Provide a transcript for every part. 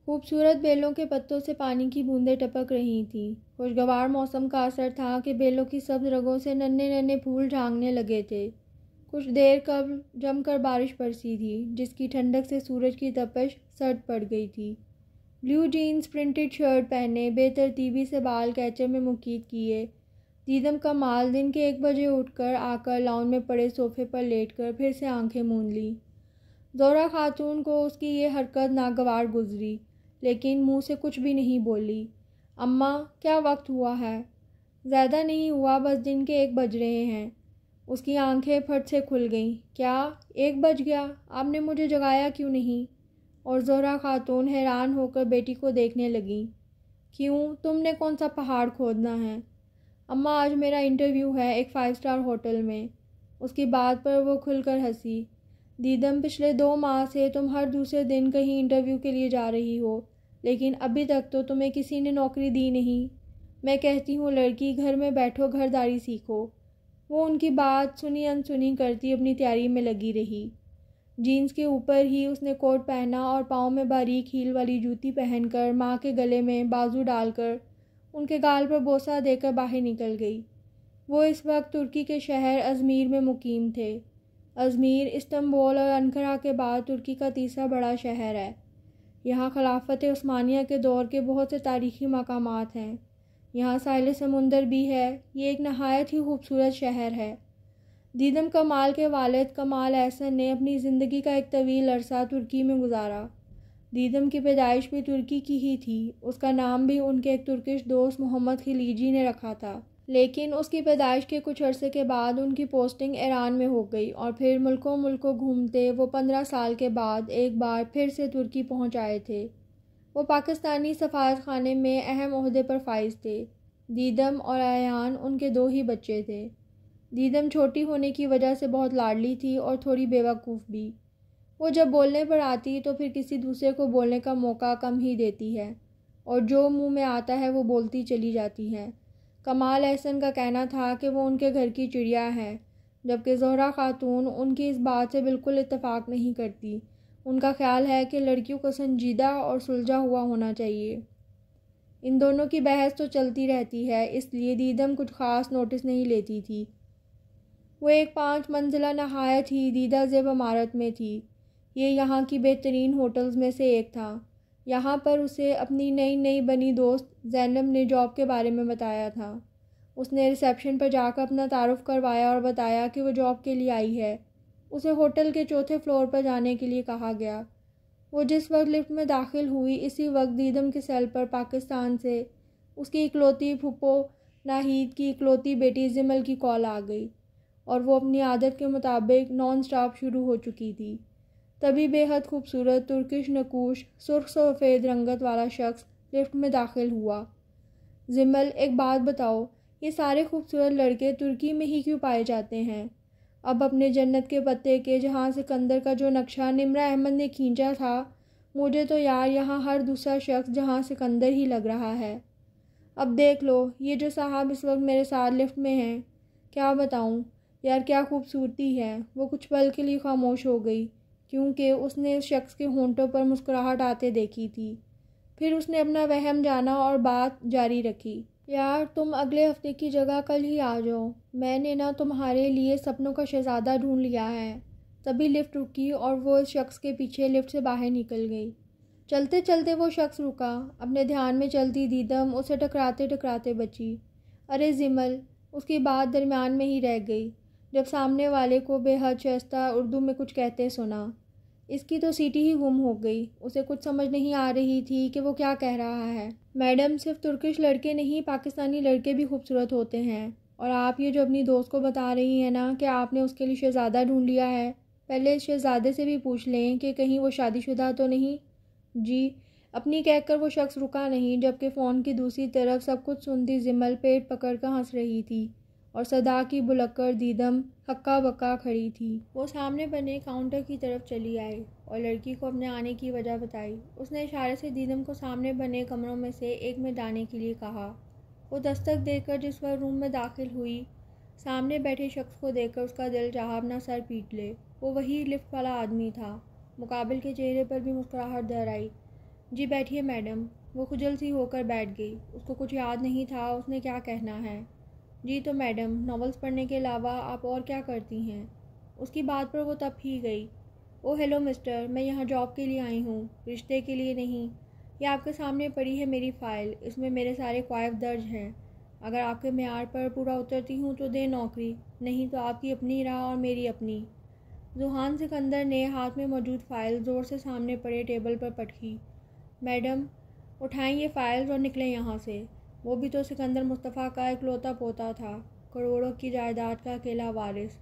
خوبصورت بیلوں کے پتوں سے پانی کی بوندیں ٹپک رہی تھیں۔ خوشگوار موسم کا اثر تھا کہ بیلوں کی سبز رگوں سے ننھے ننھے پھول جھانکنے لگے تھے۔ کچھ دیر قبل جم کر بارش برسی تھی، جس کی ٹھنڈک سے سورج کی تپش سرد پڑ گئی تھی۔ بلیو جینز پرنٹڈ شرٹ پہنے، بے ترتیبی سے بال کیچے میں مکیت کیے، دیدم کمال دن کے 1 بجے اٹھ کر آ کر لاؤن میں پڑے صوفے پر لیٹ کر پھر سے آنکھیں موند لیں۔ زہرہ خاتون کو اس کی یہ حرکت ناگوار گزری، لیکن منہ سے کچھ بھی نہیں بولی۔ اماں، کیا وقت ہوا ہے؟ زیادہ نہیں ہوا، بس دن کے 1 بج رہے ہیں۔ اس کی آنکھیں پھٹ سے کھل گئیں۔ کیا 1 بج گیا؟ آپ نے مجھے جگایا کیوں نہیں؟ اور زہرہ خاتون حیران ہو کر بیٹی کو دیکھنے لگیں۔ کیوں؟ تم نے کون سا پہاڑ کھودنا ہے؟ اماں، آج میرا انٹرویو ہے ایک 5 اسٹار ہوٹل میں۔ اس کی بات پر وہ کھل کر ہنسی۔ دیدم، پچھلے 2 ماہ سے تم ہر دوسرے دن کہیں انٹرویو کے لیے جا رہی ہو، لیکن ابھی تک تو تمہیں کسی نے نوکری دی نہیں۔ میں کہتی ہوں لڑکی، گھر میں بیٹھو، گھرداری سیکھو۔ وہ ان کی بات سنی انسنی کرتی اپنی تیاری میں لگی رہی۔ جینز کے اوپر ہی اس نے کوٹ پہنا اور پاؤں میں باریک ہیل والی جوتی پہن کر ماں کے گلے میں بازو ڈال کر ان کے گال پر بوسہ دے کر باہر نکل گئی۔ وہ اس وقت ترکی کے شہر ازمیر میں مقیم تھے۔ ازمیر استنبول اور انقرہ کے بعد ترکی کا تیسرا بڑا شہر ہے۔ یہاں خلافت عثمانیہ کے دور کے بہت سے تاریخی مقامات ہیں۔ یہاں ساحل سمندر بھی ہے۔ یہ ایک نہایت ہی خوبصورت شہر ہے۔ دیدم کمال کے والد کمال احسن نے اپنی زندگی کا ایک طویل عرصہ ترکی میں گزارا۔ دیدم کی پیدائش بھی ترکی کی ہی تھی۔ اس کا نام بھی ان کے ایک ترکش دوست محمد خلیجی نے رکھا تھا، لیکن اس کی پیدائش کے کچھ عرصے کے بعد ان کی پوسٹنگ ایران میں ہو گئی اور پھر ملکوں گھومتے وہ 15 سال کے بعد ایک بار پھر سے ترکی پہنچ آئے تھے۔ وہ پاکستانی سفارت خانے میں اہم عہدے پر فائز تھے۔ دیدم اور ایان ان کے 2 ہی بچے تھے۔ دیدم چھوٹی ہونے کی وجہ سے بہت لاڈلی تھی اور تھوڑی بے وقوف بھی۔ وہ جب بولنے پر آتی تو پھر کسی دوسرے کو بولنے کا موقع کم ہی دیتی ہے، اور جو منہ میں آتا ہے وہ بولتی چلی جاتی ہے۔ کمال احسن کا کہنا تھا کہ وہ ان کے گھر کی چڑیا ہے، جبکہ زہرہ خاتون ان کی اس بات سے بالکل اتفاق نہیں کرتی۔ ان کا خیال ہے کہ لڑکیوں کو سنجیدہ اور سلجھا ہوا ہونا چاہیے۔ ان دونوں کی بحث تو چلتی رہتی ہے، اس لیے دیدم کچھ خاص نوٹس نہیں لیتی تھی۔ وہ ایک 5 منزلہ نہایت ہی دیدہ زیب عمارت میں تھی۔ یہ یہاں کی بہترین ہوٹلز میں سے ایک تھا۔ یہاں پر اسے اپنی نئی بنی دوست زینب نے جاب کے بارے میں بتایا تھا۔ اس نے ریسیپشن پر جا کر اپنا تعارف کروایا اور بتایا کہ وہ جاب کے لیے آئی ہے۔ اسے ہوٹل کے 4تھے فلور پر جانے کے لیے کہا گیا۔ وہ جس وقت لفٹ میں داخل ہوئی، اسی وقت دیدم کے سیل پر پاکستان سے اس کی اکلوتی پھپھو ناہید کی اکلوتی بیٹی زمل کی کال آ گئی، اور وہ اپنی عادت کے مطابق نان سٹاپ شروع ہو چکی تھی۔ تبھی بے حد خوبصورت ترکش نقوش سرخ سفید رنگت والا شخص لفٹ میں داخل ہوا۔ زمل، ایک بات بتاؤ، یہ سارے خوبصورت لڑکے ترکی میں ہی کیوں پائے جاتے ہیں؟ اب اپنے جنت کے پتے کے جہاں سکندر کا جو نقشہ نمرہ احمد نے کھینچا تھا، مجھے تو یار یہاں ہر دوسرا شخص جہاں سکندر ہی لگ رہا ہے۔ اب دیکھ لو، یہ جو صاحب اس وقت میرے ساتھ لفٹ میں ہیں، کیا بتاؤں یار، کیا خوبصورتی ہے۔ وہ کچھ پل کے لیے خاموش ہو گئی، کیونکہ اس نے اس شخص کے ہونٹوں پر مسکراہٹ آتے دیکھی تھی۔ پھر اس نے اپنا وہم جانا اور بات جاری رکھی۔ یار، تم اگلے ہفتے کی جگہ کل ہی آ جاؤ، میں نے نا تمہارے لیے سپنوں کا شہزادہ ڈھونڈ لیا ہے۔ تبھی لفٹ رکی اور وہ اس شخص کے پیچھے لفٹ سے باہر نکل گئی۔ چلتے چلتے وہ شخص رکا۔ اپنے دھیان میں چلتی دیدم اسے ٹکراتے بچی۔ ارے زمل، اس کی بات درمیان میں ہی رہ گئی، جب سامنے والے کو بے حد شائستہ اردو میں کچھ کہتے سنا۔ اس کی تو سیٹی ہی گم ہو گئی۔ اسے کچھ سمجھ نہیں آ رہی تھی کہ وہ کیا کہہ رہا ہے۔ میڈم، صرف ترکش لڑکے نہیں، پاکستانی لڑکے بھی خوبصورت ہوتے ہیں۔ اور آپ یہ جو اپنی دوست کو بتا رہی ہیں نا کہ آپ نے اس کے لیے شہزادہ ڈھونڈ لیا ہے، پہلے اس شہزادے سے بھی پوچھ لیں کہ کہیں وہ شادی شدہ تو نہیں۔ جی، اپنی کہہ کر وہ شخص رکا نہیں، جبکہ فون کی دوسری طرف سب کچھ سنتی زمل پیٹ پکڑ کر ہنس رہی تھی اور صدا کی بلک کر دیدم ہکا بکا کھڑی تھی۔ وہ سامنے بنے کاؤنٹر کی طرف چلی آئی اور لڑکی کو اپنے آنے کی وجہ بتائی۔ اس نے اشارے سے دیدم کو سامنے بنے کمروں میں سے ایک میں جانے کے لیے کہا۔ وہ دستک دے کر جس وقت روم میں داخل ہوئی، سامنے بیٹھے شخص کو دیکھ کر اس کا دل چاہا اپنا سر پیٹ لے۔ وہ وہی لفٹ والا آدمی تھا۔ مقابل کے چہرے پر بھی مسکراہٹ در آئی۔ جی بیٹھیے میڈم۔ وہ خجل سی ہو کر بیٹھ گئی۔ اس کو کچھ یاد نہیں تھا اس نے کیا کہنا ہے۔ جی تو میڈم، ناولز پڑھنے کے علاوہ آپ اور کیا کرتی ہیں؟ اس کی بات پر وہ تپ ہی گئی۔ او ہیلو مسٹر، میں یہاں جاب کے لیے آئی ہوں، رشتے کے لیے نہیں۔ یہ آپ کے سامنے پڑی ہے میری فائل، اس میں میرے سارے کوائف درج ہیں۔ اگر آپ کے معیار پر پورا اترتی ہوں تو دیں نوکری، نہیں تو آپ کی اپنی راہ اور میری اپنی۔ ذوحان سکندر نے ہاتھ میں موجود فائل زور سے سامنے پڑے ٹیبل پر پٹکی۔ میڈم، اٹھائیں یہ فائلز اور نکلیں یہاں سے۔ وہ بھی تو سکندر مصطفیٰ کا اکلوتا پوتا تھا، کروڑوں کی جائیداد کا اکیلا وارث۔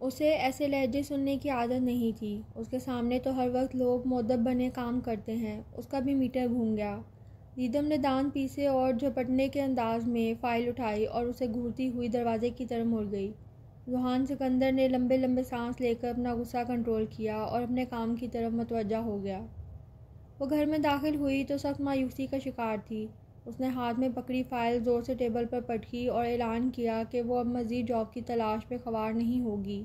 اسے ایسے لہجے سننے کی عادت نہیں تھی۔ اس کے سامنے تو ہر وقت لوگ مؤدب بنے کام کرتے ہیں۔ اس کا بھی میٹر گھوم گیا۔ دیدم نے دانت پیسے اور جھپٹنے کے انداز میں فائل اٹھائی اور اسے گھورتی ہوئی دروازے کی طرف مڑ گئی۔ ذوحان سکندر نے لمبے لمبے سانس لے کر اپنا غصہ کنٹرول کیا اور اپنے کام کی طرف متوجہ ہو گیا۔ وہ گھر میں داخل ہوئی تو سخت مایوسی کا شکار تھی۔ اس نے ہاتھ میں پکڑی فائل زور سے ٹیبل پر پٹکی اور اعلان کیا کہ وہ اب مزید جاب کی تلاش میں خوار نہیں ہوگی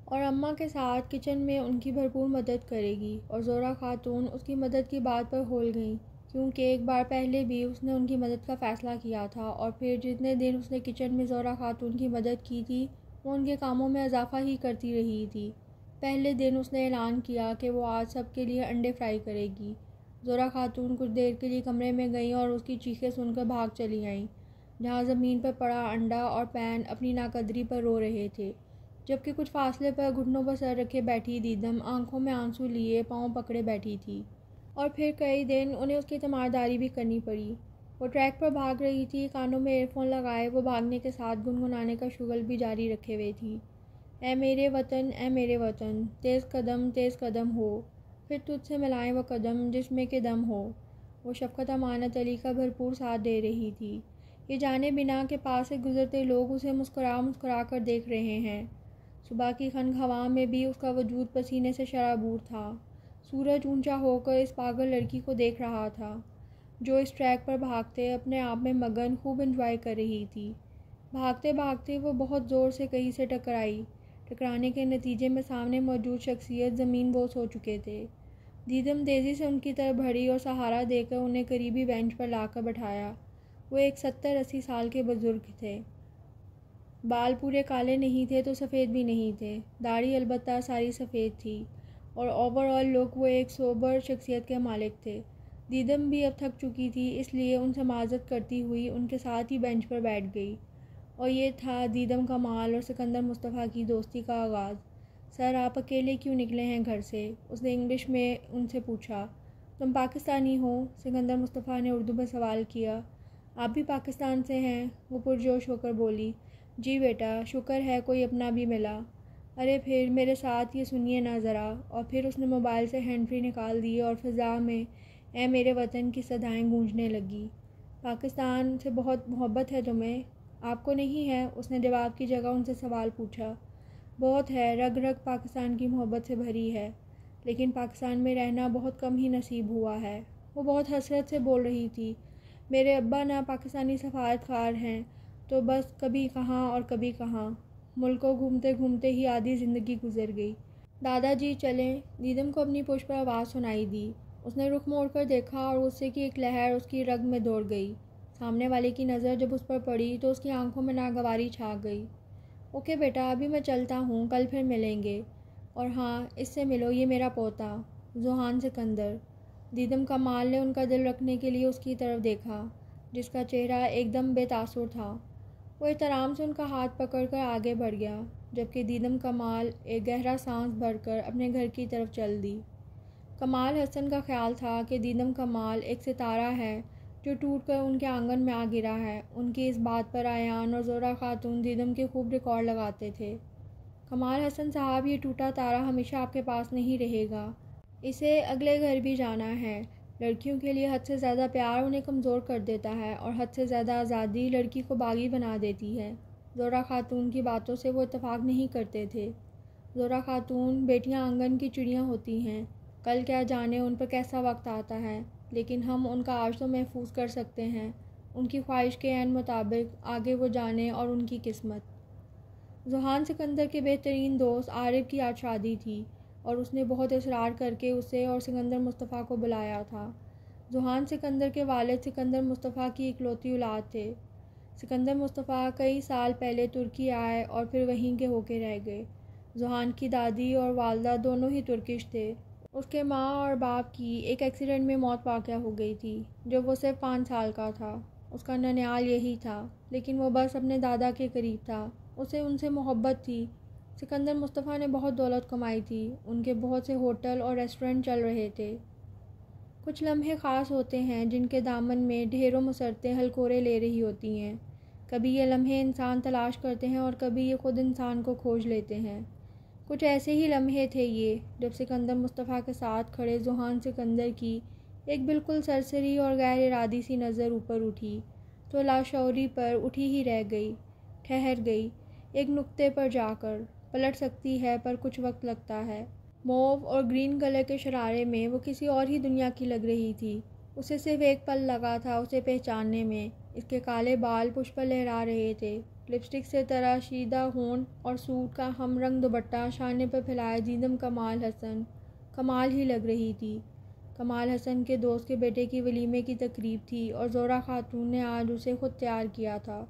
اور اماں کے ساتھ کچن میں ان کی بھرپور مدد کرے گی۔ اور زہرہ خاتون اس کی مدد کی بات پر ہول گئیں، کیونکہ ایک بار پہلے بھی اس نے ان کی مدد کا فیصلہ کیا تھا، اور پھر جتنے دن اس نے کچن میں زہرہ خاتون کی مدد کی تھی وہ ان کے کاموں میں اضافہ ہی کرتی رہی تھی۔ پہلے دن اس نے اعلان کیا کہ وہ آج سب کے لیے انڈے فرائی کرے گی۔ زہرہ خاتون کچھ دیر کے لیے کمرے میں گئیں اور اس کی چیخیں سن کر بھاگ چلی آئیں، جہاں زمین پر پڑا انڈا اور پین اپنی ناقدری پر رو رہے تھے، جبکہ کچھ فاصلے پر گھٹنوں پر سر رکھے بیٹھی دیدم آنکھوں میں آنسو لیے پاؤں پکڑے بیٹھی تھی۔ اور پھر کئی دن انہیں اس کی تیمارداری بھی کرنی پڑی۔ وہ ٹریک پر بھاگ رہی تھی، کانوں میں ایئر فون لگائے وہ بھاگنے کے ساتھ گنگنانے کا شغل بھی جاری رکھے ہوئے تھی۔ اے میرے وطن، اے میرے وطن، تیز قدم ہو، پھر تجھ سے ملائیں وہ قدم جس میں کہ دم ہو۔ وہ شفقت امانت علی کا بھرپور ساتھ دے رہی تھی، یہ جانے بنا کہ پاس سے گزرتے لوگ اسے مسکرا مسکرا کر دیکھ رہے ہیں۔ صبح کی خنک ہوا میں بھی اس کا وجود پسینے سے شرابور تھا۔ سورج اونچا ہو کر اس پاگل لڑکی کو دیکھ رہا تھا، جو اس ٹریک پر بھاگتے اپنے آپ میں مگن خوب انجوائے کر رہی تھی۔ بھاگتے بھاگتے وہ بہت زور سے کہیں سے ٹکرائی۔ ٹکرانے کے نتیجے میں سامنے موجود شخصیت زمین بوس ہو چکے تھے۔ دیدم تیزی سے ان کی طرف بڑھی اور سہارا دے کر انہیں قریبی بینچ پر لا کر بٹھایا۔ وہ ایک 70-80 سال کے بزرگ تھے۔ بال پورے کالے نہیں تھے تو سفید بھی نہیں تھے، داڑھی البتہ ساری سفید تھی، اور اوور آل لک وہ ایک سوبر شخصیت کے مالک تھے۔ دیدم بھی اب تھک چکی تھی، اس لیے ان سے معذرت کرتی ہوئی ان کے ساتھ ہی بینچ پر بیٹھ گئی۔ اور یہ تھا دیدم کمال اور سکندر مصطفیٰ کی دوستی کا آغاز۔ سر، آپ اکیلے کیوں نکلے ہیں گھر سے؟ اس نے انگلش میں ان سے پوچھا۔ تم پاکستانی ہو؟ سکندر مصطفیٰ نے اردو میں سوال کیا۔ آپ بھی پاکستان سے ہیں؟ وہ پرجوش ہو کر بولی۔ جی بیٹا، شکر ہے کوئی اپنا بھی ملا۔ ارے پھر میرے ساتھ یہ سنیے نا ذرا۔ اور پھر اس نے موبائل سے ہینڈ فری نکال دی اور فضا میں اے میرے وطن کی صدائیں گونجنے لگی۔ پاکستان سے بہت محبت ہے تمہیں؟ آپ کو نہیں ہے؟ اس نے جواب کی جگہ ان سے سوال پوچھا۔ بہت ہے، رگ رگ پاکستان کی محبت سے بھری ہے، لیکن پاکستان میں رہنا بہت کم ہی نصیب ہوا ہے۔ وہ بہت حسرت سے بول رہی تھی۔ میرے ابا نا پاکستانی سفارتکار ہیں، تو بس کبھی کہاں اور کبھی کہاں، ملک کو گھومتے گھومتے ہی آدھی زندگی گزر گئی۔ دادا جی چلیں۔ دیدم کو اپنی پشت پر آواز سنائی دی۔ اس نے رخ موڑ کر دیکھا اور غصے کی ایک لہر اس کی رگ میں دوڑ گئی۔ سامنے والے کی نظر جب اس پر پڑی تو اس کی آنکھوں میں ناگواری چھا گئی۔ اوکے بیٹا، ابھی میں چلتا ہوں، کل پھر ملیں گے۔ اور ہاں، اس سے ملو، یہ میرا پوتا ذوحان سکندر۔ دیدم کمال نے ان کا دل رکھنے کے لیے اس کی طرف دیکھا، جس کا چہرہ ایک دم بے تاثر تھا۔ وہ احترام سے ان کا ہاتھ پکڑ کر آگے بڑھ گیا، جبکہ دیدم کمال ایک گہرا سانس بھر کر اپنے گھر کی طرف چل دی۔ کمال حسن کا خیال تھا کہ دیدم کمال ایک ستارہ ہے جو ٹوٹ کر ان کے آنگن میں آ گرا ہے۔ ان کی اس بات پر ایان اور زہرہ خاتون دیدم کے خوب ریکارڈ لگاتے تھے۔ کمال حسن صاحب، یہ ٹوٹا تارہ ہمیشہ آپ کے پاس نہیں رہے گا، اسے اگلے گھر بھی جانا ہے۔ لڑکیوں کے لیے حد سے زیادہ پیار انہیں کمزور کر دیتا ہے، اور حد سے زیادہ آزادی لڑکی کو باغی بنا دیتی ہے۔ زہرہ خاتون کی باتوں سے وہ اتفاق نہیں کرتے تھے۔ زہرہ خاتون، بیٹیاں آنگن کی چڑیاں ہوتی ہیں، کل کیا جانے ان پر کیسا وقت آتا ہے، لیکن ہم ان کا آج تو محفوظ کر سکتے ہیں، ان کی خواہش کے عین مطابق، آگے وہ جانے اور ان کی قسمت۔ ذوحان سکندر کے بہترین دوست عارف کی آج شادی تھی، اور اس نے بہت اصرار کر کے اسے اور سکندر مصطفیٰ کو بلایا تھا۔ ذوحان سکندر کے والد سکندر مصطفیٰ کی اکلوتی اولاد تھے۔ سکندر مصطفیٰ کئی سال پہلے ترکی آئے اور پھر وہیں کے ہو کے رہ گئے۔ ذوحان کی دادی اور والدہ دونوں ہی ترکش تھے۔ اس کے ماں اور باپ کی ایک ایکسیڈنٹ میں موت واقع ہو گئی تھی جب وہ صرف 5 سال کا تھا۔ اس کا ننیال یہی تھا، لیکن وہ بس اپنے دادا کے قریب تھا۔ اسے ان سے محبت تھی۔ سکندر مصطفیٰ نے بہت دولت کمائی تھی۔ ان کے بہت سے ہوٹل اور ریسٹورنٹ چل رہے تھے۔ کچھ لمحے خاص ہوتے ہیں جن کے دامن میں ڈھیروں مسرتیں ہلکورے لے رہی ہوتی ہیں۔ کبھی یہ لمحے انسان تلاش کرتے ہیں اور کبھی یہ خود انسان کو کھوج لیتے ہیں۔ کچھ ایسے ہی لمحے تھے یہ، جب سکندر مصطفیٰ کے ساتھ کھڑے ذوحان سکندر کی ایک بالکل سرسری اور غیر ارادی سی نظر اوپر اٹھی تو لاشعوری پر اٹھی ہی رہ گئی، ٹھہر گئی ایک نقطے پر جا کر۔ پلٹ سکتی ہے پر کچھ وقت لگتا ہے۔ موو اور گرین کلر کے شرارے میں وہ کسی اور ہی دنیا کی لگ رہی تھی۔ اسے صرف ایک پل لگا تھا اسے پہچاننے میں۔ اس کے کالے بال پشت پر لہرا رہے تھے، لپسٹک سے تراشیدہ ہونٹ اور سوٹ کا ہم رنگ دوپٹہ شانے پر پھیلائے دیدم کمال حسن کمال ہی لگ رہی تھی۔ کمال حسن کے دوست کے بیٹے کی ولیمے کی تقریب تھی اور زہرہ خاتون نے آج اسے خود تیار کیا تھا،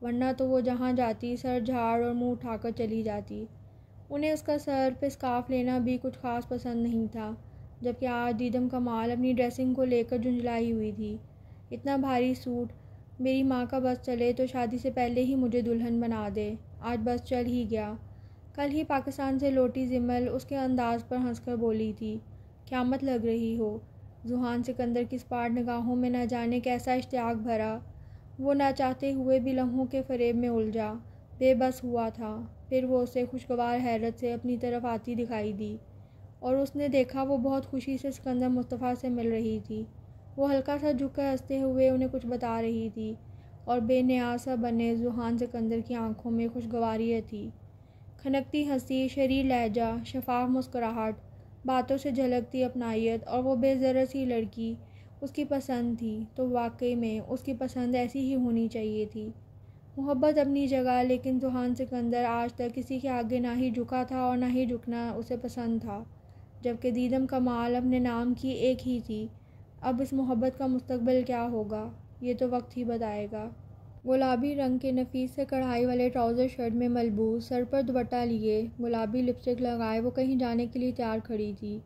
ورنہ تو وہ جہاں جاتی سر جھاڑ اور منہ اٹھا کر چلی جاتی۔ انہیں اس کا سر پہ اسکارف لینا بھی کچھ خاص پسند نہیں تھا، جبکہ آج دیدم کمال اپنی ڈریسنگ کو لے کر جھنجھلائی ہوئی تھی۔ اتنا بھاری سوٹ، میری ماں کا بس چلے تو شادی سے پہلے ہی مجھے دلہن بنا دے، آج بس چل ہی گیا۔ کل ہی پاکستان سے لوٹی زمل اس کے انداز پر ہنس کر بولی تھی، قیامت لگ رہی ہو۔ ذوحان سکندر کی اسپاٹ نگاہوں میں نہ جانے کیسا اشتیاق بھرا۔ وہ نہ چاہتے ہوئے بھی لمحوں کے فریب میں الجھا، بے بس ہوا تھا۔ پھر وہ اسے خوشگوار حیرت سے اپنی طرف آتی دکھائی دی اور اس نے دیکھا وہ بہت خوشی سے سکندر مصطفیٰ سے مل رہی تھی۔ وہ ہلکا سا جھک کر ہنستے ہوئے انہیں کچھ بتا رہی تھی اور بے نیاز سا بنے ذوحان سکندر کی آنکھوں میں خوشگواریت تھی۔ کھنکتی ہنسی، شریر لہجہ، شفاف مسکراہٹ، باتوں سے جھلکتی اپنائیت، اور وہ بے ذرہ سی لڑکی اس کی پسند تھی تو واقعی میں اس کی پسند ایسی ہی ہونی چاہیے تھی۔ محبت اپنی جگہ، لیکن ذوحان سکندر آج تک کسی کے آگے نہ ہی جھکا تھا اور نہ ہی جھکنا اسے پسند تھا، جبکہ دیدم کمال اپنے نام کی ایک ہی تھی۔ اب اس محبت کا مستقبل کیا ہوگا یہ تو وقت ہی بتائے گا۔ گلابی رنگ کے نفیس سے کڑھائی والے ٹراؤزر شرٹ میں ملبوس، سر پر دوپٹہ لیے، گلابی لپسٹک لگائے وہ کہیں جانے کے لیے تیار کھڑی تھی۔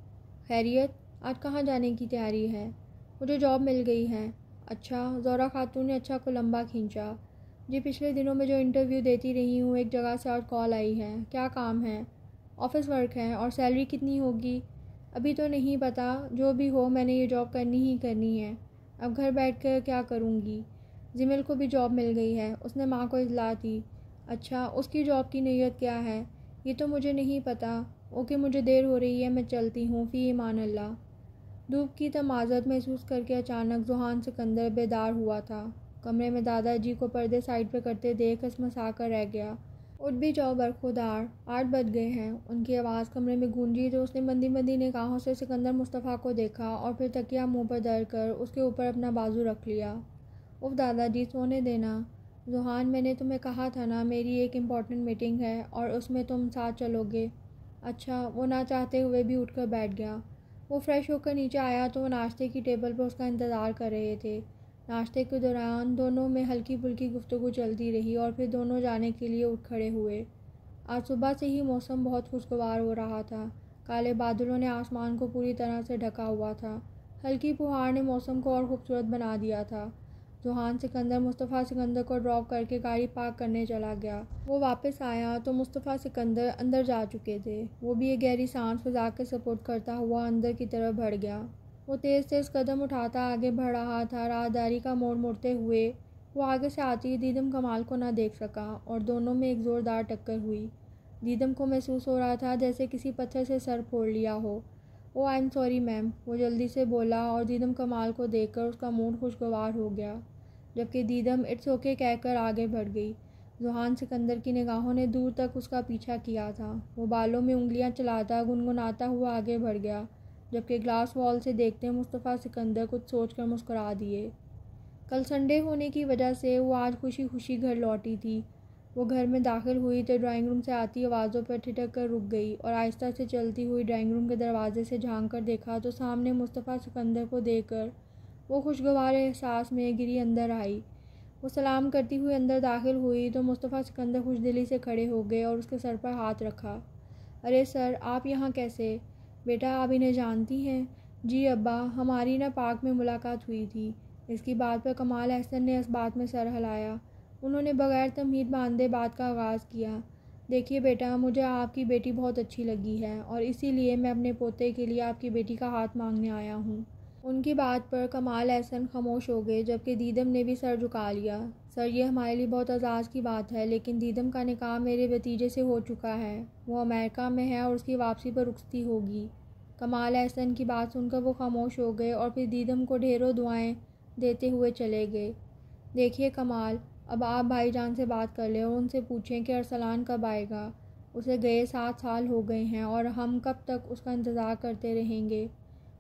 خیریت، آج کہاں جانے کی تیاری ہے؟ مجھے جاب مل گئی ہے۔ اچھا، زہرہ خاتون نے اچھا کو لمبا کھینچا۔ جی پچھلے دنوں میں جو انٹرویو دیتی رہی ہوں، ایک جگہ سے اور کال آئی ہے۔ کیا کام ہے؟ آفس ورک ہے۔ اور سیلری کتنی ہوگی؟ ابھی تو نہیں پتہ، جو بھی ہو میں نے یہ جاب کرنی ہی کرنی ہے۔ اب گھر بیٹھ کر کیا کروں گی؟ زمل کو بھی جاب مل گئی ہے، اس نے ماں کو اطلاع دی۔ اچھا، اس کی جاب کی نیت کیا ہے؟ یہ تو مجھے نہیں پتہ۔ اوکے، مجھے دیر ہو رہی ہے، میں چلتی ہوں، فی امان اللہ۔ دھوپ کی تمازت محسوس کر کے اچانک ذوحان سکندر بیدار ہوا تھا۔ کمرے میں دادا جی کو پردے سائڈ پہ کرتے دیکھ ہسمسا کر رہ گیا۔ اٹھ بھی جاؤ برخودار، 8 بج گئے ہیں۔ ان کی آواز کمرے میں گونجی تو اس نے مندی مندی نگاہوں سے سکندر مصطفیٰ کو دیکھا اور پھر تکیہ منہ پر دھر کر اس کے اوپر اپنا بازو رکھ لیا۔ اف دادا جی، سونے دینا۔ ذوحان، میں نے تمہیں کہا تھا نا میری ایک امپورٹنٹ میٹنگ ہے اور اس میں تم ساتھ چلو گے۔ اچھا، وہ نہ چاہتے ہوئے بھی اٹھ کر بیٹھ گیا۔ وہ فریش ہو کر نیچے آیا تو وہ ناشتے کی ٹیبل پر اس کا انتظار کر رہے تھے۔ ناشتے کے دوران دونوں میں ہلکی پھلکی گفتگو چلتی رہی اور پھر دونوں جانے کے لیے اٹھ کھڑے ہوئے۔ آج صبح سے ہی موسم بہت خوشگوار ہو رہا تھا۔ کالے بادلوں نے آسمان کو پوری طرح سے ڈھکا ہوا تھا۔ ہلکی پہاڑ نے موسم کو اور خوبصورت بنا دیا تھا۔ ذوحان سکندر مصطفیٰ سکندر کو ڈراپ کر کے گاڑی پارک کرنے چلا گیا۔ وہ واپس آیا تو مصطفیٰ سکندر اندر جا چکے تھے۔ وہ بھی ایک گہری سانس پھنسا کے سپورٹ کرتا ہوا اندر کی طرف بڑھ گیا۔ وہ تیز تیز قدم اٹھاتا آگے بڑھ رہا تھا۔ راہداری کا موڑ موڑتے ہوئے وہ آگے سے آتی دیدم کمال کو نہ دیکھ سکا اور دونوں میں ایک زوردار ٹکر ہوئی۔ دیدم کو محسوس ہو رہا تھا جیسے کسی پتھر سے سر پھوڑ لیا ہو۔ او آئی ایم سوری میم، وہ جلدی سے بولا اور دیدم کمال کو دیکھ کر اس کا موڈ خوشگوار ہو گیا، جبکہ دیدم اٹس اوکے کہہ کر آگے بڑھ گئی۔ ذوحان سکندر کی نگاہوں نے دور تک اس کا پیچھا کیا تھا۔ وہ بالوں میں انگلیاں چلاتا گنگناتا ہوا آگے بڑھ گیا، جبکہ گلاس وال سے دیکھتے مصطفیٰ سکندر کچھ سوچ کر مسکرا دیے۔ کل سنڈے ہونے کی وجہ سے وہ آج خوشی خوشی گھر لوٹی تھی۔ وہ گھر میں داخل ہوئی تو ڈرائنگ روم سے آتی آوازوں پر ٹھٹک کر رک گئی اور آہستہ سے چلتی ہوئی ڈرائنگ روم کے دروازے سے جھانک کر دیکھا تو سامنے مصطفیٰ سکندر کو دیکھ کر وہ خوشگوار احساس میں گری اندر آئی۔ وہ سلام کرتی ہوئی اندر داخل ہوئی تو مصطفیٰ سکندر خوشدلی سے کھڑے ہو گئے اور اس کے سر پر ہاتھ رکھا۔ ارے سر، آپ یہاں کیسے؟ بیٹا آپ انہیں جانتی ہیں؟ جی ابا، ہماری نہ پارک میں ملاقات ہوئی تھی۔ اس کی بات پر کمال احسن نے اس بات میں سر ہلایا۔ انہوں نے بغیر تمہید باندھے بات کا آغاز کیا۔ دیکھیے بیٹا، مجھے آپ کی بیٹی بہت اچھی لگی ہے اور اسی لیے میں اپنے پوتے کے لیے آپ کی بیٹی کا ہاتھ مانگنے آیا ہوں۔ ان کی بات پر کمال احسن خاموش ہو گئے، جبکہ دیدم نے بھی سر جھکا لیا۔ سر، یہ ہمارے لیے بہت اعزاز کی بات ہے، لیکن دیدم کا نکاح میرے بھتیجے سے ہو چکا ہے۔ وہ امریکہ میں ہے اور اس کی واپسی پر رخصتی ہوگی۔ کمال احسن کی بات سن کر وہ خاموش ہو گئے اور پھر دیدم کو ڈھیروں دعائیں دیتے ہوئے چلے گئے۔ دیکھیے کمال، اب آپ بھائی جان سے بات کر لیں اور ان سے پوچھیں کہ ارسلان کب آئے گا۔ اسے گئے 7 سال ہو گئے ہیں اور ہم کب تک اس کا انتظار کرتے رہیں گے؟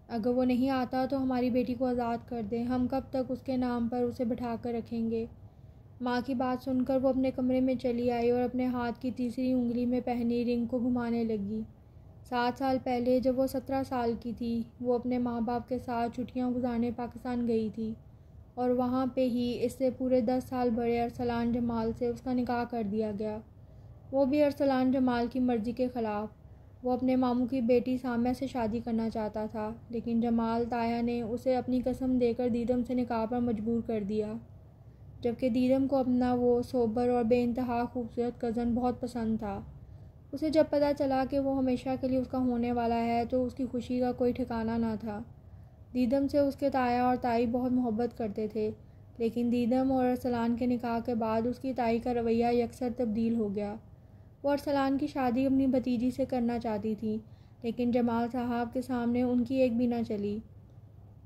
اگر وہ نہیں آتا تو ہماری بیٹی کو آزاد کر دیں، ہم کب تک اس کے نام پر اسے بٹھا کر رکھیں گے؟ ماں کی بات سن کر وہ اپنے کمرے میں چلی آئی اور اپنے ہاتھ کی تیسری انگلی میں پہنی رنگ کو گھمانے لگی۔ 7 سال پہلے جب وہ 17 سال کی تھی، وہ اپنے ماں باپ کے ساتھ چھٹیاں گزارنے پاکستان گئی تھی اور وہاں پہ ہی اس سے پورے 10 سال بڑے ارسلان جمال سے اس کا نکاح کر دیا گیا، وہ بھی ارسلان جمال کی مرضی کے خلاف۔ وہ اپنے ماموں کی بیٹی سامیہ سے شادی کرنا چاہتا تھا، لیکن جمال تایا نے اسے اپنی قسم دے کر دیدم سے نکاح پر مجبور کر دیا، جبکہ دیدم کو اپنا وہ سوبر اور بے انتہا خوبصورت کزن بہت پسند تھا۔ اسے جب پتہ چلا کہ وہ ہمیشہ کے لیے اس کا ہونے والا ہے تو اس کی خوشی کا کوئی ٹھکانہ نہ تھا۔ دیدم سے اس کے تایا اور تائی بہت محبت کرتے تھے، لیکن دیدم اور ارسلان کے نکاح کے بعد اس کی تائی کا رویہ یکسر تبدیل ہو گیا۔ وہ ارسلان کی شادی اپنی بھتیجی سے کرنا چاہتی تھی، لیکن جمال صاحب کے سامنے ان کی ایک بھی نہ چلی۔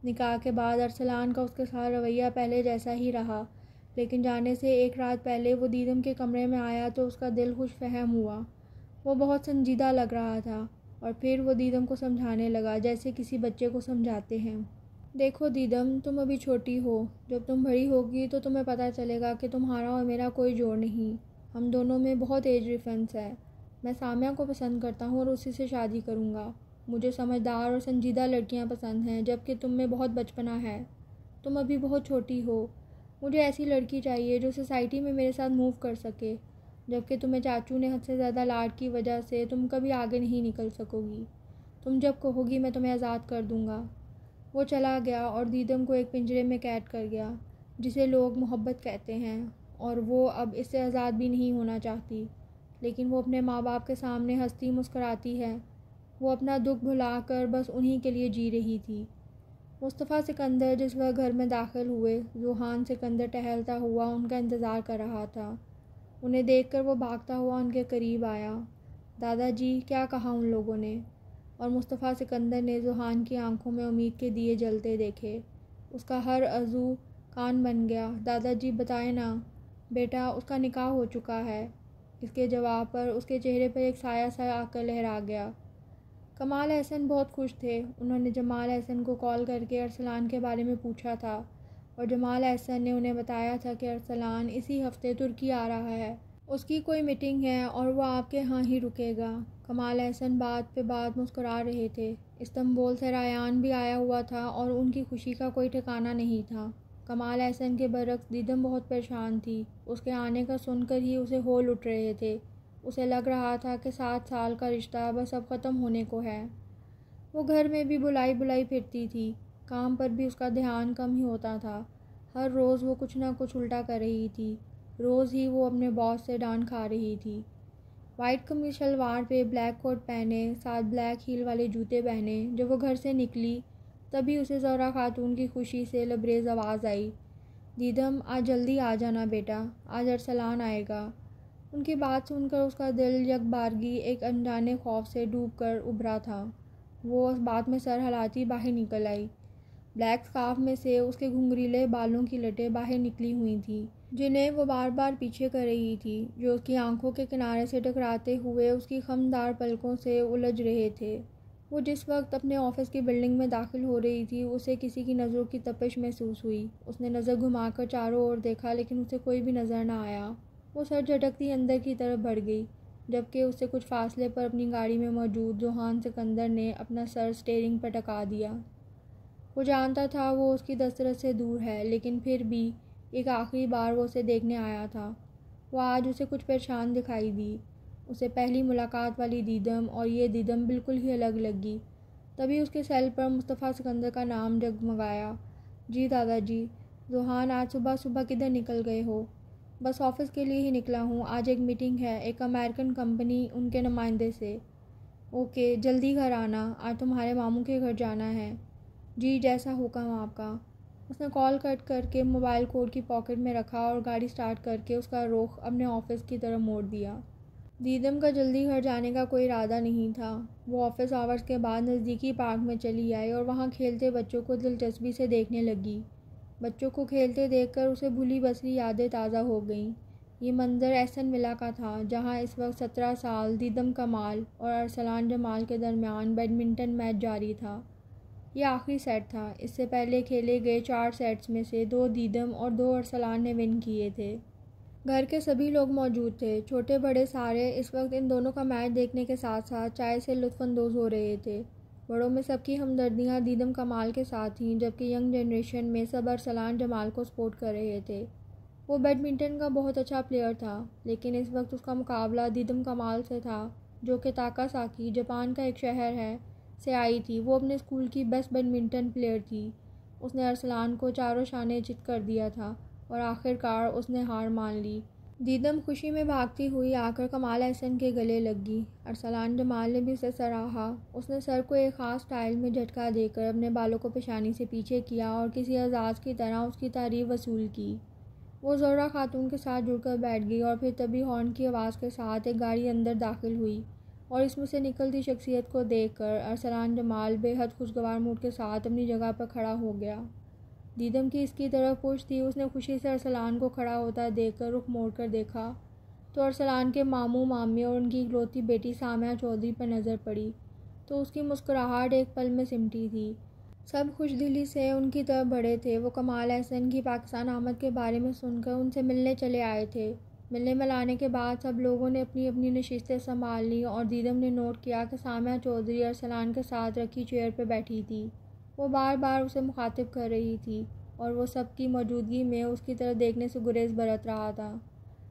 نکاح کے بعد ارسلان کا اس کے ساتھ رویہ پہلے جیسا ہی رہا، لیکن جانے سے ایک رات پہلے وہ دیدم کے کمرے میں آیا تو اس کا دل خوش فہم ہوا۔ وہ بہت سنجیدہ لگ رہا تھا اور پھر وہ دیدم کو سمجھانے لگا جیسے کسی بچے کو سمجھاتے ہیں۔ دیکھو دیدم، تم ابھی چھوٹی ہو، جب تم بڑی ہوگی تو تمہیں پتہ چلے گا کہ تمہارا اور میرا کوئی جوڑ نہیں، ہم دونوں میں بہت ایج ڈفرینس ہے۔ میں سامیہ کو پسند کرتا ہوں اور اسی سے شادی کروں گا۔ مجھے سمجھدار اور سنجیدہ لڑکیاں پسند ہیں، جبکہ تم میں بہت بچپنا ہے، تم ابھی بہت چھوٹی ہو۔ مجھے ایسی لڑکی چاہیے جو سوسائٹی میں میرے ساتھ موو کر سکے، جبکہ تمہیں چاچو نے حد سے زیادہ لاڈ کی وجہ سے تم کبھی آگے نہیں نکل سکو گی۔ تم جب کہو گی میں تمہیں آزاد کر دوں گا۔ وہ چلا گیا اور دیدم کو ایک پنجرے میں قید کر گیا، جسے لوگ محبت کہتے ہیں، اور وہ اب اس سے آزاد بھی نہیں ہونا چاہتی، لیکن وہ اپنے ماں باپ کے سامنے ہنستی مسکراتی ہے۔ وہ اپنا دکھ بھلا کر بس انہی کے لیے جی رہی تھی۔ مصطفیٰ سکندر جس وقت گھر میں داخل ہوئے، ذوحان سکندر ٹہلتا ہوا ان کا انتظار کر رہا تھا۔ انہیں دیکھ کر وہ بھاگتا ہوا ان کے قریب آیا۔ دادا جی، کیا کہا ان لوگوں نے؟ اور مصطفیٰ سکندر نے ذوحان کی آنکھوں میں امید کے دیے جلتے دیکھے۔ اس کا ہر عضو کان بن گیا۔ دادا جی بتائیں نا بیٹا، اس کا نکاح ہو چکا ہے۔ اس کے جواب پر اس کے چہرے پر ایک سایہ سا آ کر لہرا گیا۔ کمال احسن بہت خوش تھے۔ انہوں نے جمال احسن کو کال کر کے ارسلان کے بارے میں پوچھا تھا اور جمال احسن نے انہیں بتایا تھا کہ ارسلان اسی ہفتے ترکی آ رہا ہے، اس کی کوئی میٹنگ ہے اور وہ آپ کے ہاں ہی رکے گا۔ کمال احسن بات پہ بات مسکرا رہے تھے۔ استنبول سے ریان بھی آیا ہوا تھا اور ان کی خوشی کا کوئی ٹھکانہ نہیں تھا۔ کمال احسن کے برعکس دیدم بہت پریشان تھی۔ اس کے آنے کا سن کر ہی اسے ہول اٹھ رہے تھے۔ اسے لگ رہا تھا کہ 7 سال کا رشتہ بس اب ختم ہونے کو ہے۔ وہ گھر میں بھی بلائی پھرتی تھی، کام پر بھی اس کا دھیان کم ہی ہوتا تھا۔ ہر روز وہ کچھ نہ کچھ الٹا کر رہی تھی، روز ہی وہ اپنے باس سے ڈانٹ کھا رہی تھی۔ وائٹ قمیص شلوار پہ بلیک کوٹ پہنے، ساتھ بلیک ہیل والے جوتے پہنے جب وہ گھر سے نکلی، تبھی اسے زہرا خاتون کی خوشی سے لبریز آواز آئی، دیدم آج جلدی آ جانا بیٹا، آج ارسلان آئے گا۔ ان کی بات سن کر اس کا دل یک بارگی ایک انجانے خوف سے ڈوب کر ابھرا تھا۔ وہ اس بات میں سر ہلاتی باہر نکل آئی۔ بلیک اسکارف میں سے اس کے گھنگریلے بالوں کی لٹیں باہر نکلی ہوئی تھیں، جنہیں وہ بار بار پیچھے کر رہی تھی، جو اس کی آنکھوں کے کنارے سے ٹکراتے ہوئے اس کی خمدار پلکوں سے الجھ رہے تھے۔ وہ جس وقت اپنے آفس کی بلڈنگ میں داخل ہو رہی تھی، اسے کسی کی نظروں کی تپش محسوس ہوئی۔ اس نے نظر گھما کر چاروں اور دیکھا، لیکن اسے کوئی بھی نظر نہ آیا۔ وہ سر جھٹکتی اندر کی طرف بڑھ گئی، جبکہ اس سے کچھ فاصلے پر اپنی گاڑی میں موجود ذوحان سکندر نے اپنا سر اسٹیئرنگ پر ٹکا دیا۔ وہ جانتا تھا وہ اس کی دسترس سے دور ہے، لیکن پھر بھی ایک آخری بار وہ اسے دیکھنے آیا تھا۔ وہ آج اسے کچھ پریشان دکھائی دی۔ اسے پہلی ملاقات والی دیدم اور یہ دیدم بالکل ہی الگ لگی۔ تبھی اس کے سیل پر مصطفیٰ سکندر کا نام جگمگایا۔ جی دادا جی، ذوحان آج صبح صبح کدھر نکل گئے ہو؟ بس آفس کے لیے ہی نکلا ہوں، آج ایک میٹنگ ہے ایک امریکن کمپنی ان کے نمائندے سے۔ اوکے، جلدی گھر آنا، آج تمہارے ماموں کے گھر جانا ہے۔ جی جیسا حکم آپ کا۔ اس نے کال کٹ کر کے موبائل کوٹ کی پاکٹ میں رکھا اور گاڑی سٹارٹ کر کے اس کا رخ اپنے آفس کی طرف موڑ دیا۔ دیدم کا جلدی گھر جانے کا کوئی ارادہ نہیں تھا۔ وہ آفس آورز کے بعد نزدیکی پارک میں چلی آئی اور وہاں کھیلتے بچوں کو دلچسپی سے دیکھنے لگی۔ بچوں کو کھیلتے دیکھ کر اسے بھولی بسری یادیں تازہ ہو گئیں۔ یہ منظر ایسن ولا کا تھا جہاں اس وقت 17 سال دیدم کمال اور ارسلان جمال کے درمیان بیڈمنٹن میچ جاری تھا۔ یہ آخری سیٹ تھا۔ اس سے پہلے کھیلے گئے 4 سیٹس میں سے 2 دیدم اور 2 ارسلان نے ون کیے تھے۔ گھر کے سبھی لوگ موجود تھے، چھوٹے بڑے سارے اس وقت ان دونوں کا میچ دیکھنے کے ساتھ ساتھ چائے سے لطف اندوز ہو رہے تھے۔ بڑوں میں سب کی ہمدردیاں دیدم کمال کے ساتھ تھیں، جبکہ ینگ جنریشن میں سب ارسلان جمال کو سپورٹ کر رہے تھے۔ وہ بیڈمنٹن کا بہت اچھا پلیئر تھا، لیکن اس وقت اس کا مقابلہ دیدم کمال سے تھا، جو کہ تاکاساکی، جاپان کا ایک شہر ہے، سے آئی تھی۔ وہ اپنے اسکول کی بیسٹ بیڈمنٹن پلیئر تھی۔ اس نے ارسلان کو چاروں شانے چت کر دیا تھا اور آخرکار اس نے ہار مان لی۔ دیدم خوشی میں بھاگتی ہوئی آ کر کمال احسن کے گلے لگ گئی۔ ارسلان جمال نے بھی اسے سراہا۔ اس نے سر کو ایک خاص سٹائل میں جھٹکا دے کر اپنے بالوں کو پیشانی سے پیچھے کیا اور کسی اعزاز کی طرح اس کی تعریف وصول کی۔ وہ زہرہ خاتون کے ساتھ جڑ کر بیٹھ گئی اور پھر تبھی ہارن کی آواز کے ساتھ ایک گاڑی اندر داخل ہوئی اور اس میں سے نکلتی شخصیت کو دیکھ کر ارسلان جمال بے حد خوشگوار موڈ کے ساتھ اپنی جگہ پر کھڑا ہو گیا۔ دیدم کی اس کی طرف پشت تھی۔ اس نے خوشی سے ارسلان کو کھڑا ہوتا دیکھ کر رخ موڑ کر دیکھا تو ارسلان کے ماموں مامی اور ان کی اکلوتی بیٹی سامعہ چودھری پر نظر پڑی تو اس کی مسکراہٹ ایک پل میں سمٹی تھی۔ سب خوش دلی سے ان کی طرف بڑھے تھے۔ وہ کمال احسن کی پاکستان آمد کے بارے میں سن کر ان سے ملنے چلے آئے تھے۔ ملنے ملانے کے بعد سب لوگوں نے اپنی اپنی نشستیں سنبھال لیں اور دیدم نے نوٹ کیا کہ سامعہ چودھری ارسلان کے ساتھ رکھی چیئر پہ بیٹھی تھی۔ وہ بار بار اسے مخاطب کر رہی تھی اور وہ سب کی موجودگی میں اس کی طرف دیکھنے سے گریز برت رہا تھا۔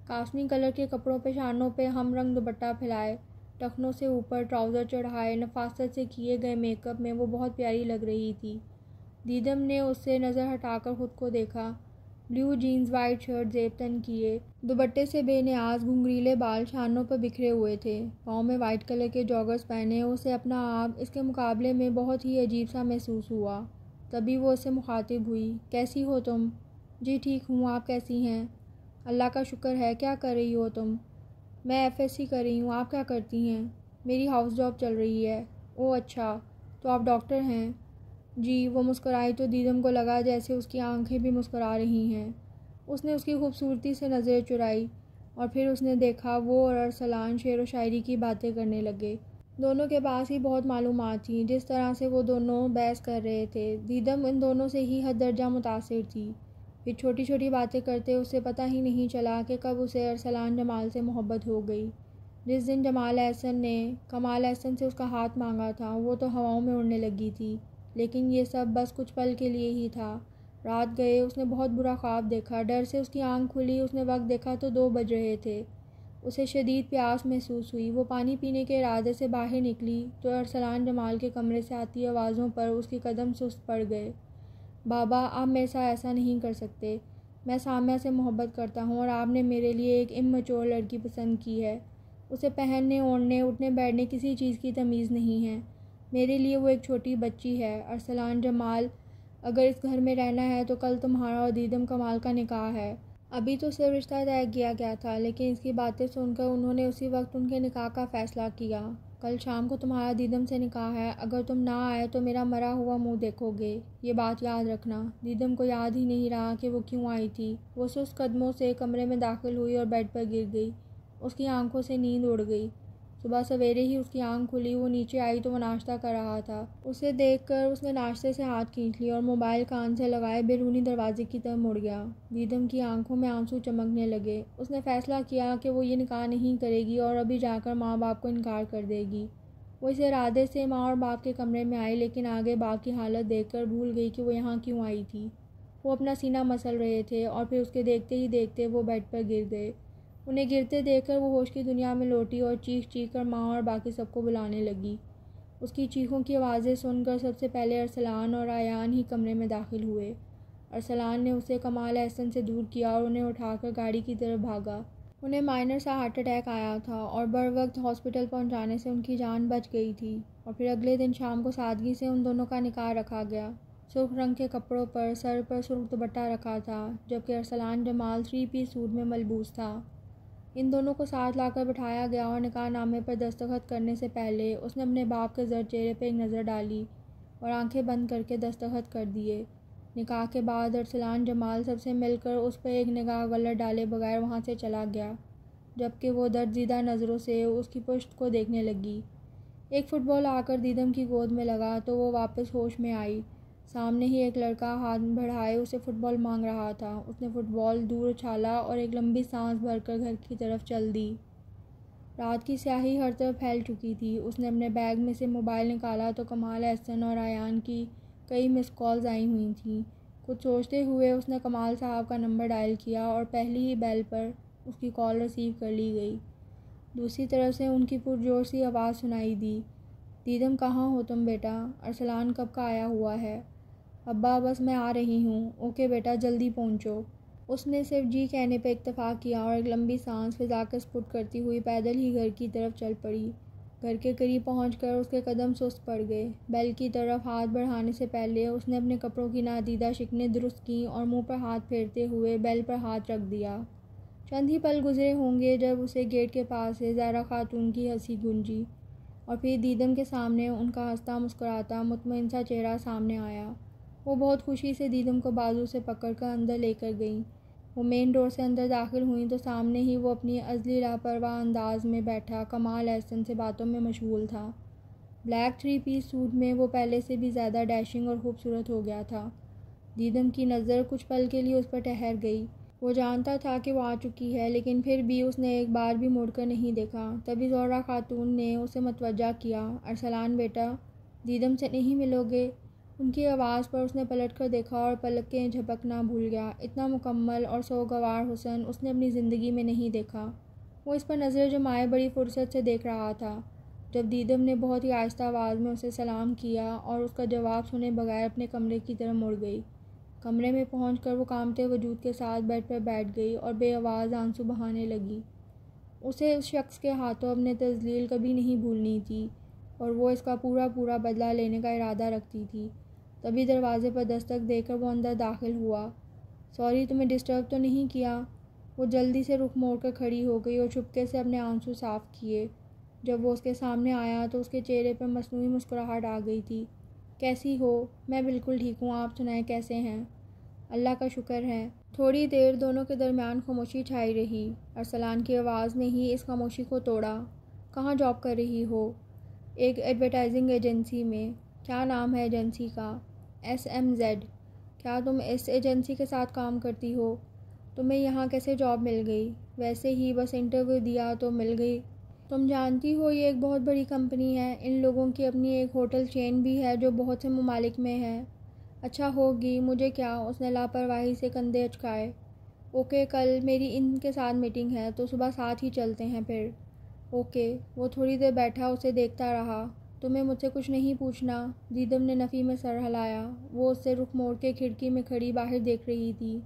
کاسنی کلر کے کپڑوں پہ شانوں پہ ہم رنگ دوپٹہ پھیلائے، ٹخنوں سے اوپر ٹراؤزر چڑھائے، نفاست سے کیے گئے میک اپ میں وہ بہت پیاری لگ رہی تھی۔ دیدم نے اس سے نظر ہٹا کر خود کو دیکھا۔ بلیو جینز، وائٹ شرٹ زیب تن کیے، دوپٹے سے بے نیاز، گھنگریلے بال شانوں پر بکھرے ہوئے تھے، پاؤں میں وائٹ کلر کے جاگرز پہنے۔ اسے اپنا آپ اس کے مقابلے میں بہت ہی عجیب سا محسوس ہوا۔ تبھی وہ اس سے مخاطب ہوئی، کیسی ہو تم؟ جی ٹھیک ہوں، آپ کیسی ہیں؟ اللہ کا شکر ہے۔ کیا کر رہی ہو تم؟ میں FSC کر رہی ہوں، آپ کیا کرتی ہیں؟ میری ہاؤس جاب چل رہی ہے۔ اوہ اچھا، تو آپ ڈاکٹر ہیں؟ جی۔ وہ مسکرائی تو دیدم کو لگا جیسے اس کی آنکھیں بھی مسکرا رہی ہیں۔ اس نے اس کی خوبصورتی سے نظریں چرائی اور پھر اس نے دیکھا وہ اور ارسلان شعر و شاعری کی باتیں کرنے لگے۔ دونوں کے پاس ہی بہت معلومات تھیں۔ جس طرح سے وہ دونوں بحث کر رہے تھے، دیدم ان دونوں سے ہی حد درجہ متاثر تھی۔ پھر چھوٹی چھوٹی باتیں کرتے اسے پتہ ہی نہیں چلا کہ کب اسے ارسلان جمال سے محبت ہو گئی۔ جس دن جمال احسن نے کمال احسن سے اس کا ہاتھ مانگا تھا، وہ تو ہواؤں میں اڑنے لگی تھی، لیکن یہ سب بس کچھ پل کے لیے ہی تھا۔ رات گئے، اس نے بہت برا خواب دیکھا۔ ڈر سے اس کی آنکھ کھلی، اس نے وقت دیکھا تو 2 بج رہے تھے۔ اسے شدید پیاس محسوس ہوئی۔ وہ پانی پینے کے ارادے سے باہر نکلی تو ارسلان جمال کے کمرے سے آتی آوازوں پر اس کے قدم سست پڑ گئے۔ بابا، آپ میرے ساتھ ایسا نہیں کر سکتے۔ میں سامعہ سے محبت کرتا ہوں اور آپ نے میرے لیے ایک اممیچور لڑکی پسند کی ہے۔ اسے پہننے، اوڑھنے، اٹھنے بیٹھنے کسی چیز کی تمیز نہیں ہے۔ میرے لیے وہ ایک چھوٹی بچی ہے۔ ارسلان جمال، اگر اس گھر میں رہنا ہے تو کل تمہارا اور دیدم کمال کا نکاح ہے۔ ابھی تو صرف رشتہ طے کیا گیا تھا، لیکن اس کی باتیں سن کر انہوں نے اسی وقت ان کے نکاح کا فیصلہ کیا۔ کل شام کو تمہارا دیدم سے نکاح ہے۔ اگر تم نہ آئے تو میرا مرا ہوا منہ دیکھو گے، یہ بات یاد رکھنا۔ دیدم کو یاد ہی نہیں رہا کہ وہ کیوں آئی تھی۔ وہ سست قدموں سے کمرے میں داخل ہوئی اور بیڈ پر گر گئی۔ اس کی آنکھوں سے نیند اڑ گئی۔ صبح سویرے ہی اس کی آنکھ کھلی۔ وہ نیچے آئی تو وہ ناشتہ کر رہا تھا۔ اسے دیکھ کر اس نے ناشتے سے ہاتھ کھینچ لیا اور موبائل کان سے لگائے بیرونی دروازے کی طرف مڑ گیا۔ دیدم کی آنکھوں میں آنسو چمکنے لگے۔ اس نے فیصلہ کیا کہ وہ یہ نکاح نہیں کرے گی اور ابھی جا کر ماں باپ کو انکار کر دے گی۔ وہ اس ارادے سے ماں اور باپ کے کمرے میں آئی، لیکن آگے باپ کی حالت دیکھ کر بھول گئی کہ وہ یہاں کیوں آئی تھی۔ وہ اپنا سینہ مسل رہے تھے اور پھر اس کے دیکھتے ہی دیکھتے وہ بیڈ پر گر گئے۔ انہیں گرتے دیکھ کر وہ ہوش کی دنیا میں لوٹی اور چیخ چیخ کر ماں اور باقی سب کو بلانے لگی۔ اس کی چیخوں کی آوازیں سن کر سب سے پہلے ارسلان اور ریان ہی کمرے میں داخل ہوئے۔ ارسلان نے اسے کمال احسن سے دور کیا اور انہیں اٹھا کر گاڑی کی طرف بھاگا۔ انہیں مائنر سا ہارٹ اٹیک آیا تھا اور بروقت ہاسپٹل پہنچانے سے ان کی جان بچ گئی تھی، اور پھر اگلے دن شام کو سادگی سے ان دونوں کا نکاح رکھا گیا۔ سرخ رنگ کے کپڑوں پر سر پر سرخ دوپٹہ رکھا تھا، جبکہ ارسلان جمال 3 پیس سوٹ میں ملبوس تھا۔ ان دونوں کو ساتھ لا کر بٹھایا گیا اور نکاح نامے پر دستخط کرنے سے پہلے اس نے اپنے باپ کے زرد چہرے پہ ایک نظر ڈالی اور آنکھیں بند کر کے دستخط کر دیے۔ نکاح کے بعد ارسلان جمال سب سے مل کر اس پر ایک نگاہ غلط ڈالے بغیر وہاں سے چلا گیا، جبکہ وہ درد زدہ نظروں سے اس کی پشت کو دیکھنے لگی۔ ایک فٹ بال آ کر دیدم کی گود میں لگا تو وہ واپس ہوش میں آئی۔ سامنے ہی ایک لڑکا ہاتھ بڑھائے اسے فٹ بال مانگ رہا تھا۔ اس نے فٹ بال دور اچھالا اور ایک لمبی سانس بھر کر گھر کی طرف چل دی۔ رات کی سیاہی ہر طرف پھیل چکی تھی۔ اس نے اپنے بیگ میں سے موبائل نکالا تو کمال احسن اور ریان کی کئی مس کالز آئی ہوئی تھیں۔ کچھ سوچتے ہوئے اس نے کمال صاحب کا نمبر ڈائل کیا اور پہلی ہی بیل پر اس کی کال ریسیو کر لی گئی۔ دوسری طرف سے ان کی پرجوش سی آواز سنائی دی، دیدم کہاں ہو تم بیٹا؟ ارسلان کب کا آیا ہوا ہے؟ ابا بس میں آ رہی ہوں۔ اوکے بیٹا جلدی پہنچو۔ اس نے صرف جی کہنے پہ اکتفا کیا اور ایک لمبی سانس فضا کا سپرد کرتی ہوئی پیدل ہی گھر کی طرف چل پڑی۔ گھر کے قریب پہنچ کر اس کے قدم سست پڑ گئے۔ بیل کی طرف ہاتھ بڑھانے سے پہلے اس نے اپنے کپڑوں کی نادیدہ شکنیں درست کیں اور منہ پر ہاتھ پھیرتے ہوئے بیل پر ہاتھ رکھ دیا۔ چند ہی پل گزرے ہوں گے جب اسے گیٹ کے پاس سے زہرا خاتون کی ہنسی گونجی، اور پھر دیدم کے سامنے ان کا ہنستا مسکراتا مطمئن سا چہرہ سامنے آیا۔ وہ بہت خوشی سے دیدم کو بازو سے پکڑ کر اندر لے کر گئیں۔ وہ مین ڈور سے اندر داخل ہوئیں تو سامنے ہی وہ اپنی ازلی لاپرواہ انداز میں بیٹھا کمال احسن سے باتوں میں مشغول تھا۔ بلیک 3 پیس سوٹ میں وہ پہلے سے بھی زیادہ ڈیشنگ اور خوبصورت ہو گیا تھا۔ دیدم کی نظر کچھ پل کے لیے اس پر ٹھہر گئی۔ وہ جانتا تھا کہ وہ آ چکی ہے، لیکن پھر بھی اس نے ایک بار بھی مڑ کر نہیں دیکھا۔ تبھی زہرا خاتون نے اسے متوجہ کیا، ارسلان بیٹا دیدم سے نہیں ملو گے؟ ان کی آواز پر اس نے پلٹ کر دیکھا اور پلکیں جھپکنا بھول گیا۔ اتنا مکمل اور سوگوار حسن اس نے اپنی زندگی میں نہیں دیکھا۔ وہ اس پر نظر جمائے بڑی فرصت سے دیکھ رہا تھا، جب دیدم نے بہت ہی آہستہ آواز میں اسے سلام کیا اور اس کا جواب سنے بغیر اپنے کمرے کی طرف مڑ گئی۔ کمرے میں پہنچ کر وہ کانپتے وجود کے ساتھ بیڈ پر بیٹھ گئی اور بے آواز آنسو بہانے لگی۔ اسے اس شخص کے ہاتھوں اپنے تذلیل کبھی نہیں بھولنی تھی اور وہ اس کا پورا بدلہ لینے کا ارادہ رکھتی تھی۔ تبھی دروازے پر دستک دے کر وہ اندر داخل ہوا۔ سوری تمہیں ڈسٹرب تو نہیں کیا؟ وہ جلدی سے رخ موڑ کر کھڑی ہو گئی اور چپکے سے اپنے آنسو صاف کیے۔ جب وہ اس کے سامنے آیا تو اس کے چہرے پر مصنوعی مسکراہٹ آ گئی تھی۔ کیسی ہو؟ میں بالکل ٹھیک ہوں، آپ سنائیں کیسے ہیں؟ اللہ کا شکر ہے۔ تھوڑی دیر دونوں کے درمیان خاموشی چھائی رہی۔ ارسلان کی آواز نے ہی اس خاموشی کو توڑا۔ کہاں جاب کر رہی ہو؟ ایک ایڈورٹائزنگ ایجنسی میں۔ کیا نام ہے ایجنسی کا؟ SMZ۔ کیا تم اس ایجنسی کے ساتھ کام کرتی ہو؟ تمہیں یہاں کیسے جاب مل گئی؟ ویسے ہی بس انٹرویو دیا تو مل گئی۔ تم جانتی ہو یہ ایک بہت بڑی کمپنی ہے، ان لوگوں کی اپنی ایک ہوٹل چین بھی ہے جو بہت سے ممالک میں ہے۔ اچھا ہوگی، مجھے کیا؟ اس نے لاپرواہی سے کندھے اچکائے۔ اوکے کل میری ان کے ساتھ میٹنگ ہے تو صبح ساتھ ہی چلتے ہیں پھر۔ اوکے۔ وہ تھوڑی دیر بیٹھا اسے دیکھتا رہا۔ تمہیں مجھ سے کچھ نہیں پوچھنا؟ دیدم نے نفی میں سر ہلایا۔ وہ اس سے رخ موڑ کے کھڑکی میں کھڑی باہر دیکھ رہی تھی،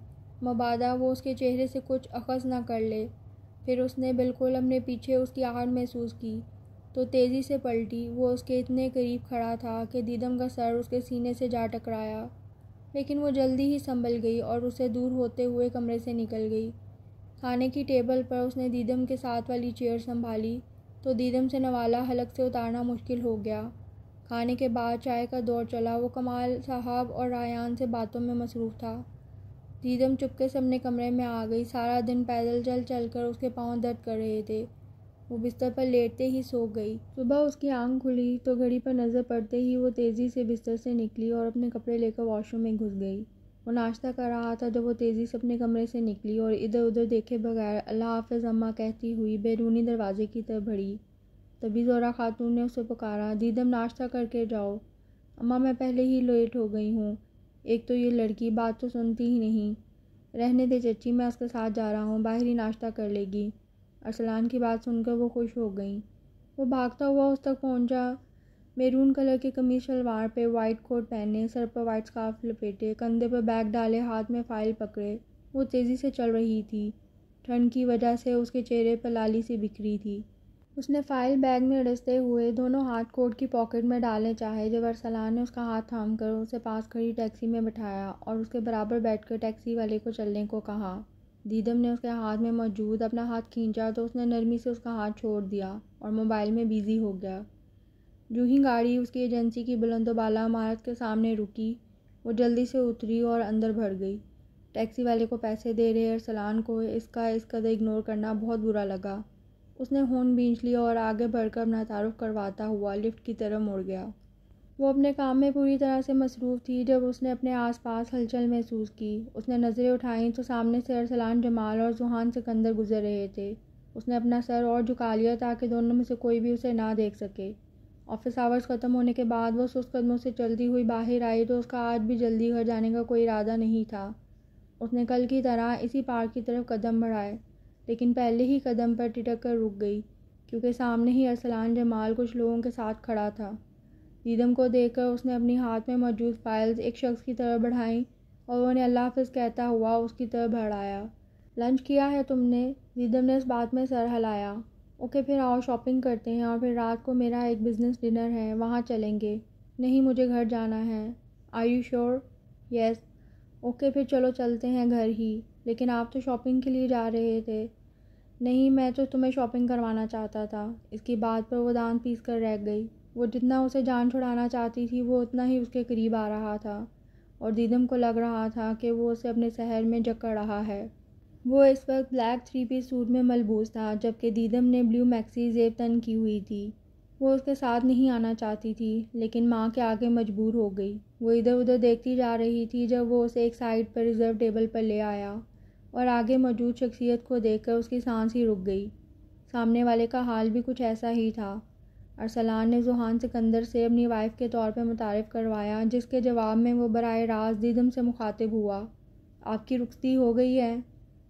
مبادا وہ اس کے چہرے سے کچھ اخذ نہ کر لے۔ پھر اس نے بالکل اپنے پیچھے اس کی آہٹ محسوس کی تو تیزی سے پلٹی۔ وہ اس کے اتنے قریب کھڑا تھا کہ دیدم کا سر اس کے سینے سے جا ٹکرایا، لیکن وہ جلدی ہی سنبھل گئی اور اس سے دور ہوتے ہوئے کمرے سے نکل گئی۔ کھانے کی ٹیبل پر اس نے دیدم کے ساتھ والی چیئر سنبھالی تو دیدم سے نوالا حلق سے اتارنا مشکل ہو گیا۔ کھانے کے بعد چائے کا دور چلا۔ وہ کمال صاحب اور ریان سے باتوں میں مصروف تھا۔ دیدم چپکے سے اپنے کمرے میں آ گئی۔ سارا دن پیدل چل چل کر اس کے پاؤں درد کر رہے تھے۔ وہ بستر پر لیٹتے ہی سو گئی۔ صبح اس کی آنکھ کھلی تو گھڑی پر نظر پڑتے ہی وہ تیزی سے بستر سے نکلی اور اپنے کپڑے لے کر واش روم میں گھس گئی۔ وہ ناشتہ کر رہا تھا جب وہ تیزی سے اپنے کمرے سے نکلی اور ادھر ادھر دیکھے بغیر اللہ حافظ اماں کہتی ہوئی بیرونی دروازے کی طرف بڑھی۔ تبھی زہرا خاتون نے اسے پکارا، دیدم ناشتہ کر کے جاؤ۔ اماں میں پہلے ہی لیٹ ہو گئی ہوں، ایک تو یہ لڑکی بات تو سنتی ہی نہیں۔ رہنے دے چچی، میں اس کے ساتھ جا رہا ہوں، باہر ہی ناشتہ کر لے گی۔ ارسلان کی بات سن کر وہ خوش ہو گئیں۔ وہ بھاگتا ہوا اس تک پہنچا، میرون کلر کی قمیص شلوار پہ وائٹ کوٹ پہنے، سر پر وائٹ سکارف لپیٹے، کندھے پر بیگ ڈالے، ہاتھ میں فائل پکڑے وہ تیزی سے چل رہی تھی۔ ٹھنڈ کی وجہ سے اس کے چہرے پر لالی سی بکھری تھی۔ اس نے فائل بیگ میں اڑستے ہوئے دونوں ہاتھ کوٹ کی پاکٹ میں ڈالنے چاہے جب ارسلان نے اس کا ہاتھ تھام کر اسے پاس کھڑی ٹیکسی میں بٹھایا اور اس کے برابر بیٹھ کر ٹیکسی والے کو چلنے کو کہا۔ دیدم نے اس کے ہاتھ میں موجود اپنا ہاتھ کھینچا تو اس نے نرمی سے اس کا ہاتھ چھوڑ دیا اور موبائل میں بیزی ہو گیا۔ جو ہی گاڑی اس کی ایجنسی کی بلند و بالا عمارت کے سامنے رکی، وہ جلدی سے اتری اور اندر بھر گئی۔ ٹیکسی والے کو پیسے دے رہے ارسلان کو اس قدر اگنور کرنا بہت برا لگا۔ اس نے ہارن بھینچ لیا اور آگے بڑھ کر اپنا تعارف کرواتا ہوا لفٹ کی طرف مڑ گیا۔ وہ اپنے کام میں پوری طرح سے مصروف تھی جب اس نے اپنے آس پاس ہلچل محسوس کی۔ اس نے نظریں اٹھائیں تو سامنے سے ارسلان جمال اور ذوحان سکندر گزر رہے تھے۔ اس نے اپنا سر اور جھکا لیا تاکہ دونوں میں سے کوئی بھی اسے نہ دیکھ سکے۔ آفس آورز ختم ہونے کے بعد وہ سست قدموں سے چلتی ہوئی باہر آئی تو اس کا آج بھی جلدی گھر جانے کا کوئی ارادہ نہیں تھا۔ اس نے کل کی طرح اسی پارک کی طرف قدم بڑھائے، لیکن پہلے ہی قدم پر ٹٹک کر رک گئی کیونکہ سامنے ہی ارسلان جمال کچھ لوگوں کے ساتھ کھڑا تھا۔ دیدم کو دیکھ کر اس نے اپنی ہاتھ میں موجود فائلز ایک شخص کی طرف بڑھائیں اور انہیں اللہ حافظ کہتا ہوا اس کی طرف بڑھایا۔ لنچ کیا ہے تم نے؟ دیدم نے اس بات میں سر ہلایا۔ اوکے پھر آؤ شاپنگ کرتے ہیں، اور پھر رات کو میرا ایک بزنس ڈنر ہے، وہاں چلیں گے۔ نہیں مجھے گھر جانا ہے۔ Are you sure? Yes. Okay پھر چلو چلتے ہیں گھر ہی۔ لیکن آپ تو شاپنگ کے لیے جا رہے تھے۔ نہیں میں تو تمہیں شاپنگ کروانا چاہتا تھا۔ اس کی بات پر وہ دانت پیس کر رہ گئی۔ وہ جتنا اسے جان چھڑانا چاہتی تھی وہ اتنا ہی اس کے قریب آ رہا تھا، اور دیدم کو لگ رہا تھا کہ وہ اسے اپنے سحر میں جکڑ رہا ہے۔ وہ اس وقت بلیک 3 پیس سوٹ میں ملبوس تھا جبکہ دیدم نے بلیو میکسی زیب تن کی ہوئی تھی۔ وہ اس کے ساتھ نہیں آنا چاہتی تھی لیکن ماں کے آگے مجبور ہو گئی۔ وہ ادھر ادھر دیکھتی جا رہی تھی جب وہ اسے ایک سائڈ پر ریزرو ٹیبل پر لے آیا اور آگے موجود شخصیت کو دیکھ کر اس کی سانس ہی رک گئی۔ سامنے والے کا حال بھی کچھ ایسا ہی تھا۔ ارسلان نے ذوحان سکندر سے اپنی وائف کے طور پر متعارف کروایا، جس کے جواب میں وہ براہ راست دیدم سے مخاطب ہوا۔ آپ کی رخصتی ہو گئی ہے؟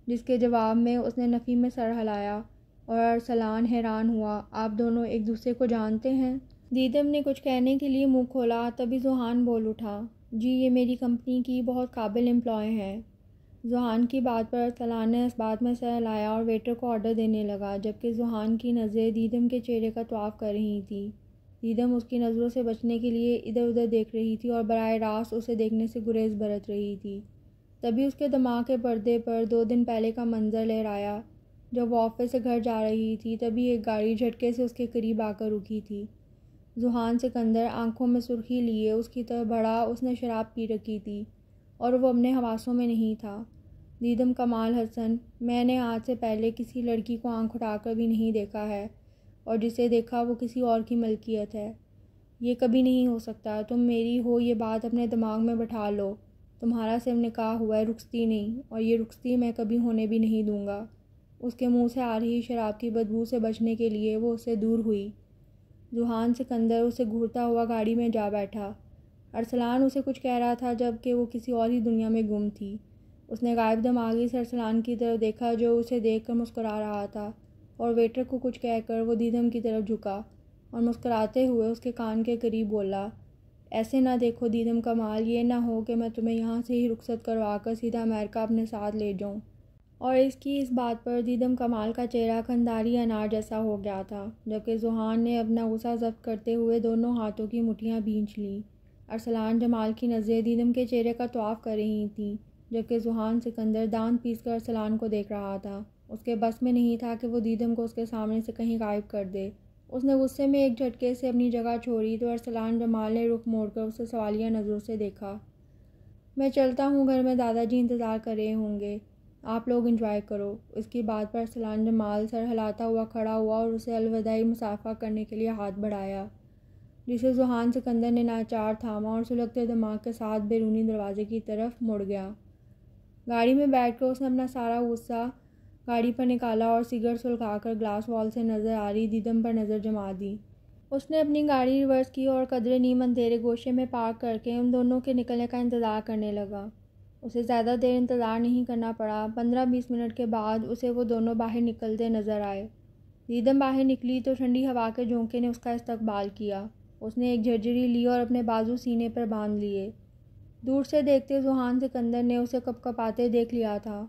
جس کے جواب میں اس نے نفی میں سر ہلایا اور ارسلان حیران ہوا۔ آپ دونوں ایک دوسرے کو جانتے ہیں؟ دیدم نے کچھ کہنے کے لیے منہ کھولا، تبھی ذوحان بول اٹھا، جی یہ میری کمپنی کی بہت قابل امپلائی ہیں۔ ذوحان کی بات پر ارسلان نے اس بات میں سر ہلایا اور ویٹر کو آرڈر دینے لگا جبکہ ذوحان کی نظریں دیدم کے چہرے کا طواف کر رہی تھیں۔ دیدم اس کی نظروں سے بچنے کے لیے ادھر ادھر دیکھ رہی تھی اور براہ راست اسے دیکھنے سے گریز برت رہی تھی۔ تبھی اس کے دماغ کے پردے پر 2 دن پہلے کا منظر لہرایا۔ جب وہ آفس سے گھر جا رہی تھی تبھی ایک گاڑی جھٹکے سے اس کے قریب آ کر رکی تھی۔ ذوحان سکندر آنکھوں میں سرخی لیے اس کی طرف بڑھا۔ اس نے شراب پی رکھی تھی اور وہ اپنے حواسوں میں نہیں تھا۔ دیدم کمال حسن، میں نے آج سے پہلے کسی لڑکی کو آنکھ اٹھا کر بھی نہیں دیکھا ہے، اور جسے دیکھا وہ کسی اور کی ملکیت ہے۔ یہ کبھی نہیں ہو سکتا۔ تم میری ہو یہ بات اپنے دماغ میں بٹھا لو۔ تمہارا صرف نکاح ہوا ہے، رخصتی نہیں، اور یہ رخصتی میں کبھی ہونے بھی نہیں دوں گا۔ اس کے منہ سے آ رہی شراب کی بدبو سے بچنے کے لیے وہ اس سے دور ہوئی۔ ذوحان سکندر اسے گھورتا ہوا گاڑی میں جا بیٹھا۔ ارسلان اسے کچھ کہہ رہا تھا جبکہ وہ کسی اور ہی دنیا میں گم تھی۔ اس نے غائب دماغی سے ارسلان کی طرف دیکھا جو اسے دیکھ کر مسکرا رہا تھا، اور ویٹر کو کچھ کہہ کر وہ دیدم کی طرف جھکا اور مسکراتے ہوئے اس کے کان کے قریب بولا، ایسے نہ دیکھو دیدم کمال، یہ نہ ہو کہ میں تمہیں یہاں سے ہی رخصت کروا کر سیدھا امریکہ اپنے ساتھ لے جاؤں۔ اور اس بات پر دیدم کمال کا چہرہ قنداری انار جیسا ہو گیا تھا جبکہ ذوحان نے اپنا غصہ ضبط کرتے ہوئے دونوں ہاتھوں کی مٹھیاں بھینچ لیں۔ ارسلان جمال کی نظریں دیدم کے چہرے کا طواف کر رہی تھیں جبکہ ذوحان سکندر دانت پیس کر ارسلان کو دیکھ رہا تھا۔ اس کے بس میں نہیں تھا کہ وہ دیدم کو اس کے سامنے سے کہیں غائب کر دے۔ اس نے غصے میں ایک جھٹکے سے اپنی جگہ چھوڑی تو ارسلان جمال نے رخ موڑ کر اسے سوالیہ نظروں سے دیکھا۔ میں چلتا ہوں، گھر میں دادا جی انتظار کر رہے ہوں گے، آپ لوگ انجوائے کرو۔ اس کی بات پر ارسلان جمال سر ہلاتا ہوا کھڑا ہوا اور اسے الوداعی مصافحہ کرنے کے لیے ہاتھ بڑھایا، جسے ذوحان سکندر نے ناچار تھاما اور سلگتے دماغ کے ساتھ بیرونی دروازے کی طرف مڑ گیا۔ گاڑی میں بیٹھ کر اس نے اپنا سارا غصہ گاڑی پر نکالا اور سگریٹ سلگا کر گلاس وال سے نظر آ رہی دیدم پر نظر جما دی۔ اس نے اپنی گاڑی ریورس کی اور قدرے نیم اندھیرے گوشے میں پارک کر کے ان دونوں کے نکلنے کا انتظار کرنے لگا۔ اسے زیادہ دیر انتظار نہیں کرنا پڑا۔ 15-20 منٹ کے بعد اسے وہ دونوں باہر نکلتے نظر آئے۔ دیدم باہر نکلی تو ٹھنڈی ہوا کے جھونکے نے اس کا استقبال کیا۔ اس نے ایک جھرجھری لی اور اپنے بازو سینے پر باندھ لیے۔ دور سے دیکھتے ذوحان سکندر نے اسے کپکپاتے دیکھ لیا تھا۔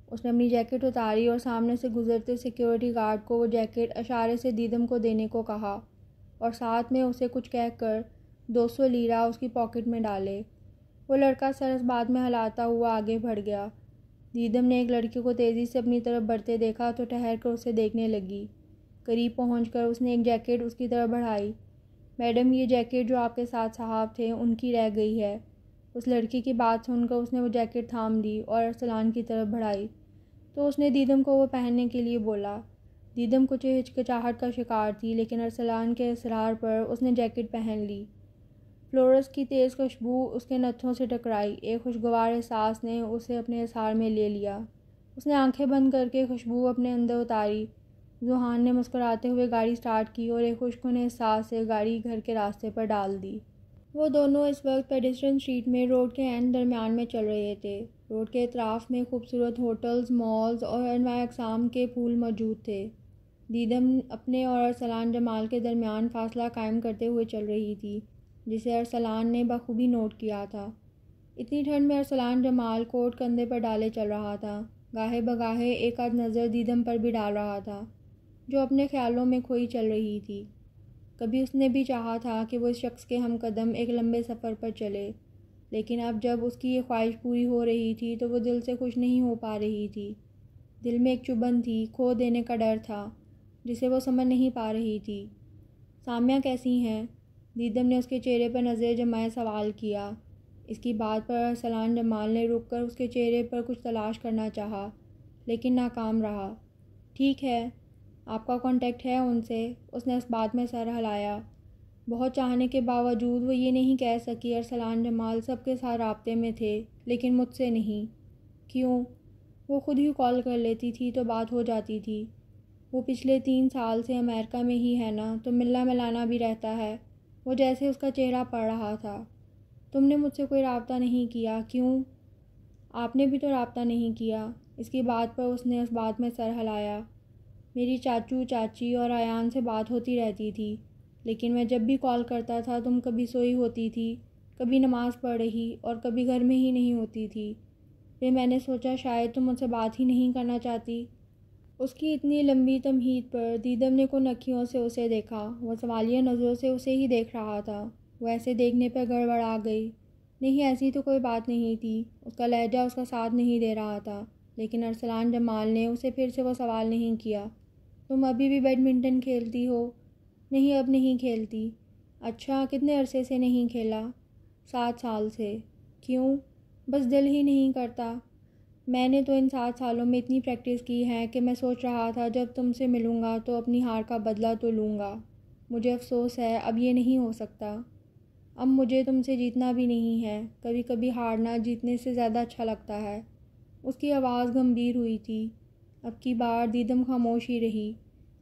اس نے اپنی جیکٹ اتاری اور سامنے سے گزرتے سیکیورٹی گارڈ کو وہ جیکٹ اشارے سے دیدم کو دینے کو کہا اور ساتھ میں اسے کچھ کہہ کر 200 لیرہ اس کی پاکٹ میں ڈالے۔ وہ لڑکا سر اس بات میں ہلاتا ہوا آگے بڑھ گیا۔ دیدم نے ایک لڑکے کو تیزی سے اپنی طرف بڑھتے دیکھا تو ٹھہر کر اسے دیکھنے لگی۔ قریب پہنچ کر اس نے ایک جیکٹ اس کی طرف بڑھائی۔ میڈم، یہ جیکٹ جو آپ کے ساتھ صاحب تھے ان کی رہ گئی ہے۔ اس لڑکی کی بات سن کر اس نے وہ جیکٹ تھام لی اور ارسلان کی طرف بڑھائی تو اس نے دیدم کو وہ پہننے کے لیے بولا۔ دیدم کچھ ہچکچاہٹ کا شکار تھی لیکن ارسلان کے اصرار پر اس نے جیکٹ پہن لی۔ فلورس کی تیز خوشبو اس کے نتھوں سے ٹکرائی۔ ایک خوشگوار احساس نے اسے اپنے اثار میں لے لیا۔ اس نے آنکھیں بند کر کے خوشبو اپنے اندر اتاری۔ ذوحان نے مسکراتے ہوئے گاڑی سٹارٹ کی اور ایک خوشکن احساس سے گاڑی گھر کے راستے پر ڈال دی۔ وہ دونوں اس وقت پیڈسٹرین اسٹریٹ میں روڈ کے عین درمیان میں چل رہے تھے۔ روڈ کے اطراف میں خوبصورت ہوٹلز، مالز اور انواع اقسام کے پھول موجود تھے۔ دیدم اپنے اور ارسلان جمال کے درمیان فاصلہ قائم کرتے ہوئے چل رہی تھی، جسے ارسلان نے بخوبی نوٹ کیا تھا۔ اتنی ٹھنڈ میں ارسلان جمال کوٹ کندھے پر ڈالے چل رہا تھا۔ گاہے بگاہے ایک آدھ نظر دیدم پر بھی ڈال رہا تھا، جو اپنے خیالوں میں کھوئی چل رہی تھی۔ کبھی اس نے بھی چاہا تھا کہ وہ اس شخص کے ہم قدم ایک لمبے سفر پر چلے، لیکن اب جب اس کی یہ خواہش پوری ہو رہی تھی تو وہ دل سے خوش نہیں ہو پا رہی تھی۔ دل میں ایک چبھن تھی، کھو دینے کا ڈر تھا، جسے وہ سمجھ نہیں پا رہی تھی۔ سامیہ کیسی ہیں؟ دیدم نے اس کے چہرے پر نظر جمائے سوال کیا۔ اس کی بات پر ارسلان جمال نے رک کر اس کے چہرے پر کچھ تلاش کرنا چاہا، لیکن ناکام رہا۔ ٹھیک ہے، آپ کا کانٹیکٹ ہے ان سے؟ اس نے اس بات میں سر ہلایا۔ بہت چاہنے کے باوجود وہ یہ نہیں کہہ سکی ارسلان جمال سب کے ساتھ رابطے میں تھے، لیکن مجھ سے نہیں۔ کیوں؟ وہ خود ہی کال کر لیتی تھی تو بات ہو جاتی تھی۔ وہ پچھلے 3 سال سے امریکہ میں ہی ہے نا، تو ملنا ملانا بھی رہتا ہے۔ وہ جیسے اس کا چہرہ پڑ رہا تھا۔ تم نے مجھ سے کوئی رابطہ نہیں کیا، کیوں؟ آپ نے بھی تو رابطہ نہیں کیا۔ اس کی بات پر اس نے اس بات میں سر ہلایا۔ میری چاچو، چاچی اور ایان سے بات ہوتی رہتی تھی، لیکن میں جب بھی کال کرتا تھا تم کبھی سوئی ہوتی تھی، کبھی نماز پڑھ رہی اور کبھی گھر میں ہی نہیں ہوتی تھی۔ پھر میں نے سوچا شاید تم مجھ سے بات ہی نہیں کرنا چاہتی۔ اس کی اتنی لمبی تمہید پر دیدم نے کن اکھیوں سے اسے دیکھا۔ وہ سوالیہ نظروں سے اسے ہی دیکھ رہا تھا۔ وہ ایسے دیکھنے پر گڑبڑ آ گئی۔ نہیں، ایسی تو کوئی بات نہیں تھی۔ اس کا لہجہ اس کا ساتھ نہیں دے رہا تھا، لیکن ارسلان جمال نے اسے پھر سے وہ سوال نہیں کیا۔ تم ابھی بھی بیڈمنٹن کھیلتی ہو؟ نہیں، اب نہیں کھیلتی۔ اچھا، کتنے عرصے سے نہیں کھیلا؟ 7 سال سے۔ کیوں؟ بس دل ہی نہیں کرتا۔ میں نے تو ان 7 سالوں میں اتنی پریکٹس کی ہے کہ میں سوچ رہا تھا جب تم سے ملوں گا تو اپنی ہار کا بدلہ تو لوں گا۔ مجھے افسوس ہے اب یہ نہیں ہو سکتا۔ اب مجھے تم سے جیتنا بھی نہیں ہے۔ کبھی کبھی ہارنا جیتنے سے زیادہ اچھا لگتا ہے۔ اس کی آواز گمبھیر ہوئی تھی۔ اب کی بار دیدم خاموش ہی رہی۔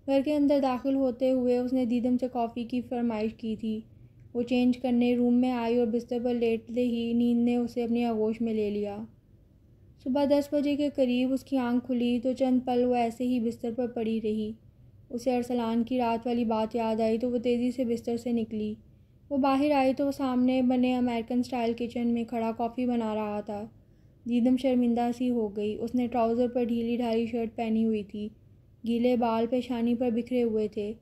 گھر کے اندر داخل ہوتے ہوئے اس نے دیدم سے کافی کی فرمائش کی تھی۔ وہ چینج کرنے روم میں آئی اور بستر پر لیٹتے ہی نیند نے اسے اپنی آغوش میں لے لیا۔ صبح 10 بجے کے قریب اس کی آنکھ کھلی تو چند پل وہ ایسے ہی بستر پر پڑی رہی۔ اسے ارسلان کی رات والی بات یاد آئی تو وہ تیزی سے بستر سے نکلی۔ وہ باہر آئی تو وہ سامنے بنے امریکن سٹائل کچن میں کھڑا کافی بنا رہا تھا۔ دیدم شرمندہ سی ہو گئی۔ اس نے ٹراؤزر پر ڈھیلی ڈھالی شرٹ پہنی ہوئی تھی۔ گیلے بال پیشانی پر بکھرے ہوئے تھے۔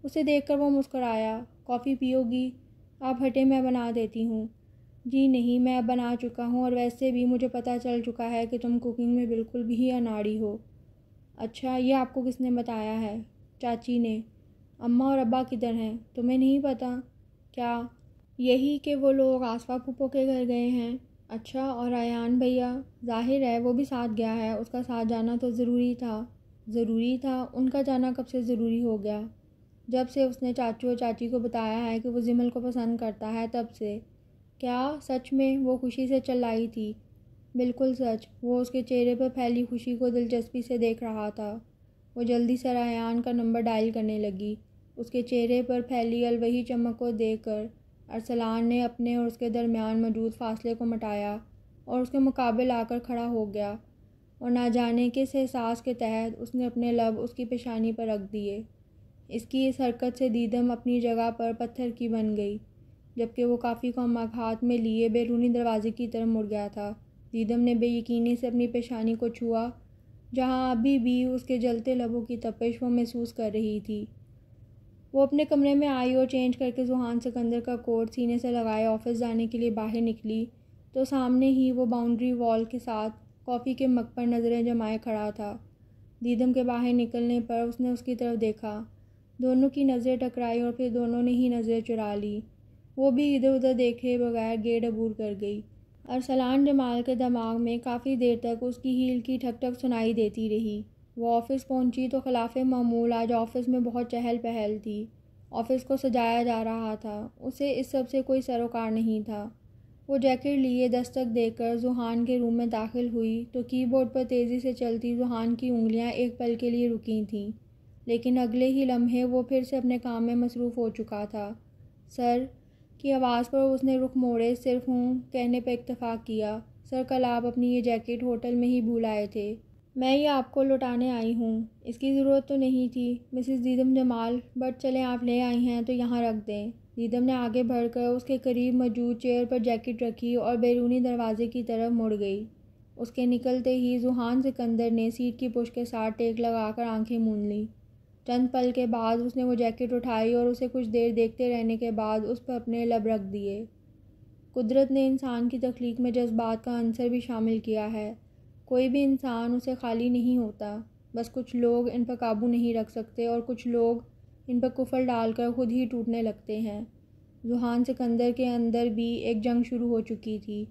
اسے دیکھ کر وہ مسکرایا۔ کافی پیو گی؟ آپ ہٹے، میں بنا دیتی ہوں۔ جی نہیں، میں اب بنا چکا ہوں، اور ویسے بھی مجھے پتہ چل چکا ہے کہ تم کوکنگ میں بالکل بھی اناڑی ہو۔ اچھا، یہ آپ کو کس نے بتایا ہے؟ چاچی نے۔ اماں اور ابا کدھر ہیں؟ تمہیں نہیں پتہ؟ کیا؟ یہی کہ وہ لوگ آصفہ پھپھو کے گھر گئے ہیں۔ اچھا، اور ایان بھیا؟ ظاہر ہے وہ بھی ساتھ گیا ہے، اس کا ساتھ جانا تو ضروری تھا۔ ضروری تھا؟ ان کا جانا کب سے ضروری ہو گیا؟ جب سے اس نے چاچو اور چاچی کو بتایا ہے کہ وہ جمل کو پسند کرتا ہے، تب سے۔ کیا؟ سچ میں؟ وہ خوشی سے چلائی تھی۔ بالکل سچ۔ وہ اس کے چہرے پر پھیلی خوشی کو دلچسپی سے دیکھ رہا تھا۔ وہ جلدی سے ریان کا نمبر ڈائل کرنے لگی۔ اس کے چہرے پر پھیلی الوہی چمک کو دیکھ کر ارسلان نے اپنے اور اس کے درمیان موجود فاصلے کو مٹایا اور اس کے مقابل آ کر کھڑا ہو گیا، اور نہ جانے کس احساس کے تحت اس نے اپنے لب اس کی پیشانی پر رکھ دیے۔ اس کی اس حرکت سے دیدم اپنی جگہ پر پتھر کی بن گئی، جبکہ وہ کافی کو مگ ہاتھ میں لیے بیرونی دروازے کی طرف مڑ گیا تھا۔ دیدم نے بے یقینی سے اپنی پیشانی کو چھوا، جہاں ابھی بھی اس کے جلتے لبوں کی تپش وہ محسوس کر رہی تھی۔ وہ اپنے کمرے میں آئی اور چینج کر کے ذوحان سکندر کا کوٹ سینے سے لگائے آفس جانے کے لیے باہر نکلی تو سامنے ہی وہ باؤنڈری وال کے ساتھ کافی کے مگ پر نظریں جمائے کھڑا تھا۔ دیدم کے باہر نکلنے پر اس نے اس کی طرف دیکھا، دونوں کی نظریں ٹکرائی اور پھر دونوں نے ہی نظریں چرا لی۔ وہ بھی ادھر ادھر دیکھے بغیر گیٹ عبور کر گئی۔ ارسلان جمال کے دماغ میں کافی دیر تک اس کی ہیل کی ٹھک ٹھک سنائی دیتی رہی۔ وہ آفس پہنچی تو خلاف معمول آج آفس میں بہت چہل پہل تھی۔ آفس کو سجایا جا رہا تھا۔ اسے اس سب سے کوئی سروکار نہیں تھا۔ وہ جیکٹ لیے دستک دے کر ذوحان کے روم میں داخل ہوئی تو کی بورڈ پر تیزی سے چلتی ذوحان کی انگلیاں ایک پل کے لیے رکی تھیں، لیکن اگلے ہی لمحے وہ پھر سے اپنے کام میں مصروف ہو چکا تھا۔ سر کی آواز پر اس نے رخ موڑے صرف ہوں کہنے پر اکتفا کیا۔ سر کل آپ اپنی یہ جیکٹ ہوٹل میں ہی بھول آئے تھے، میں یہ آپ کو لوٹانے آئی ہوں۔ اس کی ضرورت تو نہیں تھی مسز دیدم جمال، بٹ چلیں آپ لے آئی ہیں تو یہاں رکھ دیں۔ دیدم نے آگے بڑھ کر اس کے قریب موجود چیئر پر جیکٹ رکھی اور بیرونی دروازے کی طرف مڑ گئی۔ اس کے نکلتے ہی ذوحان سکندر نے سیٹ کی پشت کے ساتھ ٹیک لگا کر آنکھیں موند لیں۔ چند پل کے بعد اس نے وہ جیکٹ اٹھائی اور اسے کچھ دیر دیکھتے رہنے کے بعد اس پر اپنے لب رکھ دیے۔ قدرت نے انسان کی تخلیق میں جذبات کا عنصر بھی شامل کیا ہے۔ کوئی بھی انسان اسے خالی نہیں ہوتا، بس کچھ لوگ ان پر قابو نہیں رکھ سکتے اور کچھ لوگ ان پر کفر ڈال کر خود ہی ٹوٹنے لگتے ہیں۔ ذوحان سکندر کے اندر بھی ایک جنگ شروع ہو چکی تھی۔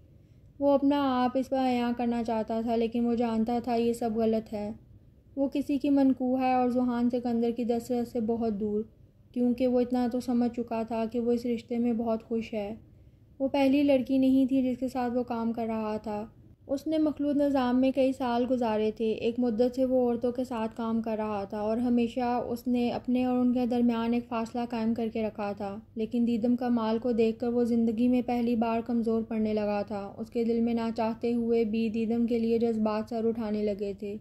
وہ اپنا آپ اس پر عیاں کرنا چاہتا تھا، لیکن وہ جانتا تھا یہ سب غلط ہے۔ وہ کسی کی منقوہ ہے اور ذوحان سکندر کی دسترس سے بہت دور، کیونکہ وہ اتنا تو سمجھ چکا تھا کہ وہ اس رشتے میں بہت خوش ہے۔ وہ پہلی لڑکی نہیں تھی جس کے ساتھ وہ کام کر رہا تھا۔ اس نے مخلوط نظام میں کئی سال گزارے تھے۔ ایک مدت سے وہ عورتوں کے ساتھ کام کر رہا تھا اور ہمیشہ اس نے اپنے اور ان کے درمیان ایک فاصلہ قائم کر کے رکھا تھا، لیکن دیدم کمال کو دیکھ کر وہ زندگی میں پہلی بار کمزور پڑنے لگا تھا۔ اس کے دل میں نہ چاہتے ہوئے بھی دیدم کے لیے جذبات سر اٹھانے لگے تھے۔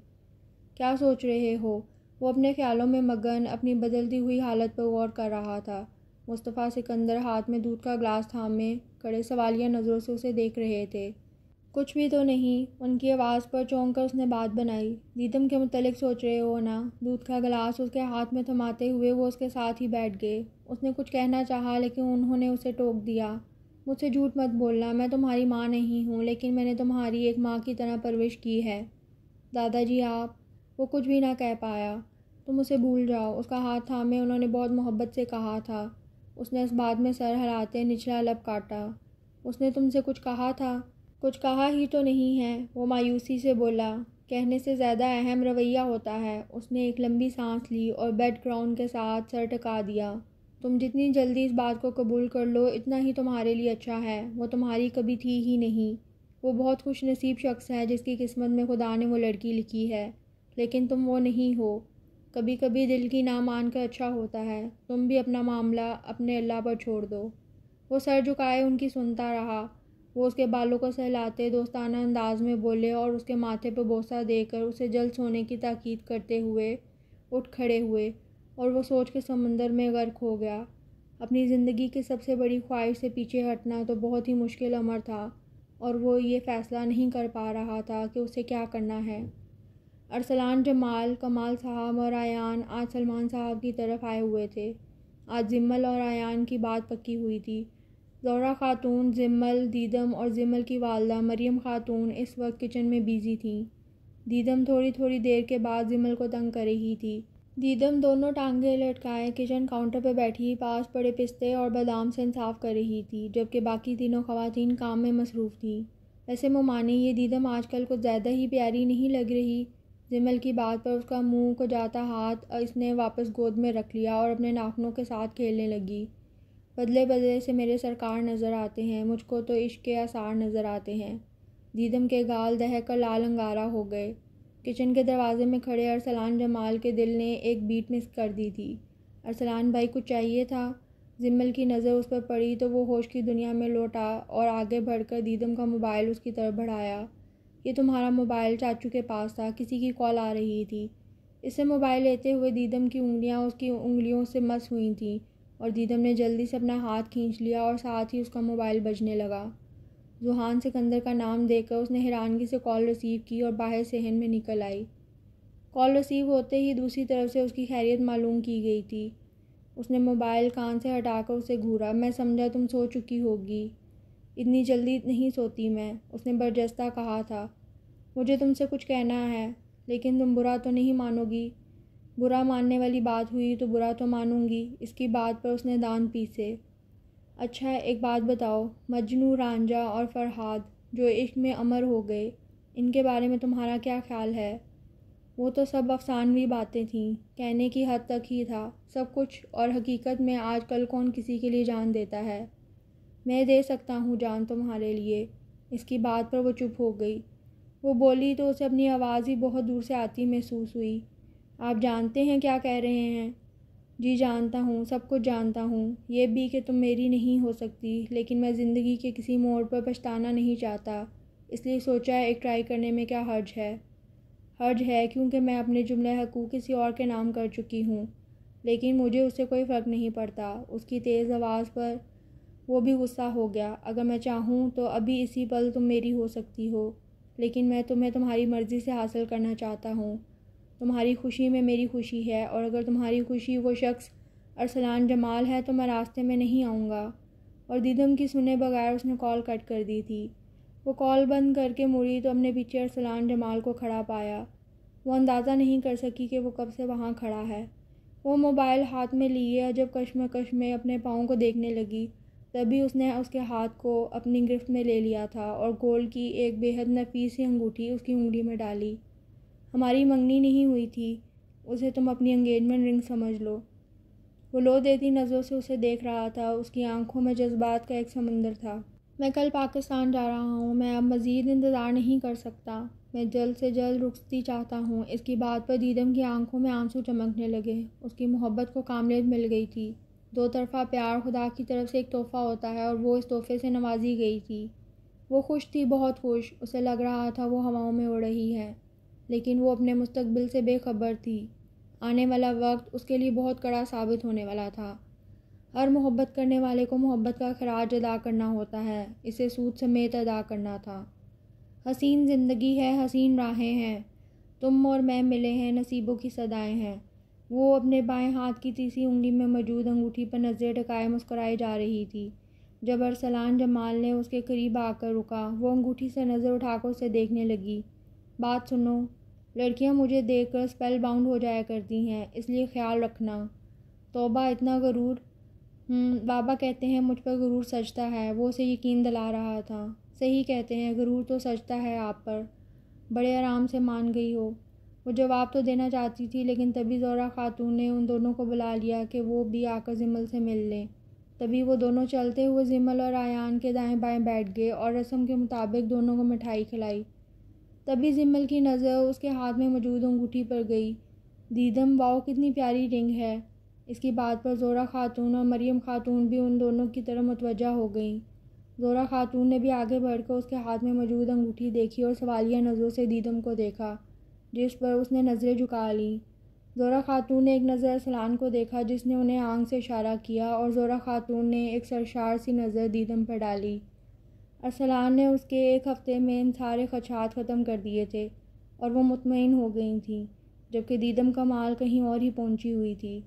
کیا سوچ رہے ہو؟ وہ اپنے خیالوں میں مگن اپنی بدلتی ہوئی حالت پر غور کر رہا تھا۔ مصطفیٰ سکندر ہاتھ میں دودھ کا گلاس تھامے کڑے سوالیہ نظروں سے اسے دیکھ رہے تھے۔ کچھ بھی تو نہیں، ان کی آواز پر چونک کر اس نے بات بنائی۔ دیدم کے متعلق سوچ رہے ہو نا؟ دودھ کا گلاس اس کے ہاتھ میں تھماتے ہوئے وہ اس کے ساتھ ہی بیٹھ گئے۔ اس نے کچھ کہنا چاہا لیکن انہوں نے اسے ٹوک دیا۔ مجھ سے جھوٹ مت بولنا، میں تمہاری ماں نہیں ہوں، لیکن میں نے تمہاری ایک ماں کی طرح پرورش کی ہے۔ دادا جی آپ، وہ کچھ بھی نہ کہہ پایا۔ تم اسے بھول جاؤ، اس کا ہاتھ تھامے انہوں نے بہت محبت سے کہا تھا۔ اس نے اس بات میں سر ہلاتے نچلا لب کاٹا۔ اس نے تم سے کچھ کہا تھا؟ کچھ کہا ہی تو نہیں ہے، وہ مایوسی سے بولا۔ کہنے سے زیادہ اہم رویہ ہوتا ہے۔ اس نے ایک لمبی سانس لی اور بیک گراؤنڈ کے ساتھ سر ٹکا دیا۔ تم جتنی جلدی اس بات کو قبول کر لو اتنا ہی تمہارے لیے اچھا ہے۔ وہ تمہاری کبھی تھی ہی نہیں۔ وہ بہت خوش نصیب شخص ہے جس کی قسمت میں خدا نے وہ لڑکی لکھی ہے، لیکن تم وہ نہیں ہو۔ کبھی کبھی دل کی نہ مان کر اچھا ہوتا ہے۔ تم بھی اپنا معاملہ اپنے اللہ پر چھوڑ دو۔ وہ سر جھکائے ان کی سنتا رہا۔ وہ اس کے بالوں کو سہلاتے دوستانہ انداز میں بولے اور اس کے ماتھے پر بوسہ دے کر اسے جلد سونے کی تاکید کرتے ہوئے اٹھ کھڑے ہوئے، اور وہ سوچ کے سمندر میں غرق ہو گیا۔ اپنی زندگی کی سب سے بڑی خواہش سے پیچھے ہٹنا تو بہت ہی مشکل امر تھا، اور وہ یہ فیصلہ نہیں کر پا رہا تھا کہ اسے کیا کرنا ہے۔ ارسلان جمال، کمال صاحب اور ریان آج سلمان صاحب کی طرف آئے ہوئے تھے۔ آج زمل اور ریان کی بات پکی ہوئی تھی۔ زہرہ خاتون، زمل، دیدم اور زمل کی والدہ مریم خاتون اس وقت کچن میں بیزی تھیں۔ دیدم تھوڑی دیر کے بعد زمل کو تنگ کر رہی تھی۔ دیدم دونوں ٹانگیں لٹکائے کچن کاؤنٹر پر بیٹھی پاس پڑے پستے اور بادام سے انصاف کر رہی تھی، جبکہ باقی تینوں خواتین کام میں مصروف تھیں۔ ویسے ممانی یہ دیدم آج کل کچھ زیادہ ہی پیاری نہیں لگ رہی؟ زمل کی بات پر اس کا منہ کو جاتا ہاتھ اس نے واپس گود میں رکھ لیا اور اپنے ناخنوں کے ساتھ کھیلنے لگی۔ بدلے بدلے سے میرے سرکار نظر آتے ہیں، مجھ کو تو عشق کے آثار نظر آتے ہیں۔ دیدم کے گال دہک کر لال انگارہ ہو گئے۔ کچن کے دروازے میں کھڑے ارسلان جمال کے دل نے ایک بیٹ مس کر دی تھی۔ ارسلان بھائی کچھ چاہیے تھا؟ زمل کی نظر اس پر پڑی تو وہ ہوش کی دنیا میں لوٹا اور آگے بڑھ کر دیدم کا موبائل اس کی طرف بڑھایا۔ یہ تمہارا موبائل چاچو کے پاس تھا، کسی کی کال آ رہی تھی۔ اس سے موبائل لیتے ہوئے دیدم کی انگلیاں اس کی انگلیوں سے مس ہوئی تھیں اور دیدم نے جلدی سے اپنا ہاتھ کھینچ لیا اور ساتھ ہی اس کا موبائل بجنے لگا۔ ذوحان سکندر کا نام دیکھ کر اس نے حیرانگی سے کال ریسیو کی اور باہر صحن میں نکل آئی۔ کال ریسیو ہوتے ہی دوسری طرف سے اس کی خیریت معلوم کی گئی تھی۔ اس نے موبائل کان سے ہٹا کر اسے گھورا۔ میں سمجھا تم سو چکی ہوگی۔ اتنی جلدی نہیں سوتی میں، اس نے برجستہ کہا تھا۔ مجھے تم سے کچھ کہنا ہے، لیکن تم برا تو نہیں مانو گی؟ برا ماننے والی بات ہوئی تو برا تو مانوں گی۔ اس کی بات پر اس نے دانت پیسے۔ اچھا ایک بات بتاؤ، مجنوں، رانجھا اور فرہاد جو عشق میں امر ہو گئے، ان کے بارے میں تمہارا کیا خیال ہے؟ وہ تو سب افسانوی باتیں تھیں، کہنے کی حد تک ہی تھا سب کچھ، اور حقیقت میں آج کل کون کسی کے لیے جان دیتا ہے؟ میں دے سکتا ہوں جان تمہارے لیے۔ اس کی بات پر وہ چپ ہو گئی۔ وہ بولی تو اسے اپنی آواز ہی بہت دور سے آتی محسوس ہوئی۔ آپ جانتے ہیں کیا کہہ رہے ہیں؟ جی جانتا ہوں، سب کچھ جانتا ہوں، یہ بھی کہ تم میری نہیں ہو سکتی، لیکن میں زندگی کے کسی موڑ پر پچھتانا نہیں چاہتا، اس لیے سوچا ہے ایک ٹرائی کرنے میں کیا حرج ہے۔ حرج ہے کیونکہ میں اپنے جملہ حقوق کسی اور کے نام کر چکی ہوں، لیکن مجھے اس سے کوئی فرق نہیں پڑتا۔ اس کی تیز آواز پر وہ بھی غصہ ہو گیا۔ اگر میں چاہوں تو ابھی اسی پل تم میری ہو سکتی ہو، لیکن میں تمہیں تمہاری مرضی سے حاصل کرنا چاہتا ہوں۔ تمہاری خوشی میں میری خوشی ہے، اور اگر تمہاری خوشی وہ شخص ارسلان جمال ہے تو میں راستے میں نہیں آؤں گا۔ اور دیدم کی سنے بغیر اس نے کال کٹ کر دی تھی۔ وہ کال بند کر کے مڑی تو اپنے پیچھے ارسلان جمال کو کھڑا پایا۔ وہ اندازہ نہیں کر سکی کہ وہ کب سے وہاں کھڑا ہے۔ وہ موبائل ہاتھ میں لیے عجب کشمکش میں اپنے پاؤں کو دیکھنے لگی، تبھی اس نے اس کے ہاتھ کو اپنی گرفت میں لے لیا تھا اور گولڈ کی ایک بے حد نفیس سی انگوٹھی اس کی انگلی میں ڈالی۔ ہماری منگنی نہیں ہوئی تھی، اسے تم اپنی انگیجمنٹ رنگ سمجھ لو۔ وہ لو دیتی نظروں سے اسے دیکھ رہا تھا، اس کی آنکھوں میں جذبات کا ایک سمندر تھا۔ میں کل پاکستان جا رہا ہوں، میں اب مزید انتظار نہیں کر سکتا، میں جلد سے جلد رخصتی چاہتا ہوں۔ اس کی بات پر دیدم کی آنکھوں میں آنسو چمکنے لگے۔ اس کی محبت کو کاملیت مل گئی تھی۔ دو طرفہ پیار خدا کی طرف سے ایک تحفہ ہوتا ہے اور وہ اس تحفے سے نوازی گئی تھی۔ وہ خوش تھی، بہت خوش، اسے لگ رہا تھا وہ ہواؤں میں اڑ رہی ہے، لیکن وہ اپنے مستقبل سے بے خبر تھی۔ آنے والا وقت اس کے لیے بہت کڑا ثابت ہونے والا تھا۔ ہر محبت کرنے والے کو محبت کا خراج ادا کرنا ہوتا ہے، اسے سود سمیت ادا کرنا تھا۔ حسین زندگی ہے، حسین راہیں ہیں، تم اور میں ملے ہیں، نصیبوں کی صدائیں ہیں۔ وہ اپنے بائیں ہاتھ کی تیسری انگلی میں موجود انگوٹھی پر نظریں ٹکائے مسکرائی جا رہی تھی۔ جب ارسلان جمال نے اس کے قریب آ کر رکا، وہ انگوٹھی سے نظر اٹھا کر اسے دیکھنے لگی۔ بات سنو، لڑکیاں مجھے دیکھ کر اسپیل باؤنڈ ہو جایا کرتی ہیں، اس لیے خیال رکھنا۔ توبہ، اتنا غرور؟ بابا کہتے ہیں مجھ پر غرور سجتا ہے، وہ اسے یقین دلا رہا تھا۔ صحیح کہتے ہیں، غرور تو سجتا ہے آپ پر۔ بڑے آرام سے مان گئی ہو۔ وہ جواب تو دینا چاہتی تھی، لیکن تبھی زہرہ خاتون نے ان دونوں کو بلا لیا کہ وہ بھی آ کر زمل سے مل لیں۔ تبھی وہ دونوں چلتے ہوئے زمل اور آیان کے دائیں بائیں بیٹھ گئے اور رسم کے مطابق دونوں کو مٹھائی کھلائی۔ تبھی زمل کی نظر اس کے ہاتھ میں موجود انگوٹھی پر گئی۔ دیدم، واؤ کتنی پیاری رنگ ہے۔ اس کی بات پر زہرہ خاتون اور مریم خاتون بھی ان دونوں کی طرف متوجہ ہو گئیں۔ زہرہ خاتون نے بھی آگے بڑھ کر اس کے ہاتھ میں موجود انگوٹھی دیکھی اور سوالیہ نظروں سے دیدم کو دیکھا، جس پر اس نے نظریں جھکا لیں۔ زہرہ خاتون نے ایک نظر ارسلان کو دیکھا، جس نے انہیں آنکھ سے اشارہ کیا، اور زہرہ خاتون نے ایک سرشار سی نظر دیدم پر ڈالی۔ ارسلان نے اس کے ایک ہفتے میں ان سارے خدشات ختم کر دیے تھے اور وہ مطمئن ہو گئی تھیں، جبکہ دیدم کا مال کہیں اور ہی پہنچی ہوئی تھی۔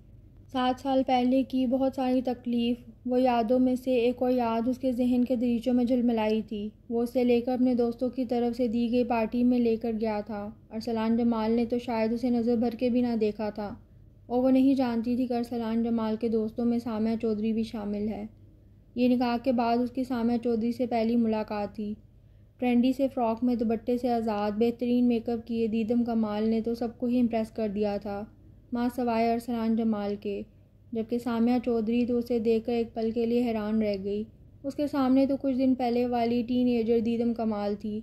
7 سال پہلے کی بہت ساری تکلیف، وہ یادوں میں سے ایک اور یاد اس کے ذہن کے دریچوں میں جھلملائی تھی۔ وہ اسے لے کر اپنے دوستوں کی طرف سے دی گئی پارٹی میں لے کر گیا تھا۔ ارسلان جمال نے تو شاید اسے نظر بھر کے بھی نہ دیکھا تھا، اور وہ نہیں جانتی تھی کہ ارسلان جمال کے دوستوں میں سامعہ چودھری بھی شامل ہے۔ یہ نکاح کے بعد اس کی سامعہ چودھری سے پہلی ملاقات تھی۔ ٹرینڈی سے فراک میں دوپٹے سے آزاد، بہترین میک اپ کیے دیدم کمال نے تو سب کو ہی امپریس کر دیا تھا، ماں سوائے ارسلان جمال کے، جبکہ سامعہ چودھری تو اسے دیکھ کر ایک پل کے لیے حیران رہ گئی۔ اس کے سامنے تو کچھ دن پہلے والی ٹین ایجر دیدم کمال تھی،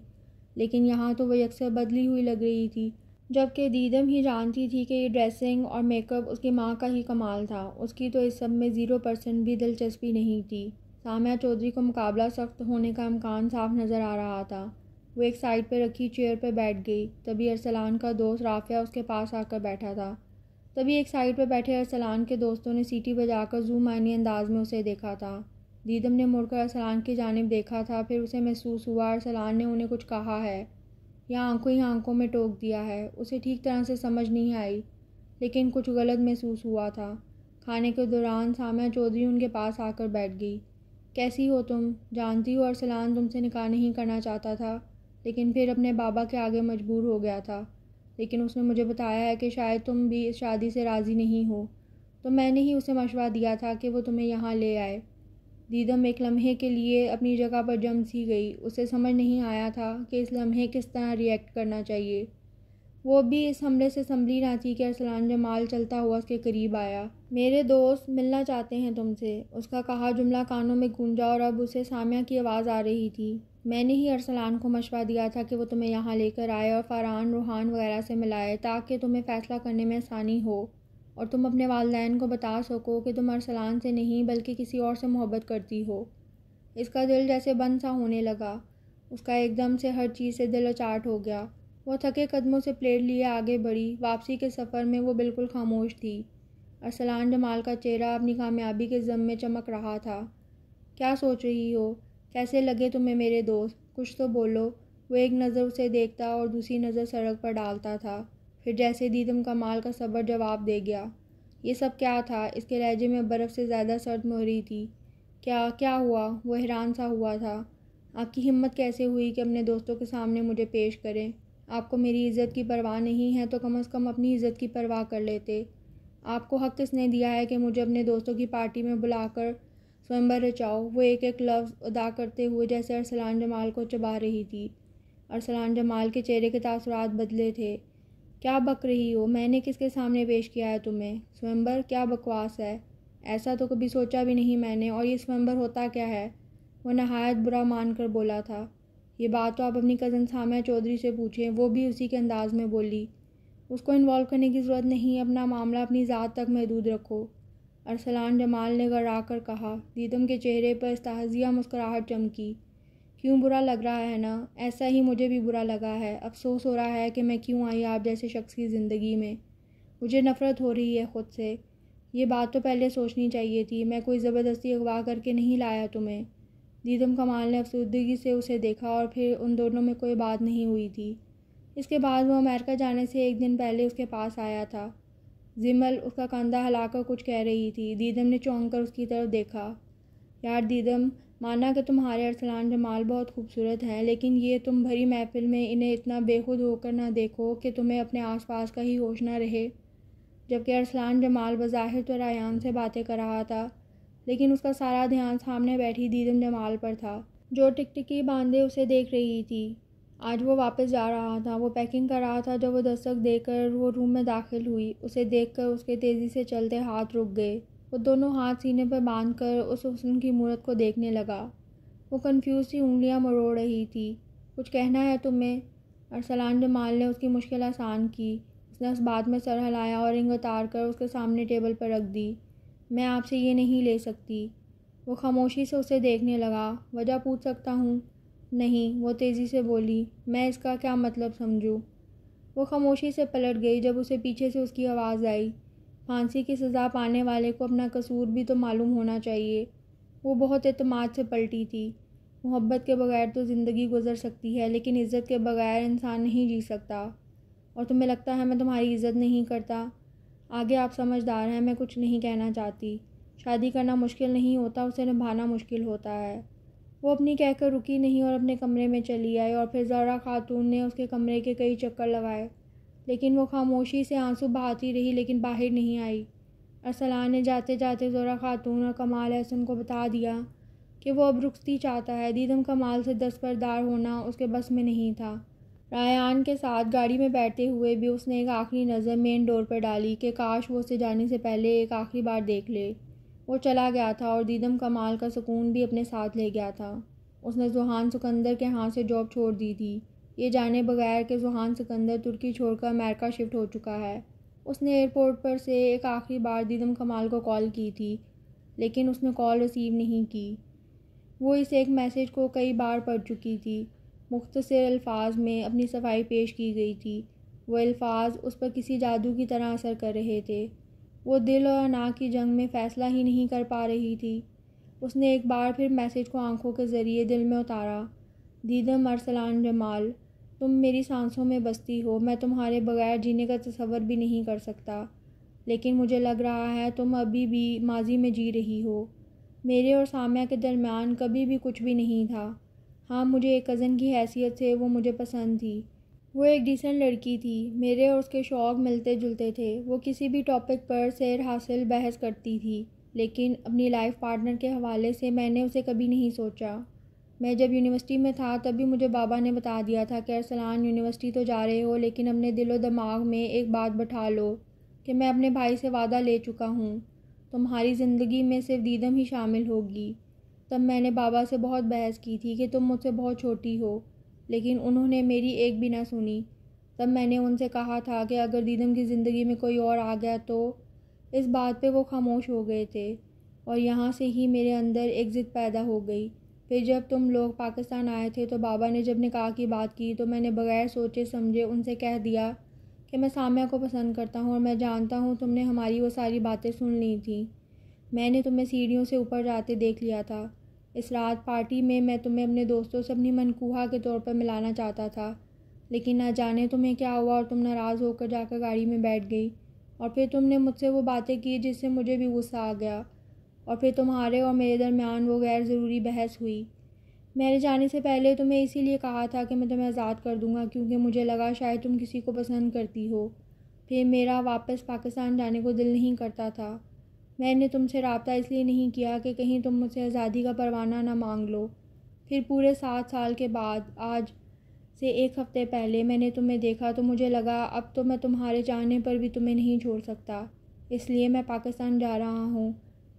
لیکن یہاں تو وہ یکسر بدلی ہوئی لگ رہی تھی، جبکہ دیدم ہی جانتی تھی کہ یہ ڈریسنگ اور میک اپ اس کی ماں کا ہی کمال تھا، اس کی تو اس سب میں 0% بھی دلچسپی نہیں تھی۔ سامیہ چودھری کو مقابلہ سخت ہونے کا امکان صاف نظر آ رہا تھا۔ وہ ایک سائڈ پہ رکھی چیئر پہ بیٹھ گئی، تبھی ارسلان کا دوست رافعہ اس کے پاس آ کر بیٹھا تھا۔ تبھی ایک سائڈ پہ بیٹھے ارسلان کے دوستوں نے سیٹی بجا کر زوم آئینی انداز میں اسے دیکھا تھا۔ دیدم نے مڑ کر ارسلان کی جانب دیکھا تھا، پھر اسے محسوس ہوا ارسلان نے انہیں کچھ کہا ہے یا آنکھوں ہی آنکھوں میں ٹوک دیا ہے۔ اسے ٹھیک طرح سے سمجھ نہیں آئی، لیکن کچھ غلط محسوس ہوا تھا۔ کھانے کے دوران سامیہ چودھری ان کے پاس آ کر بیٹھ گئی۔ کیسی ہو تم؟ جانتی ہو ارسلان تم سے نکاح نہیں کرنا چاہتا تھا، لیکن پھر اپنے بابا کے آگے مجبور ہو گیا تھا، لیکن اس نے مجھے بتایا ہے کہ شاید تم بھی اس شادی سے راضی نہیں ہو، تو میں نے ہی اسے مشورہ دیا تھا کہ وہ تمہیں یہاں لے آئے۔ دیدم ایک لمحے کے لیے اپنی جگہ پر جم سی گئی، اسے سمجھ نہیں آیا تھا کہ اس لمحے کس طرح ری ایکٹ کرنا چاہیے۔ وہ بھی اس حملے سے سنبھلی نہ تھی کہ ارسلان جمال چلتا ہوا اس کے قریب آیا۔ میرے دوست ملنا چاہتے ہیں تم سے، اس کا کہا جملہ کانوں میں گونجا اور اب اسے سامیہ کی آواز آ رہی تھی۔ میں نے ہی ارسلان کو مشورہ دیا تھا کہ وہ تمہیں یہاں لے کر آئے اور فرحان روحان وغیرہ سے ملائے تاکہ تمہیں فیصلہ کرنے میں آسانی ہو اور تم اپنے والدین کو بتا سکو کہ تم ارسلان سے نہیں بلکہ کسی اور سے محبت کرتی ہو۔ اس کا دل جیسے بند سا ہونے لگا، اس کا ایک دم سے ہر چیز سے دل اچاٹ ہو گیا۔ وہ تھکے قدموں سے پلیٹ لیے آگے بڑھی۔ واپسی کے سفر میں وہ بالکل خاموش تھی۔ ارسلان جمال کا چہرہ اپنی کامیابی کے غم میں چمک رہا تھا۔ کیا سوچ رہی ہو؟ کیسے لگے تمہیں میرے دوست؟ کچھ تو بولو۔ وہ ایک نظر اسے دیکھتا اور دوسری نظر سڑک پر ڈالتا تھا، پھر جیسے دیدم کمال کا صبر جواب دے گیا۔ یہ سب کیا تھا؟ اس کے لہجے میں برف سے زیادہ سرد مہری تھی۔ کیا ہوا؟ وہ حیران سا ہوا تھا۔ آپ کی ہمت کیسے ہوئی کہ اپنے دوستوں کے سامنے مجھے پیش کریں؟ آپ کو میری عزت کی پرواہ نہیں ہے تو کم از کم اپنی عزت کی پرواہ کر لیتے۔ آپ کو حق کس نے دیا ہے کہ مجھے اپنے دوستوں کی پارٹی میں بلا کر سوئمبر رچاؤ؟ وہ ایک ایک لفظ ادا کرتے ہوئے جیسے ارسلان جمال کو چبا رہی تھی۔ ارسلان جمال کے چہرے کے تاثرات بدلے تھے۔ کیا بک رہی ہو؟ میں نے کس کے سامنے پیش کیا ہے تمہیں؟ سوئمبر؟ کیا بکواس ہے؟ ایسا تو کبھی سوچا بھی نہیں میں نے، اور یہ سوئمبر ہوتا کیا ہے؟ وہ نہایت برا مان کر بولا تھا۔ یہ بات تو آپ اپنی کزن سامیہ چودھری سے پوچھیں، وہ بھی اسی کے انداز میں بولی۔ اس کو انوالو کرنے کی ضرورت نہیں، اپنا معاملہ اپنی ذات تک محدود رکھو، ارسلان جمال نے گھرا کر کہا۔ دیدم کے چہرے پر استہزائیہ مسکراہٹ چمکی۔ کیوں برا لگ رہا ہے نا؟ ایسا ہی مجھے بھی برا لگا ہے۔ افسوس ہو رہا ہے کہ میں کیوں آئی آپ جیسے شخص کی زندگی میں۔ مجھے نفرت ہو رہی ہے خود سے۔ یہ بات تو پہلے سوچنی چاہیے تھی، میں کوئی زبردستی اغوا کر کے نہیں لایا تمہیں۔ دیدم کمال نے افسردگی سے اسے دیکھا اور پھر ان دونوں میں کوئی بات نہیں ہوئی تھی۔ اس کے بعد وہ امریکہ جانے سے ایک دن پہلے اس کے پاس آیا تھا۔ زمل اس کا کندھا ہلا کر کچھ کہہ رہی تھی۔ دیدم نے چونک کر اس کی طرف دیکھا۔ یار دیدم، مانا کہ تمہارے ارسلان جمال بہت خوبصورت ہیں، لیکن یہ تم بھری محفل میں انہیں اتنا بے خود ہو کر نہ دیکھو کہ تمہیں اپنے آس پاس کا ہی ہوش نہ رہے۔ جبکہ ارسلان جمال بظاہر تو ریان سے باتیں کر رہا تھا، لیکن اس کا سارا دھیان سامنے بیٹھی دیدم جمال پر تھا، جو ٹکٹکی باندھے اسے دیکھ رہی تھی۔ آج وہ واپس جا رہا تھا۔ وہ پیکنگ کر رہا تھا جب وہ دستک دے کر وہ روم میں داخل ہوئی۔ اسے دیکھ کر اس کے تیزی سے چلتے ہاتھ رک گئے۔ وہ دونوں ہاتھ سینے پر باندھ کر اس حسن کی مورت کو دیکھنے لگا۔ وہ کنفیوز سی انگلیاں مروڑ رہی تھی۔ کچھ کہنا ہے تمہیں؟ ارسلان جمال نے اس کی مشکل آسان کی۔ اس نے اس بات میں سر ہلایا اور رنگ اتار کر اس کے سامنے ٹیبل پر رکھ دی۔ میں آپ سے یہ نہیں لے سکتی۔ وہ خاموشی سے اسے دیکھنے لگا۔ وجہ پوچھ سکتا ہوں؟ نہیں، وہ تیزی سے بولی۔ میں اس کا کیا مطلب سمجھوں؟ وہ خاموشی سے پلٹ گئی جب اسے پیچھے سے اس کی آواز آئی۔ پھانسی کی سزا پانے والے کو اپنا قصور بھی تو معلوم ہونا چاہیے۔ وہ بہت اعتماد سے پلٹی تھی۔ محبت کے بغیر تو زندگی گزر سکتی ہے، لیکن عزت کے بغیر انسان نہیں جی سکتا۔ اور تمہیں لگتا ہے میں تمہاری عزت نہیں کرتا؟ آگے آپ سمجھدار ہیں، میں کچھ نہیں کہنا چاہتی۔ شادی کرنا مشکل نہیں ہوتا، اسے نبھانا مشکل ہوتا ہے۔ وہ اپنی کہہ کر رکی نہیں اور اپنے کمرے میں چلی آئی، اور پھر زہرا خاتون نے اس کے کمرے کے کئی چکر لگائے، لیکن وہ خاموشی سے آنسو بہاتی رہی لیکن باہر نہیں آئی۔ ارسلان نے جاتے جاتے زہرا خاتون اور کمال احسن کو بتا دیا کہ وہ اب رخصتی چاہتا ہے۔ دیدم کمال سے دستبردار ہونا اس کے بس میں نہیں تھا۔ ریان کے ساتھ گاڑی میں بیٹھتے ہوئے بھی اس نے ایک آخری نظر مین ڈور پر ڈالی کہ کاش وہ اسے جانے سے پہلے ایک آخری بار دیکھ لے۔ وہ چلا گیا تھا اور دیدم کمال کا سکون بھی اپنے ساتھ لے گیا تھا۔ اس نے ذوحان سکندر کے ہاتھ سے جاب چھوڑ دی تھی۔ یہ جانے بغیر کہ ذوحان سکندر ترکی چھوڑ کر امریکہ شفٹ ہو چکا ہے۔ اس نے ایئرپورٹ پر سے ایک آخری بار دیدم کمال کو کال کی تھی، لیکن اس نے کال ریسیو نہیں کی۔ وہ اس ایک میسیج کو کئی بار پڑھ چکی تھی۔ مختصر الفاظ میں اپنی صفائی پیش کی گئی تھی۔ وہ الفاظ اس پر کسی جادو کی طرح اثر کر رہے تھے۔ وہ دل اور انا کی جنگ میں فیصلہ ہی نہیں کر پا رہی تھی۔ اس نے ایک بار پھر میسیج کو آنکھوں کے ذریعے دل میں اتارا۔ دیدم ارسلان جمال، تم میری سانسوں میں بستی ہو، میں تمہارے بغیر جینے کا تصور بھی نہیں کر سکتا، لیکن مجھے لگ رہا ہے تم ابھی بھی ماضی میں جی رہی ہو۔ میرے اور سامیہ کے درمیان کبھی بھی کچھ بھی نہیں تھا۔ ہاں، مجھے ایک کزن کی حیثیت سے وہ مجھے پسند تھی۔ وہ ایک ڈیسنٹ لڑکی تھی۔ میرے اور اس کے شوق ملتے جلتے تھے۔ وہ کسی بھی ٹاپک پر سیر حاصل بحث کرتی تھی، لیکن اپنی لائف پارٹنر کے حوالے سے میں نے اسے کبھی نہیں سوچا۔ میں جب یونیورسٹی میں تھا تب بھی مجھے بابا نے بتا دیا تھا کہ ارسلان، یونیورسٹی تو جا رہے ہو، لیکن اپنے دل و دماغ میں ایک بات بٹھا لو کہ میں اپنے بھائی سے وعدہ لے چکا ہوں، تمہاری زندگی میں صرف دیدم ہی شامل ہوگی۔ تب میں نے بابا سے بہت بحث کی تھی کہ تم مجھ سے بہت چھوٹی ہو، لیکن انہوں نے میری ایک بھی نہ سنی۔ تب میں نے ان سے کہا تھا کہ اگر دیدم کی زندگی میں کوئی اور آ گیا تو۔ اس بات پہ وہ خاموش ہو گئے تھے، اور یہاں سے ہی میرے اندر ایک ضد پیدا ہو گئی۔ پھر جب تم لوگ پاکستان آئے تھے تو بابا نے جب نکاح کی بات کی تو میں نے بغیر سوچے سمجھے ان سے کہہ دیا کہ میں سامیہ کو پسند کرتا ہوں، اور میں جانتا ہوں تم نے ہماری وہ ساری باتیں سن لی تھیں۔ میں نے تمہیں سیڑھیوں سے اوپر جاتے دیکھ لیا تھا۔ اس رات پارٹی میں تمہیں اپنے دوستوں سے اپنی منکوحہ کے طور پر ملانا چاہتا تھا، لیکن نہ جانے تمہیں کیا ہوا اور تم ناراض ہو کر جا کر گاڑی میں بیٹھ گئی، اور پھر تم نے مجھ سے وہ باتیں کی جس سے مجھے بھی غصہ آ گیا، اور پھر تمہارے اور میرے درمیان وہ غیر ضروری بحث ہوئی۔ میں نے جانے سے پہلے تمہیں اسی لیے کہا تھا کہ میں تمہیں آزاد کر دوں گا، کیونکہ مجھے لگا شاید تم کسی کو پسند کرتی ہو۔ پھر میرا واپس پاکستان جانے کو دل نہیں کرتا تھا۔ میں نے تم سے رابطہ اس لیے نہیں کیا کہ کہیں تم مجھ سے آزادی کا پروانہ نہ مانگ لو۔ پھر پورے 7 سال کے بعد آج سے 1 ہفتے پہلے میں نے تمہیں دیکھا تو مجھے لگا اب تو میں تمہارے چاہنے پر بھی تمہیں نہیں چھوڑ سکتا، اس لیے میں پاکستان جا رہا ہوں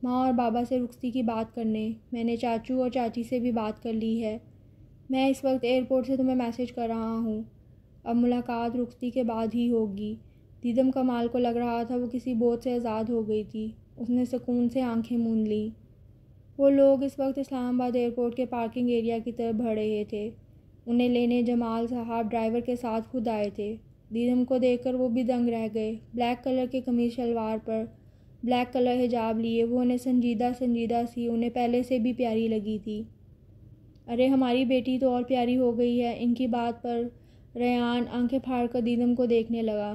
ماں اور بابا سے رخصتی کی بات کرنے۔ میں نے چاچو اور چاچی سے بھی بات کر لی ہے۔ میں اس وقت ایئرپورٹ سے تمہیں میسیج کر رہا ہوں۔ اب ملاقات رخصتی کے بعد ہی ہوگی۔ دیدم کمال کو لگ رہا تھا وہ کسی بوجھ سے آزاد ہو گئی تھی۔ اس نے سکون سے آنکھیں موند لیں۔ وہ لوگ اس وقت اسلام آباد ایئرپورٹ کے پارکنگ ایریا کی طرف بڑھ رہے تھے۔ انہیں لینے جمال صاحب ڈرائیور کے ساتھ خود آئے تھے۔ دیدم کو دیکھ کر وہ بھی دنگ رہ گئے۔ بلیک کلر کے قمیض شلوار پر بلیک کلر حجاب لیے وہ انہیں سنجیدہ سی انہیں پہلے سے بھی پیاری لگی تھی۔ ارے ہماری بیٹی تو اور پیاری ہو گئی ہے۔ ان کی بات پر ریان آنکھیں پھاڑ کر دیدم کو دیکھنے لگا۔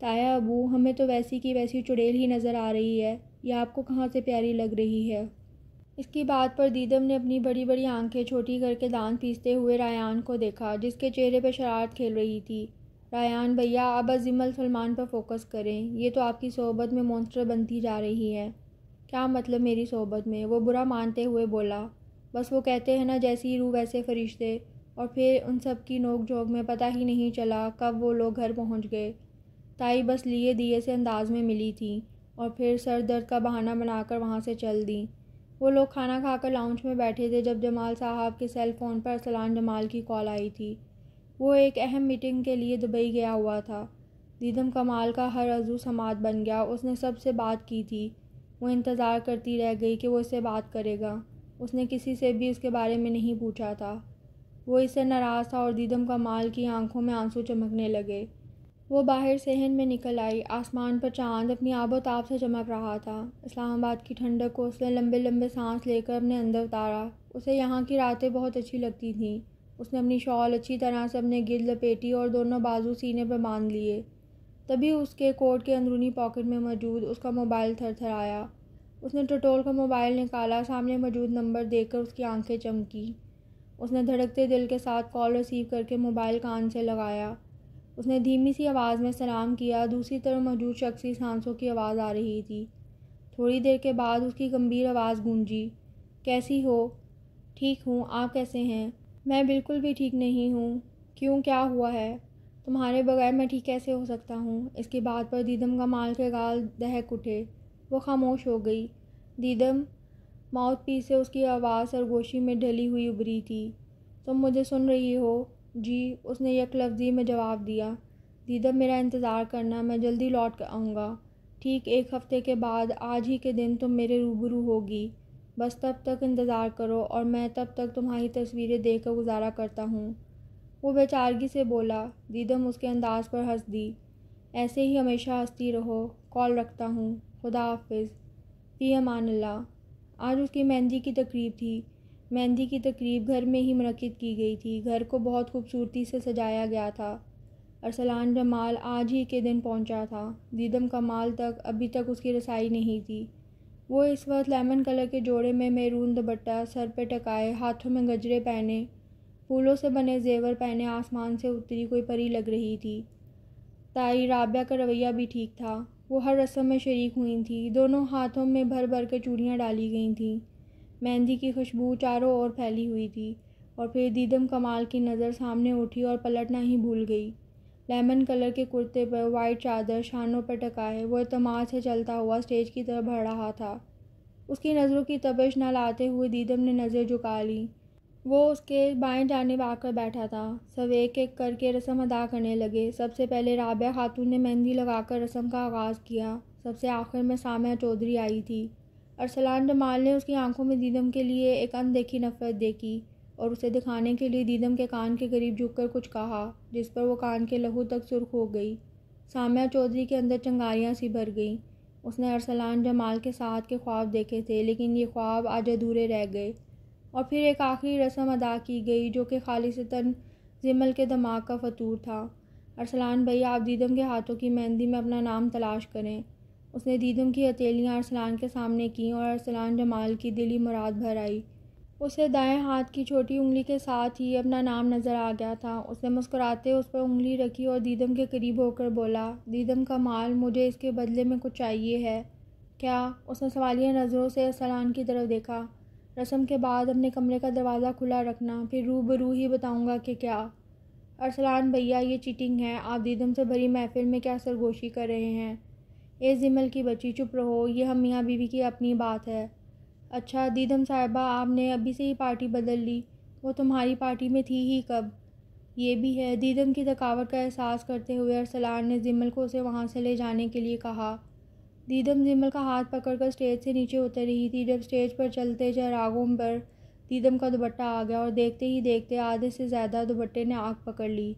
تایا ابو، ہمیں تو ویسی کی ویسی چڑیل ہی نظر آ رہی ہے، یہ آپ کو کہاں سے پیاری لگ رہی ہے؟ اس کی بات پر دیدم نے اپنی بڑی بڑی آنکھیں چھوٹی کر کے دانت پیستے ہوئے ریان کو دیکھا، جس کے چہرے پہ شرارت کھیل رہی تھی۔ ریان بھیا، آپ عظیم سلمان پر فوکس کریں، یہ تو آپ کی صحبت میں مونسٹر بنتی جا رہی ہے۔ کیا مطلب میری صحبت میں؟ وہ برا مانتے ہوئے بولا۔ بس وہ کہتے ہیں نا جیسی روح ویسے فرشتے، اور پھر ان سب کی نوک جھوک میں پتہ ہی نہیں چلا کب وہ لوگ گھر پہنچ گئے۔ تائی بس لیے دیے سے انداز میں ملی تھیں، اور پھر سر درد کا بہانہ بنا کر وہاں سے چل دیں۔ وہ لوگ کھانا کھا کر لاؤنج میں بیٹھے تھے جب جمال صاحب کے سیل فون پر ارسلان جمال کی کال آئی تھی۔ وہ ایک اہم میٹنگ کے لیے دبئی گیا ہوا تھا۔ دیدم کمال کا ہر عضو سماعت بن گیا۔ اس نے سب سے بات کی تھی۔ وہ انتظار کرتی رہ گئی کہ وہ اس سے بات کرے گا۔ اس نے کسی سے بھی اس کے بارے میں نہیں پوچھا تھا۔ وہ اس سے ناراض تھا، اور دیدم کمال کی آنکھوں میں آنسو چمکنے لگے۔ وہ باہر صحن میں نکل آئی۔ آسمان پر چاند اپنی آب و تاب سے چمک رہا تھا۔ اسلام آباد کی ٹھنڈک کو اس نے لمبے لمبے سانس لے کر اپنے اندر اتارا۔ اسے یہاں کی راتیں بہت اچھی لگتی تھیں۔ اس نے اپنی شال اچھی طرح سے اپنے گرد لپیٹی اور دونوں بازو سینے پر باندھ لیے۔ تبھی اس کے کوٹ کے اندرونی پاکٹ میں موجود اس کا موبائل تھر تھر آیا۔ اس نے ٹٹول کا موبائل نکالا۔ سامنے موجود نمبر دیکھ کر اس کی آنکھیں چمکیں۔ اس نے دھڑکتے دل کے ساتھ کال ریسیو کر کے موبائل کان سے لگایا۔ اس نے دھیمی سی آواز میں سلام کیا۔ دوسری طرف موجود شخص کی سانسوں کی آواز آ رہی تھی۔ تھوڑی دیر کے بعد اس کی گمبھیر آواز گونجی۔ کیسی ہو؟ ٹھیک ہوں، آپ کیسے ہیں؟ میں بالکل بھی ٹھیک نہیں ہوں۔ کیوں، کیا ہوا ہے؟ تمہارے بغیر میں ٹھیک کیسے ہو سکتا ہوں؟ اس کی بات پر دیدم کمال کے گال دہک اٹھے۔ وہ خاموش ہو گئی۔ دیدم، ماؤتھ پیس سے اس کی آواز سرگوشی میں ڈھلی ہوئی ابھری تھی۔ تم مجھے سن رہی ہو؟ جی، اس نے یک لفظی میں جواب دیا۔ دیدم میرا انتظار کرنا، میں جلدی لوٹ کر آؤں گا۔ ٹھیک 1 ہفتے کے بعد آج ہی کے دن تم میرے روبرو ہوگی۔ بس تب تک انتظار کرو اور میں تب تک تمہاری تصویریں دیکھ کر گزارا کرتا ہوں۔ وہ بے چارگی سے بولا۔ دیدم اس کے انداز پر ہنس دی۔ ایسے ہی ہمیشہ ہنستی رہو۔ کال رکھتا ہوں۔ خدا حافظ۔ فی امان اللہ۔ آج اس کی مہندی کی تقریب تھی۔ مہندی کی تقریب گھر میں ہی منعقد کی گئی تھی۔ گھر کو بہت خوبصورتی سے سجایا گیا تھا۔ ارسلان جمال آج ہی کے دن پہنچا تھا۔ دیدم کمال تک ابھی تک اس کی رسائی نہیں تھی۔ وہ اس وقت لیمن کلر کے جوڑے میں میرون دوپٹہ سر پہ ٹکائے، ہاتھوں میں گجرے پہنے، پھولوں سے بنے زیور پہنے آسمان سے اتری کوئی پری لگ رہی تھی۔ تائی رابعہ کا رویہ بھی ٹھیک تھا۔ وہ ہر رسم میں شریک ہوئی تھیں۔ دونوں ہاتھوں میں بھر بھر کے چوڑیاں ڈالی گئی تھیں۔ مہندی کی خوشبو چاروں اور پھیلی ہوئی تھی۔ اور پھر دیدم کمال کی نظر سامنے اٹھی اور پلٹنا ہی بھول گئی۔ لیمن کلر کے کرتے پر وائٹ چادر شانوں پر ٹکائے وہ اعتماد سے چلتا ہوا اسٹیج کی طرف بڑھ رہا تھا۔ اس کی نظروں کی تپش نہ لاتے ہوئے دیدم نے نظر جھکا لی۔ وہ اس کے بائیں جانب آ کر بیٹھا تھا۔ سب ایک ایک کر کے رسم ادا کرنے لگے۔ سب سے پہلے رابعہ خاتون نے مہندی لگا کر رسم کا آغاز کیا۔ سب سے آخر میں سامعہ چودھری آئی تھی۔ ارسلان جمال نے اس کی آنکھوں میں دیدم کے لیے ایک اندیکھی نفرت دیکھی اور اسے دکھانے کے لیے دیدم کے کان کے قریب جھک کر کچھ کہا، جس پر وہ کان کے لہو تک سرخ ہو گئی۔ سامعہ چودھری کے اندر چنگاریاں سی بھر گئیں۔ اس نے ارسلان جمال کے ساتھ کے خواب دیکھے تھے، لیکن یہ خواب آج ادھورے رہ گئے۔ اور پھر ایک آخری رسم ادا کی گئی جو کہ خالصتاً زمل کے دماغ کا فطور تھا۔ ارسلان بھائی، آپ دیدم کے ہاتھوں کی مہندی میں اپنا نام تلاش کریں۔ اس نے دیدم کی ہتھیلیاں ارسلان کے سامنے کیں اور ارسلان جمال کی دلی مراد بھر آئی۔ اسے دائیں ہاتھ کی چھوٹی انگلی کے ساتھ ہی اپنا نام نظر آ گیا تھا۔ اس نے مسکراتے اس پر انگلی رکھی اور دیدم کے قریب ہو کر بولا، دیدم کمال، مجھے اس کے بدلے میں کچھ چاہیے ہے۔ کیا؟ اس نے سوالیہ نظروں سے ارسلان کی طرف دیکھا۔ رسم کے بعد اپنے کمرے کا دروازہ کھلا رکھنا، پھر روبرو ہی بتاؤں گا کہ کیا۔ ارسلان بھیا، یہ چیٹنگ ہے۔ آپ دیدم سے بھری محفل میں کیا سرگوشی کر رہے ہیں؟ اے زمل کی بچی، چپ رہو، یہ ہم میاں بیوی کی اپنی بات ہے۔ اچھا دیدم صاحبہ، آپ نے ابھی سے ہی پارٹی بدل لی؟ وہ تمہاری پارٹی میں تھی ہی کب؟ یہ بھی ہے۔ دیدم کی تھکاوٹ کا احساس کرتے ہوئے ارسلان نے زمل کو اسے وہاں سے لے جانے کے لیے کہا۔ دیدم زمل کا ہاتھ پکڑ کر اسٹیج سے نیچے اتر رہی تھی جب اسٹیج پر چلتے چراغوں پر دیدم کا دوپٹہ آ گیا اور دیکھتے ہی دیکھتے آدھے سے زیادہ دوپٹے نے آگ پکڑ لی۔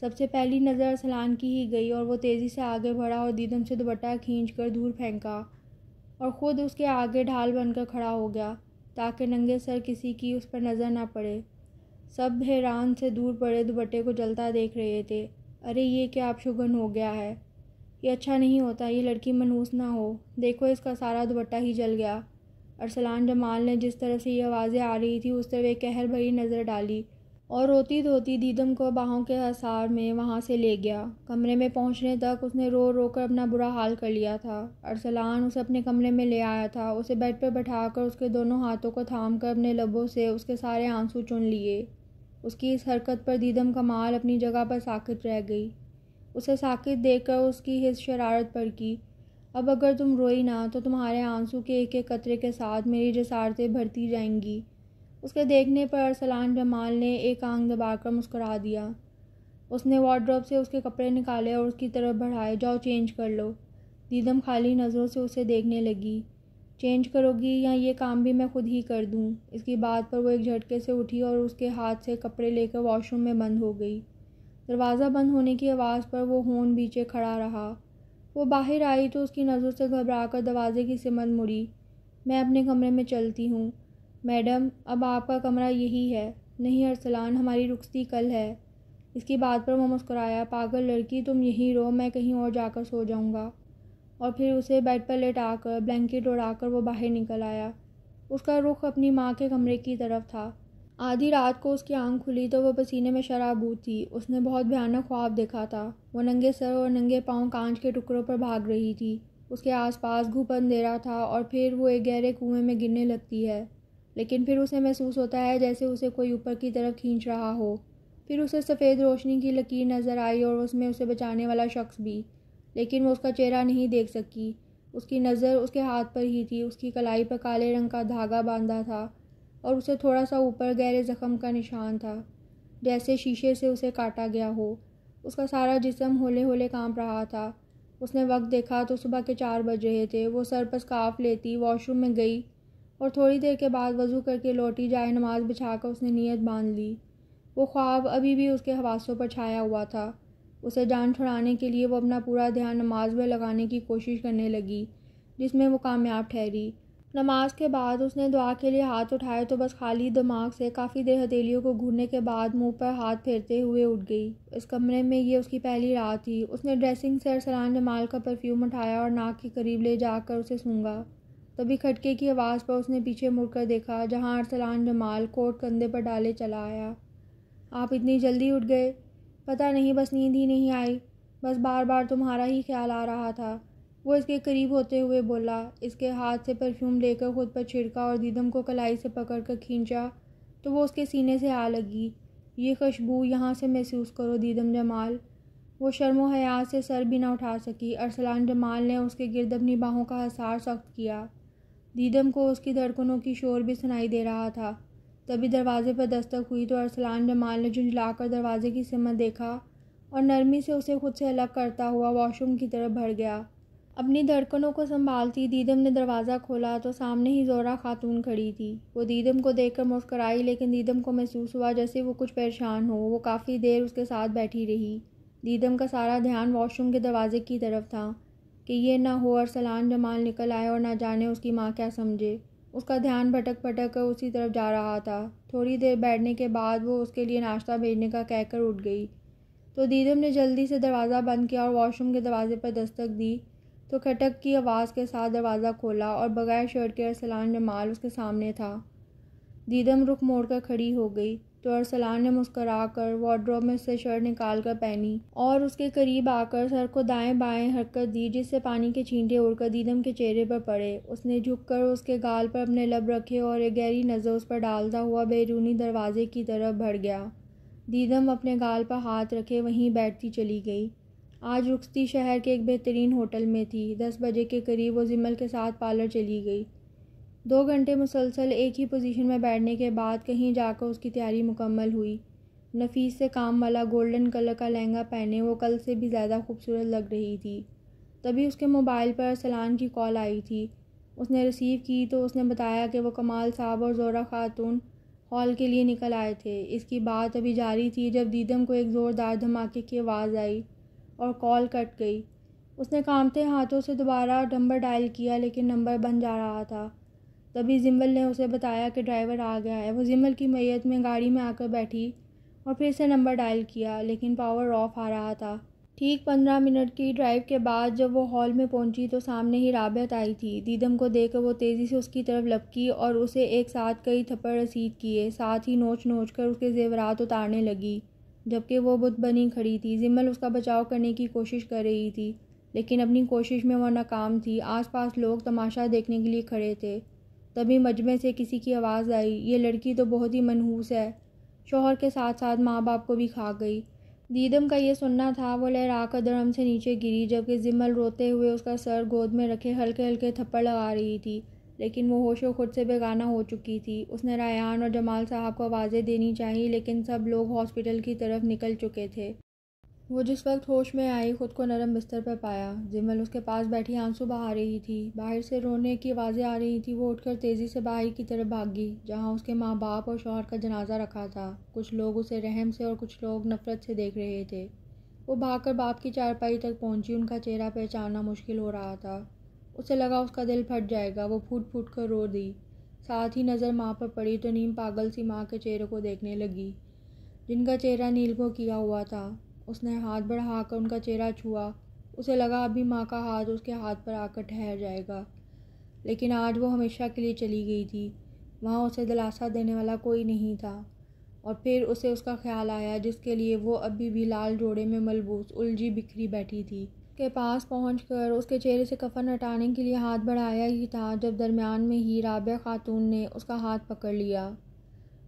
سب سے پہلی نظر ارسلان کی ہی گئی اور وہ تیزی سے آگے بڑھا اور دیدم سے دوپٹہ کھینچ کر دور پھینکا اور خود اس کے آگے ڈھال بن کر کھڑا ہو گیا تاکہ ننگے سر کسی کی اس پر نظر نہ پڑے۔ سب حیران سے دور پڑے دوپٹے کو جلتا دیکھ رہے تھے۔ ارے یہ کیا اپشگن ہو گیا ہے؟ یہ اچھا نہیں ہوتا، یہ لڑکی منحوس نہ ہو۔ دیکھو، اس کا سارا دوپٹہ ہی جل گیا۔ ارسلان جمال نے جس طرف سے یہ آوازیں آ رہی تھی اس طرف ایک قہر بھری نظر ڈالی اور روتی دھوتی دیدم کو باہوں کے حصار میں وہاں سے لے گیا۔ کمرے میں پہنچنے تک اس نے رو رو کر اپنا برا حال کر لیا تھا۔ ارسلان اسے اپنے کمرے میں لے آیا تھا، اسے بیڈ پر بٹھا کر اس کے دونوں ہاتھوں کو تھام کر اپنے لبوں سے اس کے سارے آنسو چن لیے۔ اس کی اس حرکت پر دیدم کمال اپنی جگہ پر ساکت رہ گئی۔ اسے ساکت دیکھ کر اس کی حس شرارت پر کی۔ اب اگر تم روئی نہ تو تمہارے آنسو کے ایک ایک قطرے کے ساتھ میری جسارتیں بڑھتی جائیں گی۔ اس کے دیکھنے پر ارسلان جمال نے ایک آنکھ دبا کر مسکرا دیا۔ اس نے وارڈروب سے اس کے کپڑے نکالے اور اس کی طرف بڑھائے۔ جاؤ چینج کر لو۔ دیدم خالی نظروں سے اسے دیکھنے لگی۔ چینج کرو گی یا یہ کام بھی میں خود ہی کر دوں؟ اس کی بات پر وہ ایک جھٹکے سے اٹھی اور اس کے ہاتھ سے کپڑے لے کر واش روم میں بند ہو گئی۔ دروازہ بند ہونے کی آواز پر وہ ہون بیچے کھڑا رہا۔ وہ باہر آئی تو اس کی نظروں سے گھبرا کر دروازے کی سمت مڑی۔ میں اپنے کمرے میں چلتی ہوں۔ میڈم، اب آپ کا کمرہ یہی ہے۔ نہیں ارسلان، ہماری رخصتی کل ہے۔ اس کی بات پر وہ مسکرایا۔ پاگل لڑکی، تم یہیں رہو، میں کہیں اور جا کر سو جاؤں گا۔ اور پھر اسے بیڈ پر لٹا کر بلینکٹ اڑا کر وہ باہر نکل آیا۔ اس کا رخ اپنی ماں کے کمرے کی طرف تھا۔ آدھی رات کو اس کی آنکھ کھلی تو وہ پسینے میں شرابور تھی۔ اس نے بہت بھیانک خواب دیکھا تھا۔ وہ ننگے سر اور ننگے پاؤں کانچ کے ٹکڑوں پر بھاگ رہی تھی۔ اس کے آس پاس گھپ اندھیرا تھا اور پھر وہ ایک گہرے کنویں میں گرنے لگتی ہے، لیکن پھر اسے محسوس ہوتا ہے جیسے اسے کوئی اوپر کی طرف کھینچ رہا ہو۔ پھر اسے سفید روشنی کی لکیر نظر آئی اور اس میں اسے بچانے والا شخص بھی، لیکن وہ اس کا چہرہ نہیں دیکھ سکی۔ اس کی نظر اس کے ہاتھ پر ہی تھی۔ اس کی کلائی پر کالے رنگ کا دھاگا باندھا تھا اور اسے تھوڑا سا اوپر گہرے زخم کا نشان تھا۔ جیسے شیشے سے اسے کاٹا گیا ہو۔ اس کا سارا جسم ہولے ہولے کانپ رہا تھا۔ اس نے وقت دیکھا تو صبح کے 4 بج رہے تھے۔ وہ سر پر سکارف لیتی واش روم میں گئی اور تھوڑی دیر کے بعد وضو کر کے لوٹی۔ جائے نماز بچھا کر اس نے نیت باندھ لی۔ وہ خواب ابھی بھی اس کے حواسوں پر چھایا ہوا تھا۔ اسے جان چھڑانے کے لیے وہ اپنا پورا دھیان نماز میں لگانے کی کوشش کرنے لگی، جس میں وہ کامیاب ٹھہری۔ نماز کے بعد اس نے دعا کے لیے ہاتھ اٹھائے تو بس خالی دماغ سے کافی دیر ہتھیلیوں کو گھورنے کے بعد منہ پر ہاتھ پھیرتے ہوئے اٹھ گئی۔ اس کمرے میں یہ اس کی پہلی رات تھی۔ اس نے ڈریسنگ سے ارسلان جمال کا پرفیوم اٹھایا اور ناک کے قریب لے جا کر اسے سونگھا۔ تبھی کھٹکے کی آواز پر اس نے پیچھے مڑ کر دیکھا، جہاں ارسلان جمال کوٹ کندھے پر ڈالے چلا آیا۔ آپ اتنی جلدی اٹھ گئے؟ پتہ نہیں، بس نیند ہی نہیں آئی، بس بار بار تمہارا ہی خیال آ رہا تھا، وہ اس کے قریب ہوتے ہوئے بولا۔ اس کے ہاتھ سے پرفیوم لے کر خود پر چھڑکا اور دیدم کو کلائی سے پکڑ کر کھینچا تو وہ اس کے سینے سے آ لگی۔ یہ خوشبو یہاں سے محسوس کرو دیدم جمال۔ وہ شرم و حیا سے سر بھی نہ اٹھا سکی۔ ارسلان جمال نے اس کے گرد اپنی باہوں کا حصار سخت کیا۔ دیدم کو اس کی دھڑکنوں کی شور بھی سنائی دے رہا تھا۔ تبھی دروازے پر دستک ہوئی تو ارسلان جمال نے جھنجھلا کر دروازے کی سمت دیکھا اور نرمی سے اسے خود سے الگ کرتا ہوا واش روم کی طرف بڑھ گیا۔ اپنی دھڑکنوں کو سنبھالتی دیدم نے دروازہ کھولا تو سامنے ہی زہرہ خاتون کھڑی تھی۔ وہ دیدم کو دیکھ کر مسکرائی، لیکن دیدم کو محسوس ہوا جیسے وہ کچھ پریشان ہو۔ وہ کافی دیر اس کے ساتھ بیٹھی رہی۔ دیدم کا سارا دھیان واش روم کے دروازے کی طرف تھا کہ یہ نہ ہو ارسلان جمال نکل آئے اور نہ جانے اس کی ماں کیا سمجھے۔ اس کا دھیان بھٹک بھٹک کر اسی طرف جا رہا تھا۔ تھوڑی دیر بیٹھنے کے بعد وہ اس کے لیے ناشتہ بھیجنے کا کہہ کر اٹھ گئی تو دیدم نے جلدی سے دروازہ بند کیا اور واش روم کے دروازے پر دستک دی تو کھٹک کی آواز کے ساتھ دروازہ کھولا اور بغیر شرٹ کے ارسلان جمال اس کے سامنے تھا۔ دیدم رخ موڑ کر کھڑی ہو گئی تو ارسلان نے مسکرا کر وارڈروب میں سے شرٹ نکال کر پہنی اور اس کے قریب آ کر سر کو دائیں بائیں حرکت دی، جس سے پانی کے چھینٹے اڑ کر دیدم کے چہرے پر پڑے۔ اس نے جھک کر اس کے گال پر اپنے لب رکھے اور ایک گہری نظر اس پر ڈالتا ہوا بیرونی دروازے کی طرف بڑھ گیا۔ دیدم اپنے گال پر ہاتھ رکھے وہیں بیٹھتی چلی گئی۔ آج رخصتی شہر کے ایک بہترین ہوٹل میں تھی۔ 10 بجے کے قریب وہ زمل کے ساتھ پارلر چلی گئی۔ 2 گھنٹے مسلسل ایک ہی پوزیشن میں بیٹھنے کے بعد کہیں جا کر اس کی تیاری مکمل ہوئی۔ نفیس سے کام والا گولڈن کلر کا لہنگا پہنے وہ کل سے بھی زیادہ خوبصورت لگ رہی تھی۔ تبھی اس کے موبائل پر ارسلان کی کال آئی تھی۔ اس نے ریسیو کی تو اس نے بتایا کہ وہ کمال صاحب اور زہرہ خاتون ہال کے لیے نکل آئے تھے۔ اس کی بات ابھی جاری تھی جب دیدم کو ایک زوردار دھماکے کی آواز آئی اور کال کٹ گئی۔ اس نے کانپتے ہاتھوں سے دوبارہ نمبر ڈائل کیا، لیکن نمبر بند جا رہا تھا۔ تبھی زمل نے اسے بتایا کہ ڈرائیور آ گیا ہے۔ وہ زمل کی معیت میں گاڑی میں آ کر بیٹھی اور پھر سے نمبر ڈائل کیا، لیکن پاور آف آ رہا تھا۔ ٹھیک 15 منٹ کی ڈرائیو کے بعد جب وہ ہال میں پہنچی تو سامنے ہی رابعہ آئی تھی۔ دیدم کو دیکھ کر وہ تیزی سے اس کی طرف لپکی اور اسے ایک ساتھ کئی تھپڑ رسید کیے، ساتھ ہی نوچ نوچ کر اس کے زیورات اتارنے لگی، جبکہ وہ بت بنی کھڑی تھی۔ زمل اس کا بچاؤ کرنے کی کوشش کر رہی تھی، لیکن اپنی کوشش میں وہ ناکام تھی۔ آس پاس لوگ تماشا دیکھنے کے لیے کھڑے تھے۔ تبھی مجمع سے کسی کی آواز آئی، یہ لڑکی تو بہت ہی منحوس ہے، شوہر کے ساتھ ساتھ ماں باپ کو بھی کھا گئی۔ دیدم کا یہ سننا تھا۔ وہ لہرا کر درہم سے نیچے گری، جبکہ زمل روتے ہوئے اس کا سر گود میں رکھے ہلکے ہلکے تھپڑ لگا رہی تھی، لیکن وہ ہوش و خود سے بیگانہ ہو چکی تھی۔ اس نے ریان اور جمال صاحب کو آوازیں دینی چاہی، لیکن سب لوگ ہاسپٹل کی طرف نکل چکے تھے۔ وہ جس وقت ہوش میں آئی خود کو نرم بستر پر پایا۔ زمل اس کے پاس بیٹھی آنسو بہا رہی تھی۔ باہر سے رونے کی آوازیں آ رہی تھی۔ وہ اٹھ کر تیزی سے باہر کی طرف بھاگی، جہاں اس کے ماں باپ اور شوہر کا جنازہ رکھا تھا۔ کچھ لوگ اسے رحم سے اور کچھ لوگ نفرت سے دیکھ رہے تھے۔ وہ بھاگ کر باپ کی چارپائی تک پہنچی۔ ان کا چہرہ پہچاننا مشکل ہو رہا تھا۔ اسے لگا اس کا دل پھٹ جائے گا۔ وہ پھوٹ پھوٹ کر رو دی۔ ساتھ ہی نظر ماں پر پڑی تو نیم پاگل سی ماں کے چہرے کو دیکھنے لگی، جن کا چہرہ نیلگوں کیا ہوا تھا۔ اس نے ہاتھ بڑھا کر ان کا چہرہ چھوا۔ اسے لگا ابھی ماں کا ہاتھ اس کے ہاتھ پر آ کر ٹھہر جائے گا، لیکن آج وہ ہمیشہ کے لیے چلی گئی تھی۔ وہاں اسے دلاسا دینے والا کوئی نہیں تھا۔ اور پھر اسے اس کا خیال آیا جس کے لیے وہ ابھی بھی لال جوڑے میں ملبوس الجھی بکھری بیٹھی تھی۔ کے پاس پہنچ کر اس کے چہرے سے کفن ہٹانے کے لیے ہاتھ بڑھایا ہی تھا جب درمیان میں ہی رابعہ خاتون نے اس کا ہاتھ پکڑ لیا۔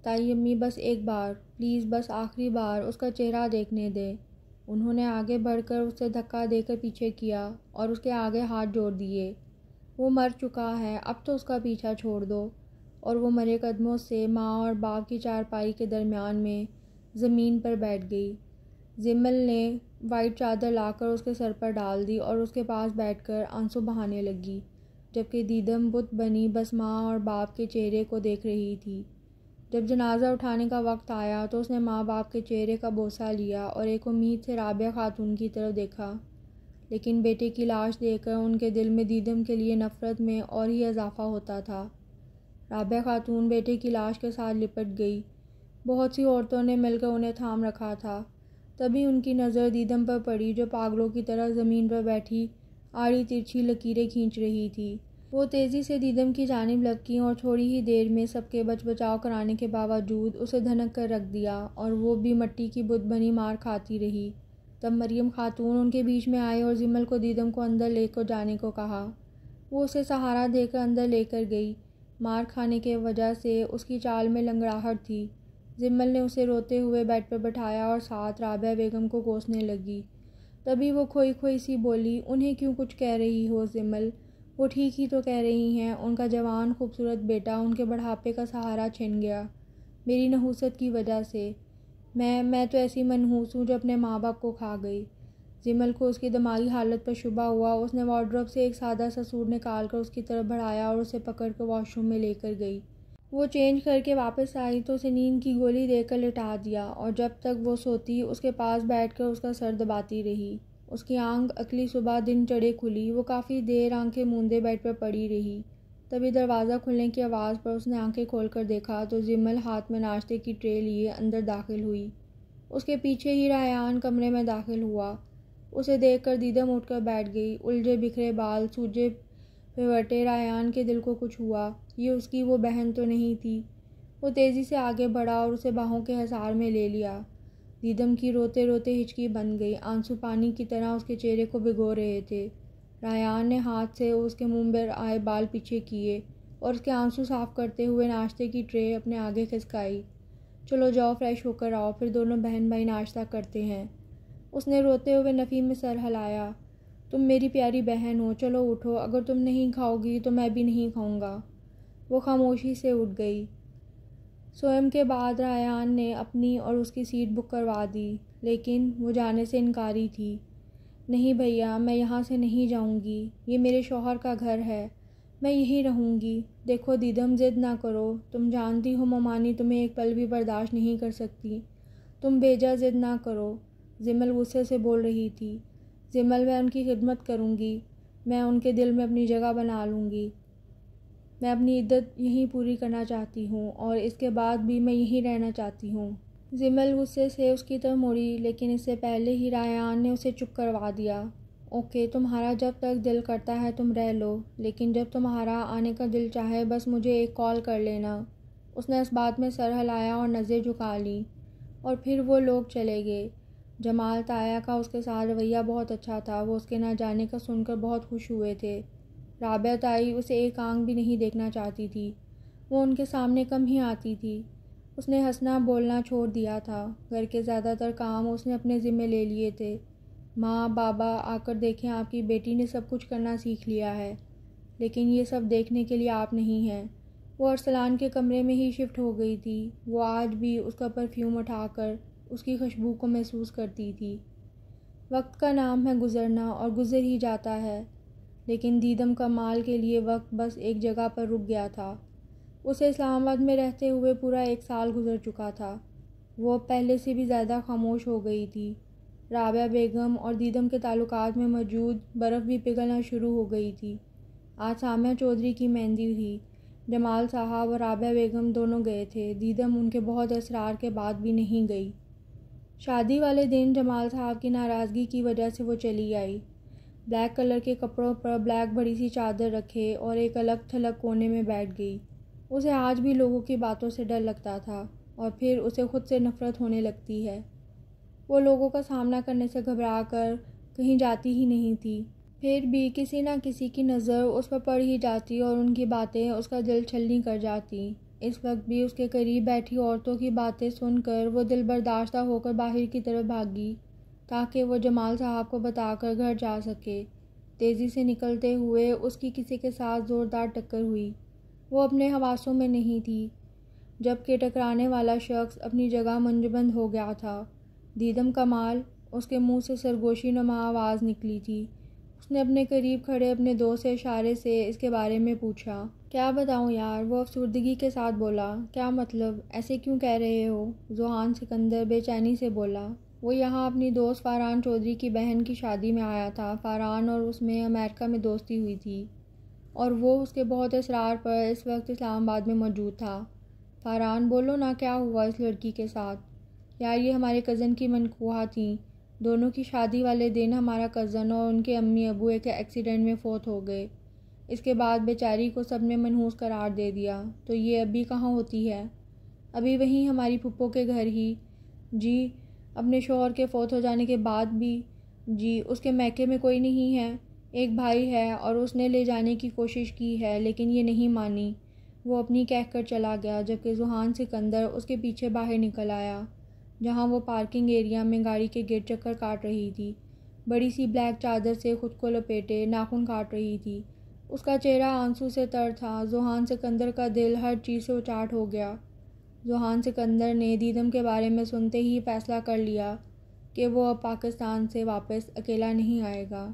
تائی امی، بس ایک بار، پلیز، بس آخری بار اس کا چہرہ دیکھنے دے۔ انہوں نے آگے بڑھ کر اسے دھکا دے کر پیچھے کیا اور اس کے آگے ہاتھ جوڑ دیے۔ وہ مر چکا ہے، اب تو اس کا پیچھا چھوڑ دو۔ اور وہ مرے قدموں سے ماں اور باپ کی چارپائی کے درمیان میں زمین پر بیٹھ گئی۔ جمل نے وائٹ چادر لا کر اس کے سر پر ڈال دی اور اس کے پاس بیٹھ کر آنسو بہانے لگی، جبکہ دیدم بت بنی بس ماں اور باپ کے چہرے کو دیکھ رہی تھی۔ جب جنازہ اٹھانے کا وقت آیا تو اس نے ماں باپ کے چہرے کا بوسہ لیا اور ایک امید سے رابعہ خاتون کی طرف دیکھا، لیکن بیٹے کی لاش دیکھ کر ان کے دل میں دیدم کے لیے نفرت میں اور ہی اضافہ ہوتا تھا۔ رابعہ خاتون بیٹے کی لاش کے ساتھ لپٹ گئی۔ بہت سی عورتوں نے مل کر انہیں تھام رکھا تھا، تبھی ان کی نظر دیدم پر پڑی جو پاگلوں کی طرح زمین پر بیٹھی آڑی ترچھی لکیریں کھینچ رہی تھی۔ وہ تیزی سے دیدم کی جانب لپکیں اور تھوڑی ہی دیر میں سب کے بچ بچاؤ کرانے کے باوجود اسے دھنک کر رکھ دیا اور وہ بھی مٹی کی بت بنی مار کھاتی رہی۔ تب مریم خاتون ان کے بیچ میں آئی اور جمل کو دیدم کو اندر لے کر جانے کو کہا۔ وہ اسے سہارا دے کر اندر لے کر گئی۔ مار کھانے کی وجہ سے اس کی چال میں لنگڑاہٹ تھی۔ جمل نے اسے روتے ہوئے بیڈ پر بٹھایا اور ساتھ رابعہ بیگم کو کوسنے لگی۔ تبھی وہ کھوئی کھوئی سی بولی، انہیں کیوں کچھ کہہ رہی ہو جمل؟ وہ ٹھیک ہی تو کہہ رہی ہیں، ان کا جوان خوبصورت بیٹا ان کے بڑھاپے کا سہارا چھن گیا میری نحوست کی وجہ سے۔ میں تو ایسی منحوس ہوں جو اپنے ماں باپ کو کھا گئی۔ جمل کو اس کی دماغی حالت پر شبہ ہوا۔ اس نے وارڈروب سے ایک سادہ سا سوٹ نکال کر اس کی طرف بڑھایا اور اسے پکڑ کر واش روم میں لے کر گئی۔ وہ چینج کر کے واپس آئی تو اسے نیند کی گولی دے کر لٹا دیا اور جب تک وہ سوتی اس کے پاس بیٹھ کر اس کا سر دباتی رہی۔ اس کی آنکھ اگلی صبح دن چڑھے کھلی۔ وہ کافی دیر آنکھیں موندے بیڈ پر پڑی رہی۔ تبھی دروازہ کھلنے کی آواز پر اس نے آنکھیں کھول کر دیکھا تو جمل ہاتھ میں ناشتے کی ٹرے لیے اندر داخل ہوئی۔ اس کے پیچھے ہی ریان کمرے میں داخل ہوا۔ اسے دیکھ کر دیدم اٹھ کر بیٹھ گئی۔ الجھے بکھرے بال، سوجے پیوٹے۔ ریان کے دل کو کچھ ہوا۔ یہ اس کی وہ بہن تو نہیں تھی۔ وہ تیزی سے آگے بڑھا اور اسے باہوں کے حصار میں لے لیا۔ دیدم کی روتے روتے ہچکی بن گئی۔ آنسو پانی کی طرح اس کے چہرے کو بھگو رہے تھے۔ ریان نے ہاتھ سے اس کے منہ پر آئے بال پیچھے کیے اور اس کے آنسو صاف کرتے ہوئے ناشتے کی ٹرے اپنے آگے کھسکائی۔ چلو جاؤ فریش ہو کر آؤ، پھر دونوں بہن بھائی ناشتہ کرتے ہیں۔ اس نے روتے ہوئے نفی میں سر ہلایا۔ تم میری پیاری بہن ہو، چلو اٹھو، اگر تم نہیں کھاؤ گی تو میں بھی نہیں کھاؤں گا۔ وہ خاموشی سے اٹھ گئی۔ سوئم کے بعد ریان نے اپنی اور اس کی سیٹ بک کروا دی، لیکن وہ جانے سے انکاری تھی۔ نہیں بھیا، میں یہاں سے نہیں جاؤں گی، یہ میرے شوہر کا گھر ہے، میں یہیں رہوں گی۔ دیکھو دیدم، ضد نہ کرو، تم جانتی ہو ممانی تمہیں ایک پل بھی برداشت نہیں کر سکتی، تم بیجا ضد نہ کرو۔ جمل غصے سے بول رہی تھی۔ جمل، میں ان کی خدمت کروں گی، میں ان کے دل میں اپنی جگہ بنا لوں گی۔ میں اپنی عدت یہیں پوری کرنا چاہتی ہوں اور اس کے بعد بھی میں یہیں رہنا چاہتی ہوں۔ جمل غصے سے اس کی طرف مڑی، لیکن اس سے پہلے ہی ریان نے اسے چپ کروا دیا۔ اوکے، تمہارا جب تک دل کرتا ہے تم رہ لو، لیکن جب تمہارا آنے کا دل چاہے بس مجھے ایک کال کر لینا۔ اس نے اس بات میں سر ہلایا اور نظریں جھکا لیں، اور پھر وہ لوگ چلے گئے۔ جمال تایا کا اس کے ساتھ رویہ بہت اچھا تھا۔ وہ اس کے نہ جانے کا سن کر بہت خوش ہوئے تھے۔ رابعہ تائی اسے ایک آنکھ بھی نہیں دیکھنا چاہتی تھی۔ وہ ان کے سامنے کم ہی آتی تھی۔ اس نے ہنسنا بولنا چھوڑ دیا تھا۔ گھر کے زیادہ تر کام اس نے اپنے ذمے لے لیے تھے۔ ماں بابا آ کر دیکھیں، آپ کی بیٹی نے سب کچھ کرنا سیکھ لیا ہے، لیکن یہ سب دیکھنے کے لیے آپ نہیں ہیں۔ وہ ارسلان کے کمرے میں ہی شفٹ ہو گئی تھی۔ وہ آج بھی اس کا پرفیوم اٹھا کر اس کی خوشبو کو محسوس کرتی تھی۔ وقت کا نام ہے گزرنا اور گزر ہی جاتا ہے، لیکن دیدم کمال کے لیے وقت بس ایک جگہ پر رک گیا تھا۔ اسے اسلام آباد میں رہتے ہوئے پورا 1 سال گزر چکا تھا۔ وہ اب پہلے سے بھی زیادہ خاموش ہو گئی تھی۔ رابعہ بیگم اور دیدم کے تعلقات میں موجود برف بھی پگھلنا شروع ہو گئی تھی۔ آج سامیہ چودھری کی مہندی تھی۔ جمال صاحب اور رابعہ بیگم دونوں گئے تھے۔ دیدم ان کے بہت اصرار کے بعد بھی نہیں گئی۔ شادی والے دن جمال صاحب کی ناراضگی کی وجہ سے وہ چلی آئی۔ بلیک کلر کے کپڑوں پر بلیک بڑی سی چادر رکھے اور ایک الگ تھلگ کونے میں بیٹھ گئی۔ اسے آج بھی لوگوں کی باتوں سے ڈر لگتا تھا اور پھر اسے خود سے نفرت ہونے لگتی ہے۔ وہ لوگوں کا سامنا کرنے سے گھبرا کر کہیں جاتی ہی نہیں تھی۔ پھر بھی کسی نہ کسی کی نظر اس پر پڑ ہی جاتی اور ان کی باتیں اس کا دل چھلنی کر جاتی۔ اس وقت بھی اس کے قریب بیٹھی عورتوں کی باتیں سن کر وہ دل برداشتہ ہو کر باہر کی طرف بھاگی تاکہ وہ جمال صاحب کو بتا کر گھر جا سکے۔ تیزی سے نکلتے ہوئے اس کی کسی کے ساتھ زوردار ٹکر ہوئی۔ وہ اپنے حواسوں میں نہیں تھی۔ جبکہ ٹکرانے والا شخص اپنی جگہ منجمد ہو گیا تھا۔ دیدم کمال، اس کے منہ سے سرگوشی نما آواز نکلی تھی۔ اس نے اپنے قریب کھڑے اپنے دوست سے اشارے سے اس کے بارے میں پوچھا۔ کیا بتاؤں یار، وہ افسردگی کے ساتھ بولا۔ کیا مطلب، ایسے کیوں کہہ رہے ہو؟ ذوحان سکندر بے چینی سے بولا۔ وہ یہاں اپنی دوست فاران چودھری کی بہن کی شادی میں آیا تھا۔ فاران اور اس میں امریکہ میں دوستی ہوئی تھی اور وہ اس کے بہت اصرار پر اس وقت اسلام آباد میں موجود تھا۔ فاران، بولو نا، کیا ہوا اس لڑکی کے ساتھ؟ یار یہ ہمارے کزن کی منقوہ تھیں۔ دونوں کی شادی والے دن ہمارا کزن اور ان کے امی ابو ایک ایکسیڈنٹ میں فوت ہو گئے۔ اس کے بعد بیچاری کو سب نے منحوس قرار دے دیا۔ تو یہ ابھی کہاں ہوتی ہے؟ ابھی وہیں ہماری پھپھو کے گھر ہی۔ جی، اپنے شوہر کے فوت ہو جانے کے بعد بھی؟ جی، اس کے میکے میں کوئی نہیں ہے۔ ایک بھائی ہے اور اس نے لے جانے کی کوشش کی ہے لیکن یہ نہیں مانی۔ وہ اپنی کہہ کر چلا گیا جبکہ ذوحان سکندر اس کے پیچھے باہر نکل آیا جہاں وہ پارکنگ ایریا میں گاڑی کے گرد چکر کاٹ رہی تھی۔ بڑی سی بلیک چادر سے خود کو لپیٹے ناخن کاٹ رہی تھی۔ اس کا چہرہ آنسو سے تر تھا۔ ذوحان سکندر کا دل ہر چیز سے اچاٹ ہو گیا۔ ذوحان سکندر نے دیدم کے بارے میں سنتے ہی فیصلہ کر لیا کہ وہ اب پاکستان سے واپس اکیلا نہیں آئے گا۔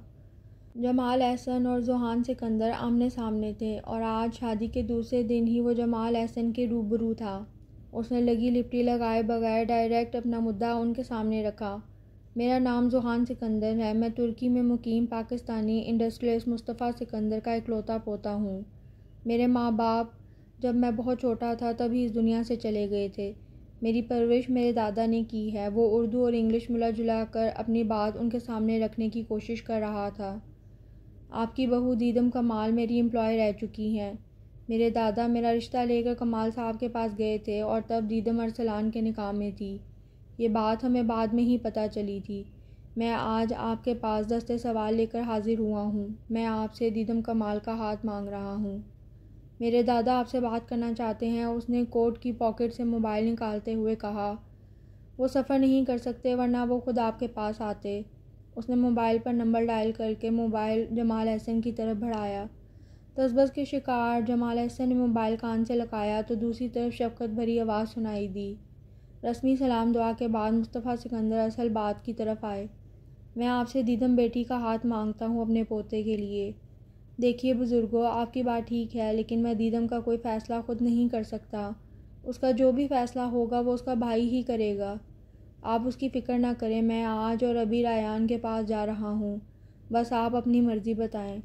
جمال احسن اور ذوحان سکندر آمنے سامنے تھے اور آج شادی کے دوسرے دن ہی وہ جمال احسن کے روبرو تھا۔ اس نے لگی لپٹی لگائے بغیر ڈائریکٹ اپنا مدعا ان کے سامنے رکھا۔ میرا نام ذوحان سکندر ہے۔ میں ترکی میں مقیم پاکستانی انڈسٹریلسٹ مصطفیٰ سکندر کا اکلوتا پوتا ہوں۔ میرے ماں باپ جب میں بہت چھوٹا تھا تبھی اس دنیا سے چلے گئے تھے۔ میری پرورش میرے دادا نے کی ہے۔ وہ اردو اور انگلش ملا جلا کر اپنی بات ان کے سامنے رکھنے کی کوشش کر رہا تھا۔ آپ کی بہو دیدم کمال میری امپلائی رہ چکی ہیں۔ میرے دادا میرا رشتہ لے کر کمال صاحب کے پاس گئے تھے اور تب دیدم ارسلان کے نکاح میں تھی۔ یہ بات ہمیں بعد میں ہی پتہ چلی تھی۔ میں آج آپ کے پاس دستے سوال لے کر حاضر ہوا ہوں۔ میں آپ سے دیدم کمال کا ہاتھ مانگ رہا ہوں۔ میرے دادا آپ سے بات کرنا چاہتے ہیں۔ اس نے کوٹ کی پاکٹ سے موبائل نکالتے ہوئے کہا۔ وہ سفر نہیں کر سکتے ورنہ وہ خود آپ کے پاس آتے۔ اس نے موبائل پر نمبر ڈائل کر کے موبائل جمال احسن کی طرف بڑھایا۔ تذبذب کے شکار جمال احسن نے موبائل کان سے لگایا تو دوسری طرف شفقت بھری آواز سنائی دی۔ رسمی سلام دعا کے بعد مصطفیٰ سکندر اصل بات کی طرف آئے۔ میں آپ سے دیدم بیٹی کا ہاتھ مانگتا ہوں اپنے پوتے کے لیے۔ دیکھیے بزرگوں، آپ کی بات ٹھیک ہے لیکن میں دیدم کا کوئی فیصلہ خود نہیں کر سکتا۔ اس کا جو بھی فیصلہ ہوگا وہ اس کا بھائی ہی کرے گا۔ آپ اس کی فکر نہ کریں۔ میں آج اور ابھی ریان کے پاس جا رہا ہوں۔ بس آپ اپنی مرضی بتائیں۔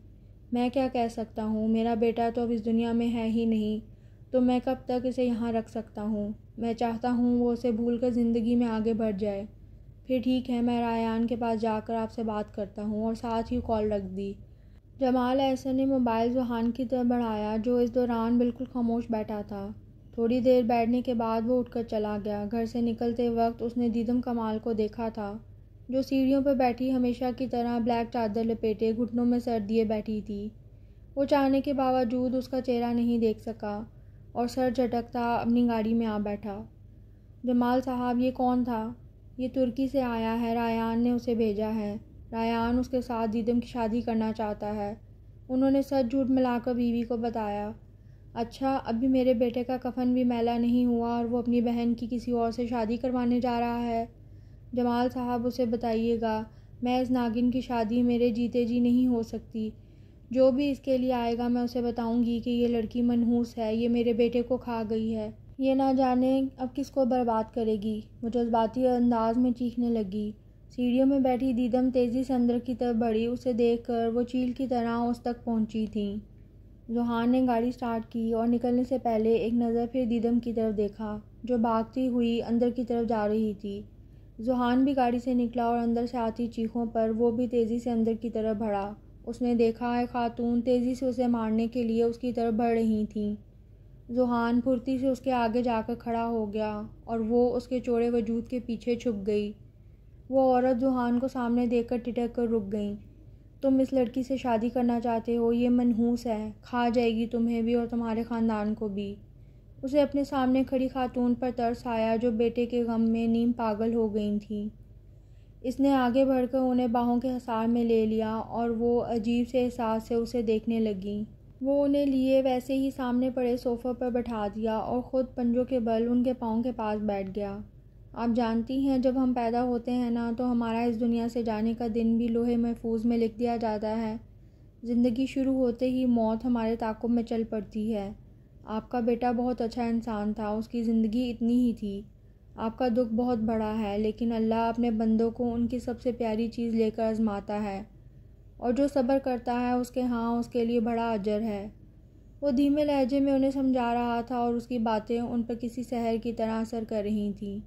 میں کیا کہہ سکتا ہوں؟ میرا بیٹا تو اب اس دنیا میں ہے ہی نہیں، تو میں کب تک اسے یہاں رکھ سکتا ہوں؟ میں چاہتا ہوں وہ اسے بھول کر زندگی میں آگے بڑھ جائے۔ پھر ٹھیک ہے، میں ریان کے پاس جا کر آپ سے بات کرتا ہوں، اور ساتھ ہی کال رکھ دی۔ جمال احسن نے موبائل ذوحان کی طرف بڑھایا جو اس دوران بالکل خاموش بیٹھا تھا۔ تھوڑی دیر بیٹھنے کے بعد وہ اٹھ کر چلا گیا۔ گھر سے نکلتے وقت اس نے دیدم کمال کو دیکھا تھا جو سیڑھیوں پر بیٹھی ہمیشہ کی طرح بلیک چادر لپیٹے گھٹنوں میں سر دیے بیٹھی تھی۔ وہ چاہنے کے باوجود اس کا چہرہ نہیں دیکھ سکا اور سر جھٹکتا اپنی گاڑی میں آ بیٹھا۔ جمال صاحب، یہ کون تھا؟ یہ ترکی سے آیا ہے، ریان نے اسے بھیجا ہے۔ ریان اس کے ساتھ دیدم کی شادی کرنا چاہتا ہے۔ انہوں نے سچ جھوٹ ملا کر بیوی کو بتایا۔ اچھا، ابھی میرے بیٹے کا کفن بھی میلا نہیں ہوا اور وہ اپنی بہن کی کسی اور سے شادی کروانے جا رہا ہے؟ جمال صاحب، اسے بتائیے گا، میں اس ناگن کی شادی میرے جیتے جی نہیں ہو سکتی۔ جو بھی اس کے لیے آئے گا میں اسے بتاؤں گی کہ یہ لڑکی منحوس ہے، یہ میرے بیٹے کو کھا گئی ہے، یہ نہ جانے اب کس کو برباد کرے گی۔ وہ جذباتی انداز میں چیخنے لگی۔ سیڑھیوں میں بیٹھی دیدم تیزی سے اندر کی طرف بڑھی۔ اسے دیکھ کر وہ چیل کی طرح اس تک پہنچی تھیں۔ ذوحان نے گاڑی سٹارٹ کی اور نکلنے سے پہلے ایک نظر پھر دیدم کی طرف دیکھا جو بھاگتی ہوئی اندر کی طرف جا رہی تھی۔ ذوحان بھی گاڑی سے نکلا اور اندر سے آتی چیخوں پر وہ بھی تیزی سے اندر کی طرف بڑھا۔ اس نے دیکھا ایک خاتون تیزی سے اسے مارنے کے لیے اس کی طرف بڑھ رہی تھیں۔ ذوحان پھرتی سے اس کے آگے جا کر کھڑا ہو گیا اور وہ اس کے چوڑے وجود کے پیچھے چھپ گئی۔ وہ عورت ذوحان کو سامنے دیکھ کر ٹھٹک کر رک گئیں۔ تم اس لڑکی سے شادی کرنا چاہتے ہو؟ یہ منحوس ہے، کھا جائے گی تمہیں بھی اور تمہارے خاندان کو بھی۔ اسے اپنے سامنے کھڑی خاتون پر ترس آیا جو بیٹے کے غم میں نیم پاگل ہو گئی تھیں۔ اس نے آگے بڑھ کر انہیں باہوں کے حصار میں لے لیا اور وہ عجیب سے احساس سے اسے دیکھنے لگیں۔ وہ انہیں لیے ویسے ہی سامنے پڑے صوفے پر بٹھا دیا اور خود پنجوں کے بل ان کے پاؤں کے پاس بیٹھ گیا۔ آپ جانتی ہیں جب ہم پیدا ہوتے ہیں نا تو ہمارا اس دنیا سے جانے کا دن بھی لوح محفوظ میں لکھ دیا جاتا ہے۔ زندگی شروع ہوتے ہی موت ہمارے تعاقب میں چل پڑتی ہے۔ آپ کا بیٹا بہت اچھا انسان تھا، اس کی زندگی اتنی ہی تھی۔ آپ کا دکھ بہت بڑا ہے، لیکن اللہ اپنے بندوں کو ان کی سب سے پیاری چیز لے کر آزماتا ہے، اور جو صبر کرتا ہے اس کے ہاں اس کے لیے بڑا اجر ہے۔ وہ دھیمے لہجے میں انہیں سمجھا رہا تھا اور اس کی باتیں ان پر کسی سحر کی طرح اثر کر رہی تھیں۔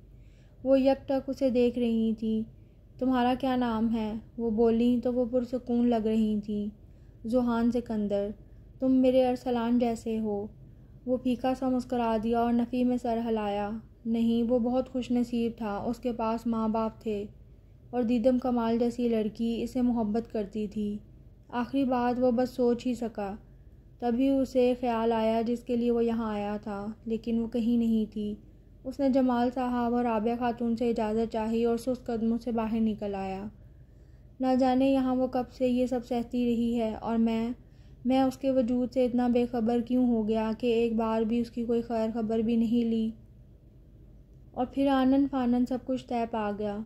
وہ یک ٹک اسے دیکھ رہی تھیں۔ تمہارا کیا نام ہے؟ وہ بولیں تو وہ پرسکون لگ رہی تھیں۔ ذوحان سکندر۔ تم میرے ارسلان جیسے ہو۔ وہ پھیکا سا مسکرا دیا اور نفی میں سر ہلایا۔ نہیں، وہ بہت خوش نصیب تھا، اس کے پاس ماں باپ تھے، اور دیدم کمال جیسی لڑکی اسے محبت کرتی تھی۔ آخری بات وہ بس سوچ ہی سکا۔ تبھی اسے خیال آیا جس کے لیے وہ یہاں آیا تھا، لیکن وہ کہیں نہیں تھی۔ اس نے جمال صاحب اور رابعہ خاتون سے اجازت چاہی اور سست قدموں سے باہر نکل آیا۔ نہ جانے یہاں وہ کب سے یہ سب سہتی رہی ہے، اور میں اس کے وجود سے اتنا بے خبر کیوں ہو گیا کہ ایک بار بھی اس کی کوئی خیر خبر بھی نہیں لی۔ اور پھر آنن فانن سب کچھ طے پا گیا۔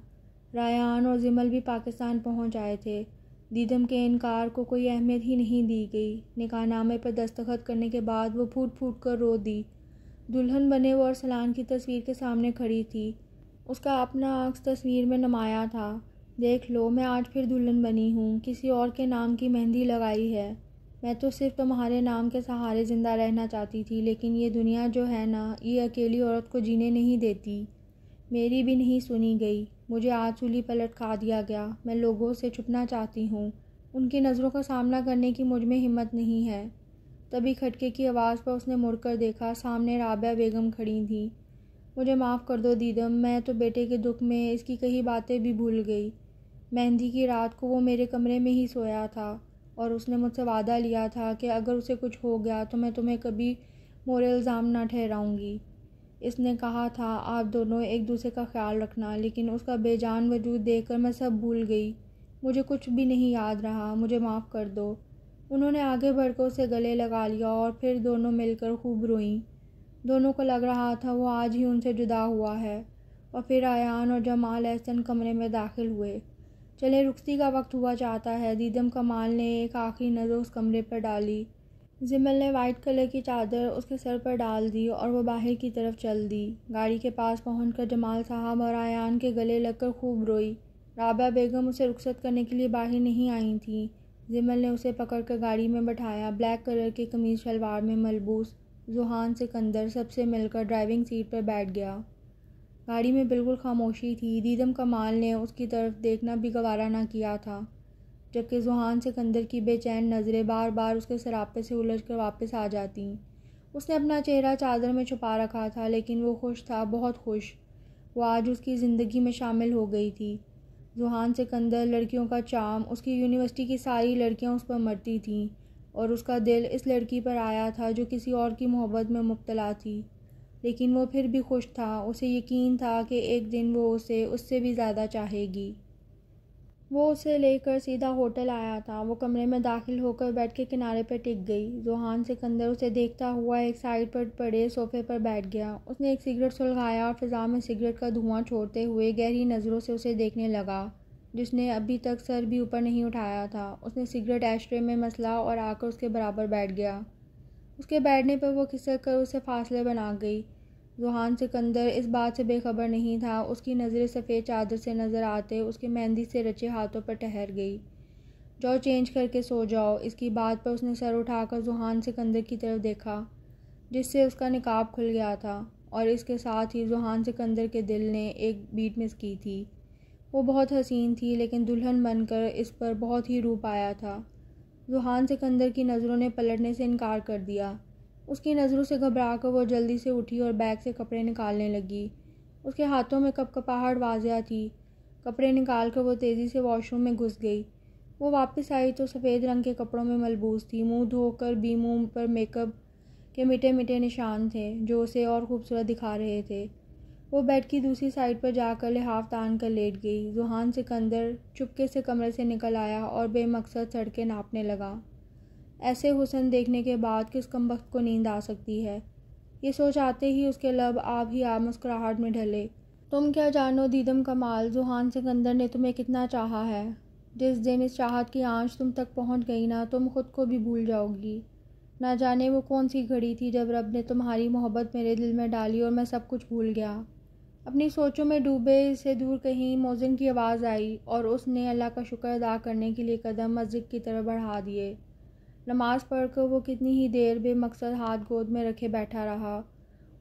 ریان اور زمل بھی پاکستان پہنچ آئے تھے۔ دیدم کے انکار کو کوئی اہمیت ہی نہیں دی گئی۔ نکاح نامے پر دستخط کرنے کے بعد وہ پھوٹ پھوٹ کر رو دی۔ دلہن بنے وہ ارسلان کی تصویر کے سامنے کھڑی تھی۔ اس کا اپنا عکس تصویر میں نمایاں تھا۔ دیکھ لو، میں آج پھر دلہن بنی ہوں، کسی اور کے نام کی مہندی لگائی ہے۔ میں تو صرف تمہارے نام کے سہارے زندہ رہنا چاہتی تھی، لیکن یہ دنیا جو ہے نا، یہ اکیلی عورت کو جینے نہیں دیتی۔ میری بھی نہیں سنی گئی۔ مجھے آج سولی پلٹ کھا دیا گیا۔ میں لوگوں سے چھپنا چاہتی ہوں، ان کی نظروں کا سامنا کرنے کی مجھ میں ہمت نہیں ہے۔ تبھی کھٹکے کی آواز پر اس نے مڑ کر دیکھا، سامنے رابعہ بیگم کھڑی تھیں۔ مجھے معاف کر دو دیدم، میں تو بیٹے کے دکھ میں اس کی کئی باتیں بھی بھول گئی۔ مہندی کی رات کو وہ میرے کمرے میں ہی سویا تھا، اور اس نے مجھ سے وعدہ لیا تھا کہ اگر اسے کچھ ہو گیا تو میں تمہیں کبھی مورے الزام نہ ٹھہراؤں گی۔ اس نے کہا تھا آپ دونوں ایک دوسرے کا خیال رکھنا، لیکن اس کا بے جان وجود دیکھ کر میں سب بھول گئی۔ مجھے کچھ بھی نہیں یاد رہا، مجھے معاف کر دو۔ انہوں نے آگے بڑھ کر اسے گلے لگا لیا اور پھر دونوں مل کر خوب روئیں۔ دونوں کو لگ رہا تھا وہ آج ہی ان سے جدا ہوا ہے۔ اور پھر ایان اور جمال احسن کمرے میں داخل ہوئے۔ چلے، رخصتی کا وقت ہوا چاہتا ہے۔ دیدم کمال نے ایک آخری نظر اس کمرے پر ڈالی۔ زمل نے وائٹ کلر کی چادر اس کے سر پر ڈال دی اور وہ باہر کی طرف چل دی۔ گاڑی کے پاس پہنچ کر جمال صاحب اور ایان کے گلے لگ کر خوب روئی۔ رابعہ بیگم اسے رخصت کرنے کے لیے باہر نہیں آئی تھیں۔ زمل نے اسے پکڑ کر گاڑی میں بٹھایا۔ بلیک کلر کی قمیض شلوار میں ملبوس ذوحان سکندر سب سے مل کر ڈرائیونگ سیٹ پر بیٹھ گیا۔ گاڑی میں بالکل خاموشی تھی۔ دیدم کمال نے اس کی طرف دیکھنا بھی گوارا نہ کیا تھا، جبکہ ذوحان سکندر کی بے چین نظریں بار بار اس کے سراپے سے الجھ کر واپس آ جاتیں۔ اس نے اپنا چہرہ چادر میں چھپا رکھا تھا، لیکن وہ خوش تھا، بہت خوش۔ وہ آج اس کی زندگی میں شامل ہو گئی تھی۔ ذوحان سکندر لڑکیوں کا چام، اس کی یونیورسٹی کی ساری لڑکیاں اس پر مرتی تھیں، اور اس کا دل اس لڑکی پر آیا تھا جو کسی اور کی محبت میں مبتلا تھی، لیکن وہ پھر بھی خوش تھا۔ اسے یقین تھا کہ ایک دن وہ اسے اس سے بھی زیادہ چاہے گی۔ وہ اسے لے کر سیدھا ہوٹل آیا تھا۔ وہ کمرے میں داخل ہو کر بیڈ کے کنارے پر ٹک گئی۔ ذوحان سکندر اسے دیکھتا ہوا ایک سائڈ پر پڑے صوفے پر بیٹھ گیا۔ اس نے ایک سگریٹ سلگایا اور فضا میں سگریٹ کا دھواں چھوڑتے ہوئے گہری نظروں سے اسے دیکھنے لگا، جس نے ابھی تک سر بھی اوپر نہیں اٹھایا تھا۔ اس نے سگریٹ ایش ٹرے میں مسلا اور آ کر اس کے برابر بیٹھ گیا۔ اس کے بیٹھنے پر وہ کھسک کر اسے فاصلے بنا گئی۔ ذوحان سکندر اس بات سے بے خبر نہیں تھا۔ اس کی نظریں سفید چادر سے نظر آتے اس کے مہندی سے رچے ہاتھوں پر ٹھہر گئی۔ جاؤ چینج کر کے سو جاؤ۔ اس کی بات پر اس نے سر اٹھا کر ذوحان سکندر کی طرف دیکھا، جس سے اس کا نقاب کھل گیا تھا، اور اس کے ساتھ ہی ذوحان سکندر کے دل نے ایک بیٹ مس کی تھی۔ وہ بہت حسین تھی، لیکن دلہن بن کر اس پر بہت ہی روپ آیا تھا۔ ذوحان سکندر کی نظروں نے پلٹنے سے انکار کر دیا۔ اس کی نظروں سے گھبرا کر وہ جلدی سے اٹھی اور بیگ سے کپڑے نکالنے لگی۔ اس کے ہاتھوں میں کپ کپاہٹ واضح تھی۔ کپڑے نکال کر وہ تیزی سے واش روم میں گھس گئی۔ وہ واپس آئی تو سفید رنگ کے کپڑوں میں ملبوس تھی۔ منہ دھو کر بھی منہ پر میک اپ کے مٹے مٹے نشان تھے جو اسے اور خوبصورت دکھا رہے تھے۔ وہ بیڈ کی دوسری سائڈ پر جا کر لحاف تان کر لیٹ گئی۔ ذوحان سکندر چپکے سے کمرے سے نکل آیا اور بے مقصد سڑکیں ناپنے لگا۔ ایسے حسن دیکھنے کے بعد کس کمبخت کو نیند آ سکتی ہے؟ یہ سوچ آتے ہی اس کے لب آپ ہی آپ مسکراہٹ میں ڈھلے۔ تم کیا جانو دیدم کمال، ذوحان سکندر نے تمہیں کتنا چاہا ہے۔ جس دن اس چاہت کی آنچ تم تک پہنچ گئی نا، تم خود کو بھی بھول جاؤ گی۔ نہ جانے وہ کون سی گھڑی تھی جب رب نے تمہاری محبت میرے دل میں ڈالی اور میں سب کچھ بھول گیا۔ اپنی سوچوں میں ڈوبے سے دور کہیں مؤذن کی آواز آئی اور اس نے اللہ کا شکر ادا کرنے کے لیے قدم مسجد کی طرف بڑھا دیے۔ نماز پڑھ کر وہ کتنی ہی دیر بے مقصد ہاتھ گود میں رکھے بیٹھا رہا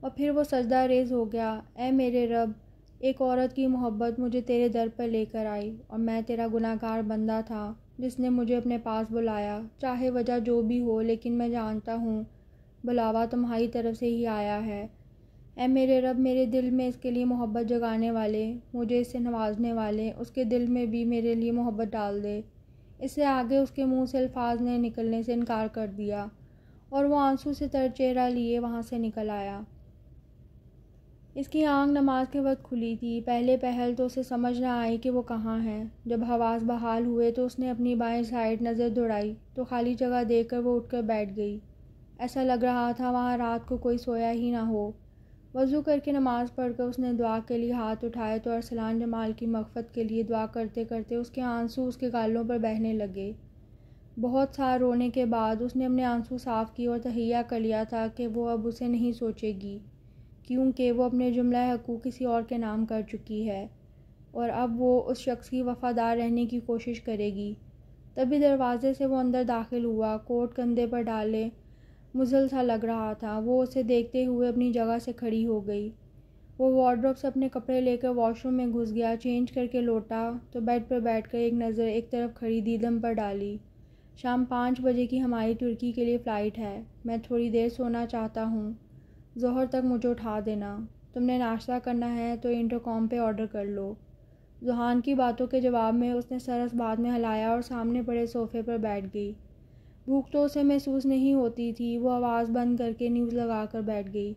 اور پھر وہ سجدہ ریز ہو گیا۔ اے میرے رب، ایک عورت کی محبت مجھے تیرے در پر لے کر آئی اور میں تیرا گناہ گار بندہ تھا جس نے مجھے اپنے پاس بلایا، چاہے وجہ جو بھی ہو، لیکن میں جانتا ہوں بلاوا تمہاری طرف سے ہی آیا ہے۔ اے میرے رب، میرے دل میں اس کے لیے محبت جگانے والے، مجھے اس سے نوازنے والے، اس کے دل میں بھی میرے لیے محبت ڈال دے۔ اس سے آگے اس کے منہ سے الفاظ نے نکلنے سے انکار کر دیا اور وہ آنسو سے تر چہرہ لیے وہاں سے نکل آیا۔ اس کی آنکھ نماز کے وقت کھلی تھی۔ پہلے پہل تو اسے سمجھ نہ آئی کہ وہ کہاں ہے۔ جب حواس بحال ہوئے تو اس نے اپنی بائیں سائڈ نظر دوڑائی تو خالی جگہ دیکھ کر وہ اٹھ کر بیٹھ گئی۔ ایسا لگ رہا تھا وہاں رات کو کوئی سویا ہی نہ ہو۔ وضو کر کے نماز پڑھ کر اس نے دعا کے لیے ہاتھ اٹھائے تو ارسلان جمال کی مغفرت کے لیے دعا کرتے کرتے اس کے آنسو اس کے گالوں پر بہنے لگے۔ بہت سا رونے کے بعد اس نے اپنے آنسو صاف کیے اور تہیہ کر لیا تھا کہ وہ اب اسے نہیں سوچے گی، کیونکہ وہ اپنے جملہ حقوق کسی اور کے نام کر چکی ہے اور اب وہ اس شخص کی وفادار رہنے کی کوشش کرے گی۔ تبھی دروازے سے وہ اندر داخل ہوا، کوٹ کندھے پر ڈالے مزل سا لگ رہا تھا۔ وہ اسے دیکھتے ہوئے اپنی جگہ سے کھڑی ہو گئی۔ وہ وارڈروب سے اپنے کپڑے لے کر واش روم میں گھس گیا، چینج کر کے لوٹا تو بیڈ پر بیٹھ کر ایک نظر ایک طرف کھڑی دیدم پر ڈالی۔ شام 5 بجے کی ہماری ترکی کے لیے فلائٹ ہے۔ میں تھوڑی دیر سونا چاہتا ہوں، ظہر تک مجھے اٹھا دینا۔ تم نے ناشتہ کرنا ہے تو انٹرکام پہ آرڈر کر لو۔ ذوحان کی باتوں کے جواب میں اس نے سر اس بات میں ہلایا اور سامنے پڑے صوفے پر بیٹھ گئی۔ بھوک تو اسے محسوس نہیں ہوتی تھی۔ وہ آواز بند کر کے نیوز لگا کر بیٹھ گئی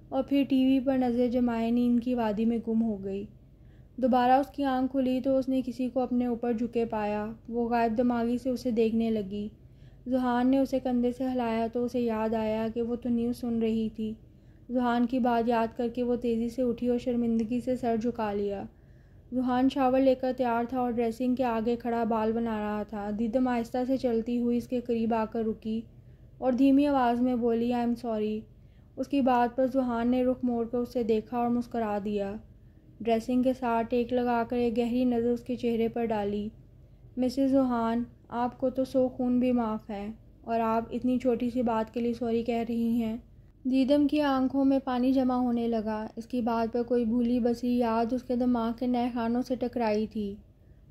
اور پھر ٹی وی پر نظر جمائے نیند کی وادی میں گم ہو گئی۔ دوبارہ اس کی آنکھ کھلی تو اس نے کسی کو اپنے اوپر جھکے پایا۔ وہ غائب دماغی سے اسے دیکھنے لگی۔ ذوحان نے اسے کندھے سے ہلایا تو اسے یاد آیا کہ وہ تو نیوز سن رہی تھی۔ ذوحان کی بات یاد کر کے وہ تیزی سے اٹھی اور شرمندگی سے سر جھکا لیا۔ ذوحان شاور لے کر تیار تھا اور ڈریسنگ کے آگے کھڑا بال بنا رہا تھا۔ دیدم آہستہ سے چلتی ہوئی اس کے قریب آ کر رکی اور دھیمی آواز میں بولی، آئی ایم سوری۔ اس کی بات پر ذوحان نے رخ موڑ کر اسے دیکھا اور مسکرا دیا۔ ڈریسنگ کے ساتھ ٹیک لگا کر ایک گہری نظر اس کے چہرے پر ڈالی۔ مسز ذوحان، آپ کو تو 100 خون بھی معاف ہے اور آپ اتنی چھوٹی سی بات کے لیے سوری کہہ رہی ہیں۔ دیدم کی آنکھوں میں پانی جمع ہونے لگا۔ اس کی بات پر کوئی بھولی بسی یاد اس کے دماغ کے نئے خانوں سے ٹکرائی تھی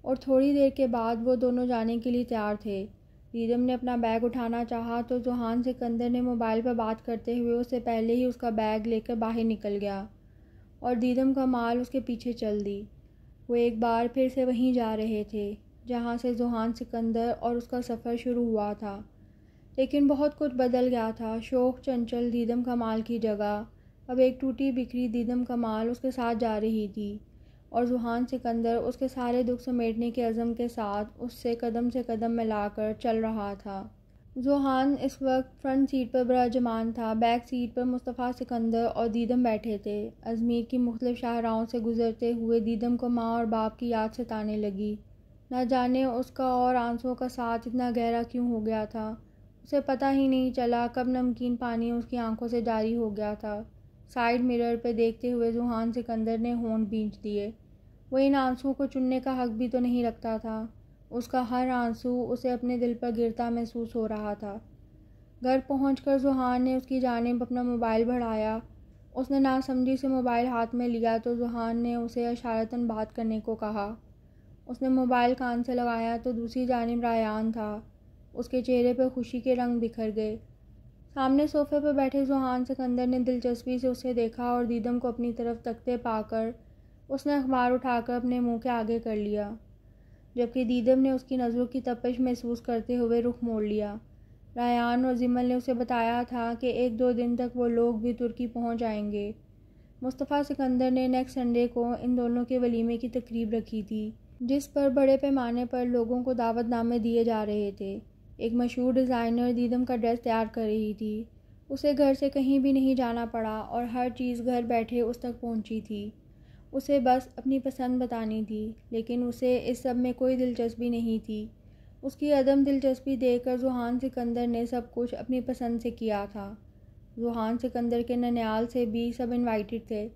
اور تھوڑی دیر کے بعد وہ دونوں جانے کے لیے تیار تھے۔ دیدم نے اپنا بیگ اٹھانا چاہا تو ذوحان سکندر نے موبائل پر بات کرتے ہوئے اس سے پہلے ہی اس کا بیگ لے کر باہر نکل گیا اور دیدم کمال اس کے پیچھے چل دی۔ وہ ایک بار پھر سے وہیں جا رہے تھے جہاں سے ذوحان سکندر اور اس کا سفر شروع ہوا تھا، لیکن بہت کچھ بدل گیا تھا۔ شوخ چنچل دیدم کمال کی جگہ اب ایک ٹوٹی بکھری دیدم کمال اس کے ساتھ جا رہی تھی اور ذوحان سکندر اس کے سارے دکھ سمیٹنے کے عزم کے ساتھ اس سے قدم ملا کر چل رہا تھا۔ ذوحان اس وقت فرنٹ سیٹ پر براجمان تھا۔ بیک سیٹ پر مصطفیٰ سکندر اور دیدم بیٹھے تھے۔ ازمیر کی مختلف شاہراہوں سے گزرتے ہوئے دیدم کو ماں اور باپ کی یاد ستانے لگی۔ نہ جانے اس کا اور آنسوؤں کا ساتھ اتنا گہرا کیوں ہو گیا تھا۔ اسے پتہ ہی نہیں چلا کب نمکین پانی اس کی آنکھوں سے جاری ہو گیا تھا۔ سائیڈ مرر پہ دیکھتے ہوئے ذوحان سکندر نے ہونٹ بھینچ دیے۔ وہ ان آنسوؤں کو چننے کا حق بھی تو نہیں رکھتا تھا۔ اس کا ہر آنسو اسے اپنے دل پر گرتا محسوس ہو رہا تھا۔ گھر پہنچ کر ذوحان نے اس کی جانب اپنا موبائل بڑھایا۔ اس نے ناسمجھی سے موبائل ہاتھ میں لیا تو ذوحان نے اسے اشارتاً بات کرنے کو کہا۔ اس نے موبائل کان سے لگایا تو دوسری جانب ریان تھا۔ اس کے چہرے پر خوشی کے رنگ بکھر گئے۔ سامنے صوفے پر بیٹھے ذوحان سکندر نے دلچسپی سے اسے دیکھا اور دیدم کو اپنی طرف تکتے پا کر اس نے اخبار اٹھا کر اپنے منہ کے آگے کر لیا، جبکہ دیدم نے اس کی نظروں کی تپش محسوس کرتے ہوئے رخ موڑ لیا۔ ریان اور زمل نے اسے بتایا تھا کہ 1-2 دن تک وہ لوگ بھی ترکی پہنچ جائیں گے۔ مصطفیٰ سکندر نے نیکسٹ سنڈے کو ان دونوں کے ولیمے کی تقریب رکھی تھی، جس پر بڑے پیمانے پر لوگوں کو دعوت نامے دیے جا رہے تھے۔ ایک مشہور ڈیزائنر دیدم کا ڈریس تیار کر رہی تھی۔ اسے گھر سے کہیں بھی نہیں جانا پڑا اور ہر چیز گھر بیٹھے اس تک پہنچی تھی۔ اسے بس اپنی پسند بتانی تھی، لیکن اسے اس سب میں کوئی دلچسپی نہیں تھی۔ اس کی عدم دلچسپی دیکھ کر ذوحان سکندر نے سب کچھ اپنی پسند سے کیا تھا۔ ذوحان سکندر کے ننیال سے بھی سب انوائٹڈ تھے۔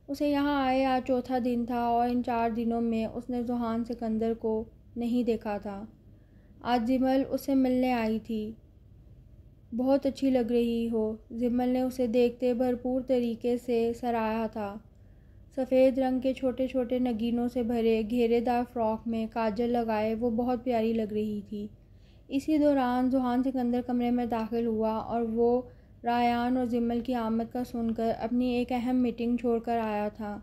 اسے یہاں آئے آج چوتھا دن تھا اور ان 4 دنوں میں اس نے ذوحان سکندر کو نہیں دیکھا تھا۔ آج زمل اس سے ملنے آئی تھی۔ بہت اچھی لگ رہی ہو، زمل نے اسے دیکھتے بھرپور طریقے سے سراہا تھا۔ سفید رنگ کے چھوٹے چھوٹے نگینوں سے بھرے گھیرے دار فراک میں کاجل لگائے وہ بہت پیاری لگ رہی تھی۔ اسی دوران ذوحان سکندر کمرے میں داخل ہوا اور وہ ریان اور زمل کی آمد کا سن کر اپنی ایک اہم میٹنگ چھوڑ کر آیا تھا۔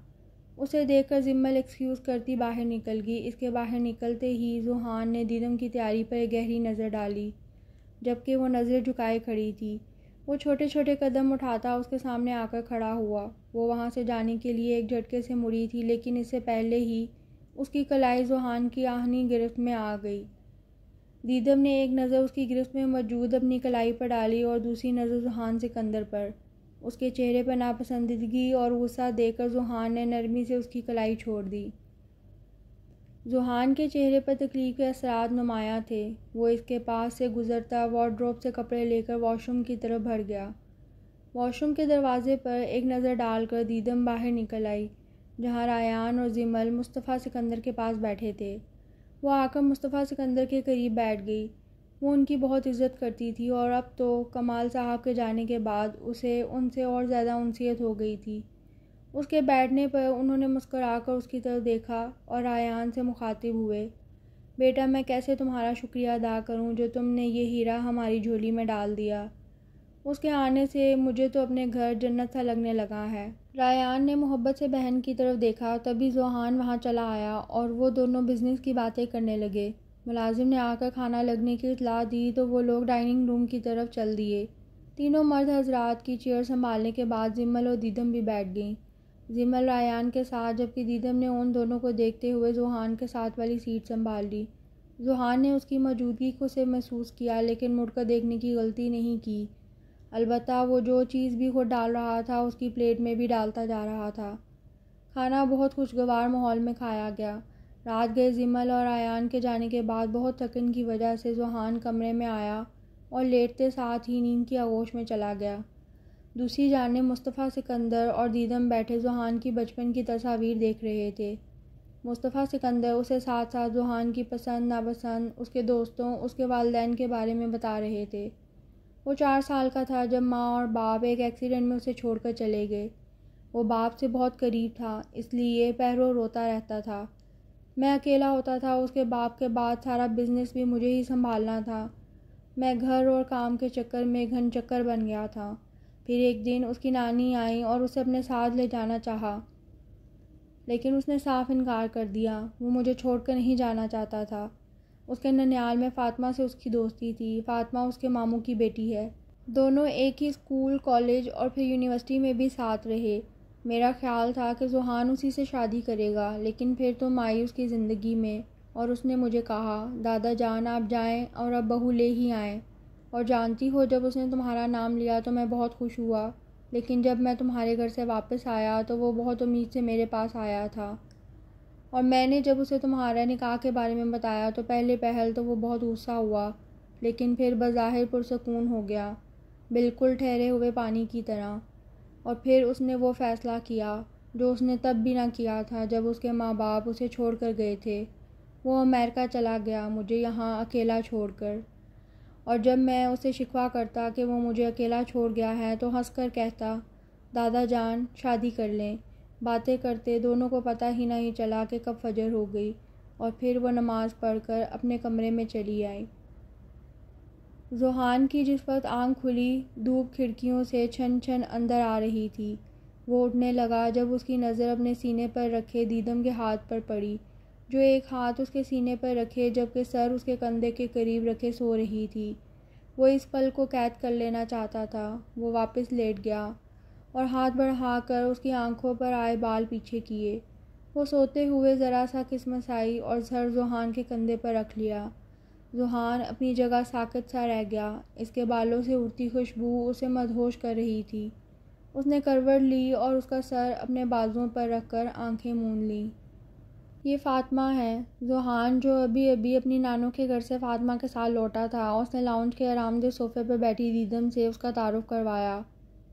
اسے دیکھ کر زمل ایکسکیوز کرتی باہر نکل گئی۔ اس کے باہر نکلتے ہی ذوحان نے دیدم کی تیاری پر ایک گہری نظر ڈالی، جبکہ وہ نظریں جھکائے کھڑی تھی۔ وہ چھوٹے چھوٹے قدم اٹھاتا اس کے سامنے آ کر کھڑا ہوا۔ وہ وہاں سے جانے کے لیے ایک جھٹکے سے مڑی تھی، لیکن اس سے پہلے ہی اس کی کلائی ذوحان کی آہنی گرفت میں آ گئی۔ دیدم نے ایک نظر اس کی گرفت میں موجود اپنی کلائی پر ڈالی اور دوسری نظر ذوحان سکندر پر۔ اس کے چہرے پر ناپسندیدگی اور غصہ دیکھ کر ذوحان نے نرمی سے اس کی کلائی چھوڑ دی۔ ذوحان کے چہرے پر تکلیف کے اثرات نمایاں تھے۔ وہ اس کے پاس سے گزرتا وارڈروب سے کپڑے لے کر واش روم کی طرف بڑھ گیا۔ واش روم کے دروازے پر ایک نظر ڈال کر دیدم باہر نکل آئی، جہاں ریان اور زمل مصطفیٰ سکندر کے پاس بیٹھے تھے۔ وہ آ کر مصطفیٰ سکندر کے قریب بیٹھ گئی۔ وہ ان کی بہت عزت کرتی تھی اور اب تو کمال صاحب کے جانے کے بعد اسے ان سے اور زیادہ انسیت ہو گئی تھی۔ اس کے بیٹھنے پر انہوں نے مسکرا کر اس کی طرف دیکھا اور ریان سے مخاطب ہوئے، بیٹا میں کیسے تمہارا شکریہ ادا کروں جو تم نے یہ ہیرا ہماری جھولی میں ڈال دیا۔ اس کے آنے سے مجھے تو اپنے گھر جنت سا لگنے لگا ہے۔ ریان نے محبت سے بہن کی طرف دیکھا، تبھی ذوحان وہاں چلا آیا اور وہ دونوں بزنس کی باتیں کرنے لگے۔ ملازم نے آ کر کھانا لگنے کی اطلاع دی تو وہ لوگ ڈائننگ روم کی طرف چل دیے۔ تینوں مرد حضرات کی چیئر سنبھالنے کے بعد زمل اور دیدم بھی بیٹھ گئیں۔ زمل ریان کے ساتھ، جبکہ دیدم نے ان دونوں کو دیکھتے ہوئے ذوحان کے ساتھ والی سیٹ سنبھال لی۔ ذوحان نے اس کی موجودگی کو سے محسوس کیا، لیکن مڑ کر دیکھنے کی غلطی نہیں کی۔ البتہ وہ جو چیز بھی خود ڈال رہا تھا اس کی پلیٹ میں بھی ڈالتا جا رہا تھا۔ کھانا بہت خوشگوار ماحول میں کھایا گیا۔ رات گئے زمل اور ریان کے جانے کے بعد بہت تھکن کی وجہ سے ذوحان کمرے میں آیا اور لیٹتے ساتھ ہی نیند کی آغوش میں چلا گیا۔ دوسری جانب مصطفیٰ سکندر اور دیدم بیٹھے ذوحان کی بچپن کی تصاویر دیکھ رہے تھے۔ مصطفیٰ سکندر اسے ساتھ ساتھ ذوحان کی پسند ناپسند، اس کے دوستوں، اس کے والدین کے بارے میں بتا رہے تھے۔ وہ 4 سال کا تھا جب ماں اور باپ ایک ایکسیڈنٹ میں اسے چھوڑ کر چلے گئے۔ وہ باپ سے بہت قریب تھا، اس لیے پہرو روتا رہتا تھا۔ میں اکیلا ہوتا تھا، اس کے باپ کے بعد سارا بزنس بھی مجھے ہی سنبھالنا تھا۔ میں گھر اور کام کے چکر میں گھن چکر بن گیا تھا۔ پھر ایک دن اس کی نانی آئی اور اسے اپنے ساتھ لے جانا چاہا، لیکن اس نے صاف انکار کر دیا۔ وہ مجھے چھوڑ کر نہیں جانا چاہتا تھا۔ اس کے ننیال میں فاطمہ سے اس کی دوستی تھی۔ فاطمہ اس کے ماموں کی بیٹی ہے۔ دونوں ایک ہی اسکول، کالج اور پھر یونیورسٹی میں بھی ساتھ رہے۔ میرا خیال تھا کہ ذوحان اسی سے شادی کرے گا، لیکن پھر تم آئی اس کی زندگی میں اور اس نے مجھے کہا، دادا جان آپ جائیں اور اب بہو لے ہی آئیں۔ اور جانتی ہو جب اس نے تمہارا نام لیا تو میں بہت خوش ہوا، لیکن جب میں تمہارے گھر سے واپس آیا تو وہ بہت امید سے میرے پاس آیا تھا، اور میں نے جب اسے تمہارے نکاح کے بارے میں بتایا تو پہلے پہل تو وہ بہت غصہ ہوا، لیکن پھر بظاہر پرسکون ہو گیا، بالکل ٹھہرے ہوئے پانی کی طرح۔ اور پھر اس نے وہ فیصلہ کیا جو اس نے تب بھی نہ کیا تھا جب اس کے ماں باپ اسے چھوڑ کر گئے تھے۔ وہ امریکہ چلا گیا مجھے یہاں اکیلا چھوڑ کر، اور جب میں اسے شکوہ کرتا کہ وہ مجھے اکیلا چھوڑ گیا ہے تو ہنس کر کہتا، دادا جان شادی کر لیں۔ باتیں کرتے دونوں کو پتہ ہی نہیں چلا کہ کب فجر ہو گئی، اور پھر وہ نماز پڑھ کر اپنے کمرے میں چلی آئی۔ ذوحان کی جس وقت آنکھ کھلی، دھوپ کھڑکیوں سے چھن چھن اندر آ رہی تھی۔ وہ اٹھنے لگا جب اس کی نظر اپنے سینے پر رکھے دیدم کے ہاتھ پر پڑی، جو ایک ہاتھ اس کے سینے پر رکھے جبکہ سر اس کے کندھے کے قریب رکھے سو رہی تھی۔ وہ اس پل کو قید کر لینا چاہتا تھا۔ وہ واپس لیٹ گیا اور ہاتھ بڑھا کر اس کی آنکھوں پر آئے بال پیچھے کیے۔ وہ سوتے ہوئے ذرا سا کسمسائی اور سر ذوحان کے کندھے پر رکھ لیا۔ ذوحان اپنی جگہ ساکت سا رہ گیا۔ اس کے بالوں سے اڑتی خوشبو اسے مدہوش کر رہی تھی۔ اس نے کروٹ لی اور اس کا سر اپنے بازوؤں پر رکھ کر آنکھیں موند لیں۔ یہ فاطمہ ہے۔ ذوحان جو ابھی اپنی نانوں کے گھر سے فاطمہ کے ساتھ لوٹا تھا، اس نے لاؤنج کے آرام دہ صوفے پر بیٹھی دیدم سے اس کا تعارف کروایا۔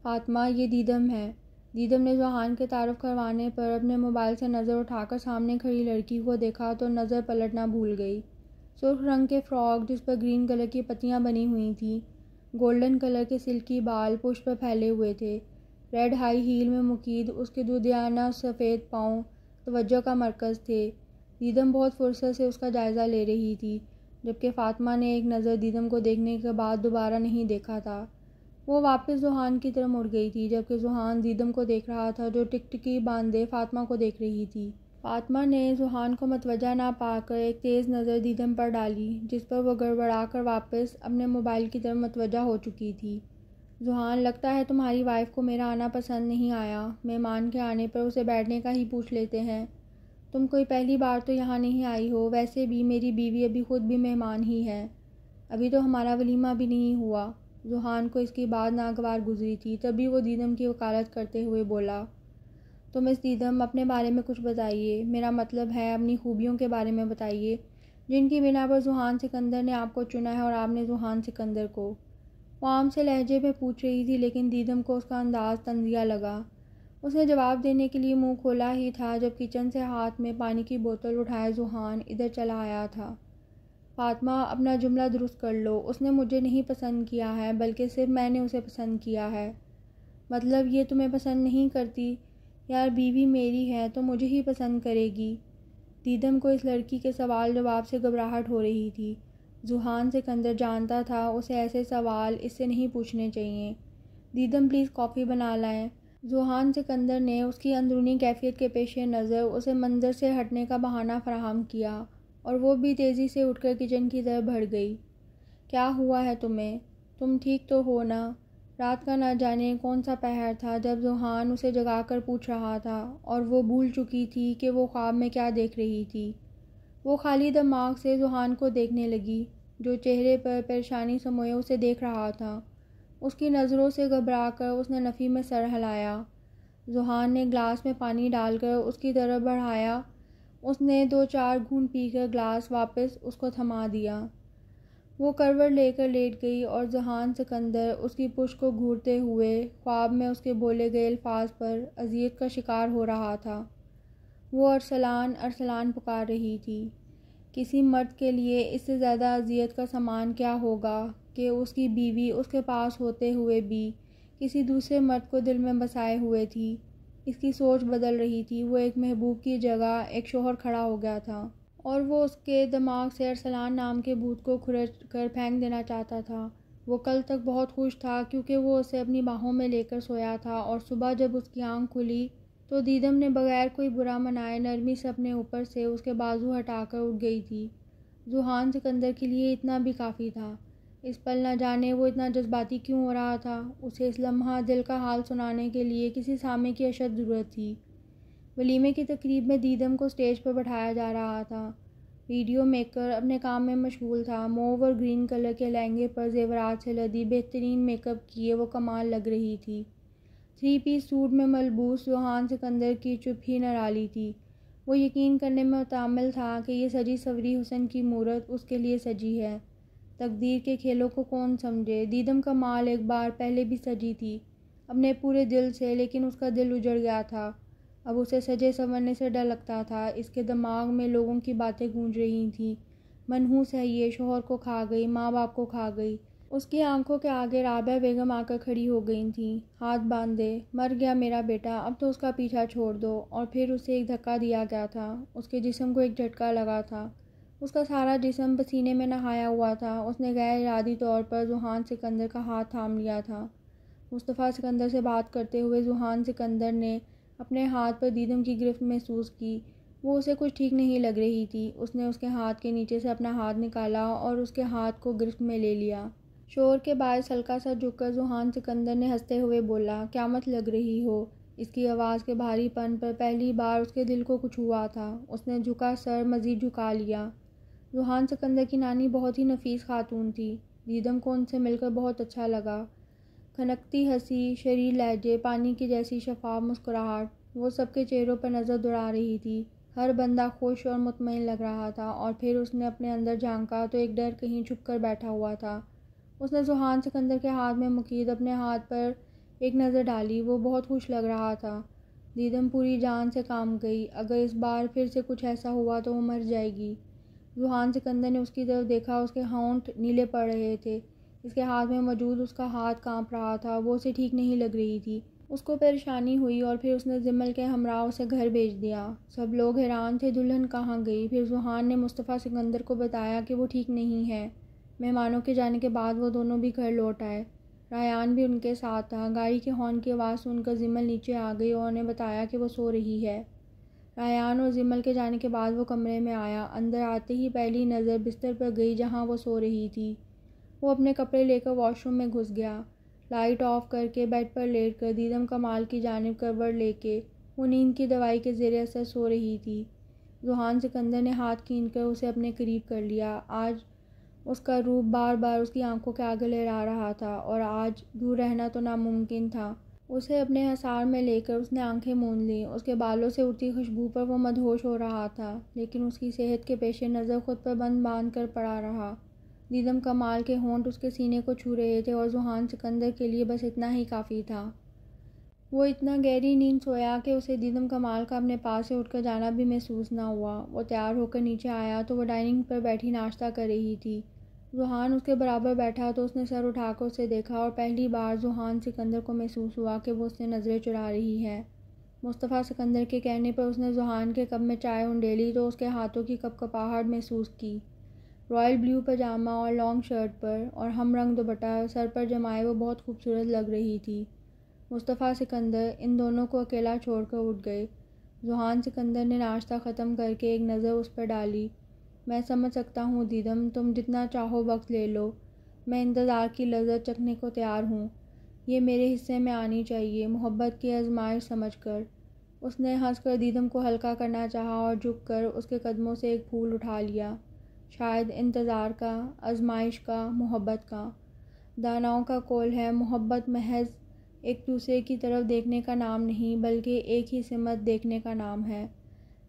فاطمہ، یہ دیدم ہے۔ دیدم نے ذوحان کے تعارف کروانے پر اپنے موبائل سے نظر اٹھا کر سامنے کھڑی لڑکی کو دیکھا تو نظر پلٹنا بھول گئی۔ سرخ رنگ کے فراک جس پر گرین کلر کی پتیاں بنی ہوئی تھیں، گولڈن کلر کے سلکی بال پشت پر پھیلے ہوئے تھے، ریڈ ہائی ہیل میں مقید اس کے دودھیانہ سفید پاؤں توجہ کا مرکز تھے۔ دیدم بہت فرصت سے اس کا جائزہ لے رہی تھی، جبکہ فاطمہ نے ایک نظر دیدم کو دیکھنے کے بعد دوبارہ نہیں دیکھا تھا۔ وہ واپس ذوحان کی طرف مڑ گئی تھی، جبکہ ذوحان دیدم کو دیکھ رہا تھا جو ٹکٹکی باندھے فاطمہ کو دیکھ رہی تھی۔ فاطمہ نے ذوحان کو متوجہ نہ پا کر ایک تیز نظر دیدم پر ڈالی، جس پر وہ گڑبڑا کر واپس اپنے موبائل کی طرف متوجہ ہو چکی تھی۔ ذوحان، لگتا ہے تمہاری وائف کو میرا آنا پسند نہیں آیا۔ مہمان کے آنے پر اسے بیٹھنے کا ہی پوچھ لیتے ہیں۔ تم کوئی پہلی بار تو یہاں نہیں آئی ہو، ویسے بھی میری بیوی ابھی خود بھی مہمان ہی ہے، ابھی تو ہمارا ولیمہ بھی نہیں ہوا۔ ذوحان کو اس کی بات ناگوار گزری تھی، تبھی وہ دیدم کی وکالت کرتے ہوئے بولا، تو مس دیدم، اپنے بارے میں کچھ بتائیے، میرا مطلب ہے اپنی خوبیوں کے بارے میں بتائیے، جن کی بنا پر ذوحان سکندر نے آپ کو چنا ہے اور آپ نے ذوحان سکندر کو۔ وہ عام سے لہجے میں پوچھ رہی تھی، لیکن دیدم کو اس کا انداز طنزیہ لگا۔ اس نے جواب دینے کے لیے منہ کھولا ہی تھا جب کچن سے ہاتھ میں پانی کی بوتل اٹھائے ذوحان ادھر چلا آیا تھا۔ فاطمہ، اپنا جملہ درست کر لو، اس نے مجھے نہیں پسند کیا ہے، بلکہ صرف میں نے اسے پسند کیا ہے۔ مطلب یہ تمہیں پسند نہیں کرتی؟ یار، بیوی میری ہے تو مجھے ہی پسند کرے گی۔ دیدم کو اس لڑکی کے سوال جواب سے گھبراہٹ ہو رہی تھی۔ ذوحان سکندر جانتا تھا اسے ایسے سوال اس سے نہیں پوچھنے چاہیے۔ دیدم، پلیز کافی بنا لائیں۔ ذوحان سکندر نے اس کی اندرونی کیفیت کے پیش نظر اسے منظر سے ہٹنے کا بہانہ فراہم کیا اور وہ بھی تیزی سے اٹھ کر کچن کی طرف بڑھ گئی۔ کیا ہوا ہے تمہیں؟ تم ٹھیک تو ہو نا؟ رات کا نہ جانے کون سا پہر تھا جب ذوحان اسے جگا کر پوچھ رہا تھا، اور وہ بھول چکی تھی کہ وہ خواب میں کیا دیکھ رہی تھی۔ وہ خالی دماغ سے ذوحان کو دیکھنے لگی، جو چہرے پر پریشانی سموئے اسے دیکھ رہا تھا۔ اس کی نظروں سے گھبرا کر اس نے نفی میں سر ہلایا۔ ذوحان نے گلاس میں پانی ڈال کر اس کی طرف بڑھایا۔ اس نے 2-4 گھونٹ پی کر گلاس واپس اس کو تھما دیا۔ وہ کروٹ لے کر لیٹ گئی اور ذوحان سکندر اس کی پشت کو گھورتے ہوئے خواب میں اس کے بولے گئے الفاظ پر اذیت کا شکار ہو رہا تھا۔ وہ ارسلان ارسلان پکار رہی تھی۔ کسی مرد کے لیے اس سے زیادہ اذیت کا سامان کیا ہوگا کہ اس کی بیوی اس کے پاس ہوتے ہوئے بھی کسی دوسرے مرد کو دل میں بسائے ہوئے تھی۔ اس کی سوچ بدل رہی تھی۔ وہ ایک محبوب کی جگہ ایک شوہر کھڑا ہو گیا تھا اور وہ اس کے دماغ سے ارسلان نام کے بھوت کو کھرچ کر پھینک دینا چاہتا تھا۔ وہ کل تک بہت خوش تھا کیونکہ وہ اسے اپنی باہوں میں لے کر سویا تھا، اور صبح جب اس کی آنکھ کھلی تو دیدم نے بغیر کوئی برا منائے نرمی سے اپنے اوپر سے اس کے بازو ہٹا کر اٹھ گئی تھی۔ ذوحان سکندر کے لیے اتنا بھی کافی تھا۔ اس پل نہ جانے وہ اتنا جذباتی کیوں ہو رہا تھا۔ اسے اس لمحہ دل کا حال سنانے کے لیے کسی سامع کی اشد ضرورت تھی۔ ولیمے کی تقریب میں دیدم کو اسٹیج پر بٹھایا جا رہا تھا۔ ویڈیو میکر اپنے کام میں مشغول تھا۔ موو اور گرین کلر کے لہنگے پر زیورات سے لدی بہترین میک اپ کیے وہ کمال لگ رہی تھی۔ 3 پیس سوٹ میں ملبوس ذوحان سکندر کی چپ ہی نرالی تھی۔ وہ یقین کرنے میں متعمل تھا کہ یہ سجی سوری حسن کی مورت اس کے لیے سجی ہے۔ تقدیر کے کھیلوں کو کون سمجھے؟ دیدم کمال ایک بار پہلے بھی سجی تھی، اپنے پورے دل سے، لیکن اس کا دل اجڑ گیا تھا۔ اب اسے سجے سنورنے سے ڈر لگتا تھا۔ اس کے دماغ میں لوگوں کی باتیں گونج رہی تھیں، منحوس ہے یہ، شوہر کو کھا گئی، ماں باپ کو کھا گئی۔ اس کی آنکھوں کے آگے رابعہ بیگم آ کر کھڑی ہو گئی تھیں، ہاتھ باندھے۔ مر گیا میرا بیٹا، اب تو اس کا پیچھا چھوڑ دو۔ اور پھر اسے ایک دھکا دیا گیا تھا۔ اس کے جسم کو ایک جھٹکا لگا تھا۔ اس کا سارا جسم پسینے میں نہایا ہوا تھا۔ اس نے غیر ارادی طور پر ذوحان سکندر کا ہاتھ تھام لیا تھا۔ مصطفیٰ سکندر سے بات کرتے ہوئے ذوحان سکندر نے اپنے ہاتھ پر دیدم کی گرفت محسوس کی۔ وہ اسے کچھ ٹھیک نہیں لگ رہی تھی۔ اس نے اس کے ہاتھ کے نیچے سے اپنا ہاتھ نکالا اور اس کے ہاتھ کو گرفت میں لے لیا۔ شور کے باعث ہلکا سا جھک کر ذوحان سکندر نے ہنستے ہوئے بولا، قیامت لگ رہی ہو۔ اس کی آواز کے بھاری پن پر پہلی بار اس کے دل کو کچھ ہوا تھا۔ اس نے جھکا سر مزید جھکا لیا۔ ذوحان سکندر کی نانی بہت ہی نفیس خاتون تھی۔ دیدم کو ان سے مل کر بہت اچھا لگا۔ کھنکتی ہنسی، شریر لہجے، پانی کی جیسی شفاف مسکراہٹ، وہ سب کے چہروں پر نظر دوڑا رہی تھی۔ ہر بندہ خوش اور مطمئن لگ رہا تھا، اور پھر اس نے اپنے اندر جھانکا تو ایک ڈر کہیں چھپ کر بیٹھا ہوا تھا۔ اس نے ذوحان سکندر کے ہاتھ میں مقید اپنے ہاتھ پر ایک نظر ڈالی۔ وہ بہت خوش لگ رہا تھا۔ دیدم پوری جان سے کام گئی۔ اگر اس بار پھر سے کچھ ایسا ہوا تو وہ مر جائے گی۔ ذوحان سکندر نے اس کی طرف دیکھا۔ اس کے ہونٹ نیلے پڑ رہے تھے۔ اس کے ہاتھ میں موجود اس کا ہاتھ کانپ رہا تھا۔ وہ اسے ٹھیک نہیں لگ رہی تھی۔ اس کو پریشانی ہوئی اور پھر اس نے زمل کے ہمراہ اسے گھر بھیج دیا۔ سب لوگ حیران تھے دلہن کہاں گئی۔ پھر ذوحان نے مصطفیٰ سکندر کو بتایا کہ وہ ٹھیک نہیں ہے۔ مہمانوں کے جانے کے بعد وہ دونوں بھی گھر لوٹ آئے۔ ریان بھی ان کے ساتھ تھا۔ گاڑی کے ہارن کی آواز سن کر زمل نیچے آ گئی اور انہیں بتایا کہ وہ سو رہی ہے۔ ریان اور زمل کے جانے کے بعد وہ کمرے میں آیا۔ اندر آتے ہی پہلی نظر بستر پر گئی جہاں وہ سو رہی تھی۔ وہ اپنے کپڑے لے کر واش روم میں گھس گیا۔ لائٹ آف کر کے بیڈ پر لیٹ کر دیدم کمال کی جانب کروٹ لے کے وہ نیند کی دوائی کے زیر اثر سو رہی تھی۔ ذوحان سکندر نے ہاتھ کھینچ کر اسے اپنے قریب کر لیا۔ آج اس کا روپ بار بار اس کی آنکھوں کے آگے لہرا رہا تھا اور آج دور رہنا تو ناممکن تھا۔ اسے اپنے حصار میں لے کر اس نے آنکھیں موند لیں۔ اس کے بالوں سے اڑتی خوشبو پر وہ مدہوش ہو رہا تھا، لیکن اس کی صحت کے پیش نظر خود پر بند باندھ کر پڑا رہا۔ دیدم کمال کے ہونٹ اس کے سینے کو چھو رہے تھے اور ذوحان سکندر کے لیے بس اتنا ہی کافی تھا۔ وہ اتنا گہری نیند سویا کہ اسے دیدم کمال کا اپنے پاس سے اٹھ کر جانا بھی محسوس نہ ہوا۔ وہ تیار ہو کر نیچے آیا تو وہ ڈائننگ پر بیٹھی ناشتہ کر رہی تھی۔ ذوحان اس کے برابر بیٹھا تو اس نے سر اٹھا کر اسے دیکھا اور پہلی بار ذوحان سکندر کو محسوس ہوا کہ وہ اس سے نظریں چرا رہی ہے۔ مصطفیٰ سکندر کے کہنے پر اس نے ذوحان کے کپ میں چائے انڈیلی تو اس کے ہاتھوں کی کپ کپاہٹ محسوس کی۔ رائل بلیو پاجامہ اور لانگ شرٹ پر اور ہم رنگ دوپٹہ سر پر جمائے وہ بہت خوبصورت لگ رہی تھی۔ مصطفیٰ سکندر ان دونوں کو اکیلا چھوڑ کر اٹھ گئے۔ ذوحان سکندر نے ناشتہ ختم کر کے ایک نظر اس پر ڈالی۔ میں سمجھ سکتا ہوں دیدم، تم جتنا چاہو وقت لے لو، میں انتظار کی لذت چکھنے کو تیار ہوں۔ یہ میرے حصے میں آنی چاہیے، محبت کی آزمائش سمجھ کر۔ اس نے ہنس کر دیدم کو ہلکا کرنا چاہا اور جھک کر اس کے قدموں سے ایک پھول اٹھا لیا۔ شاید انتظار کا، آزمائش کا، محبت کا۔ داناؤں کا قول ہے محبت محض ایک دوسرے کی طرف دیکھنے کا نام نہیں بلکہ ایک ہی سمت دیکھنے کا نام ہے۔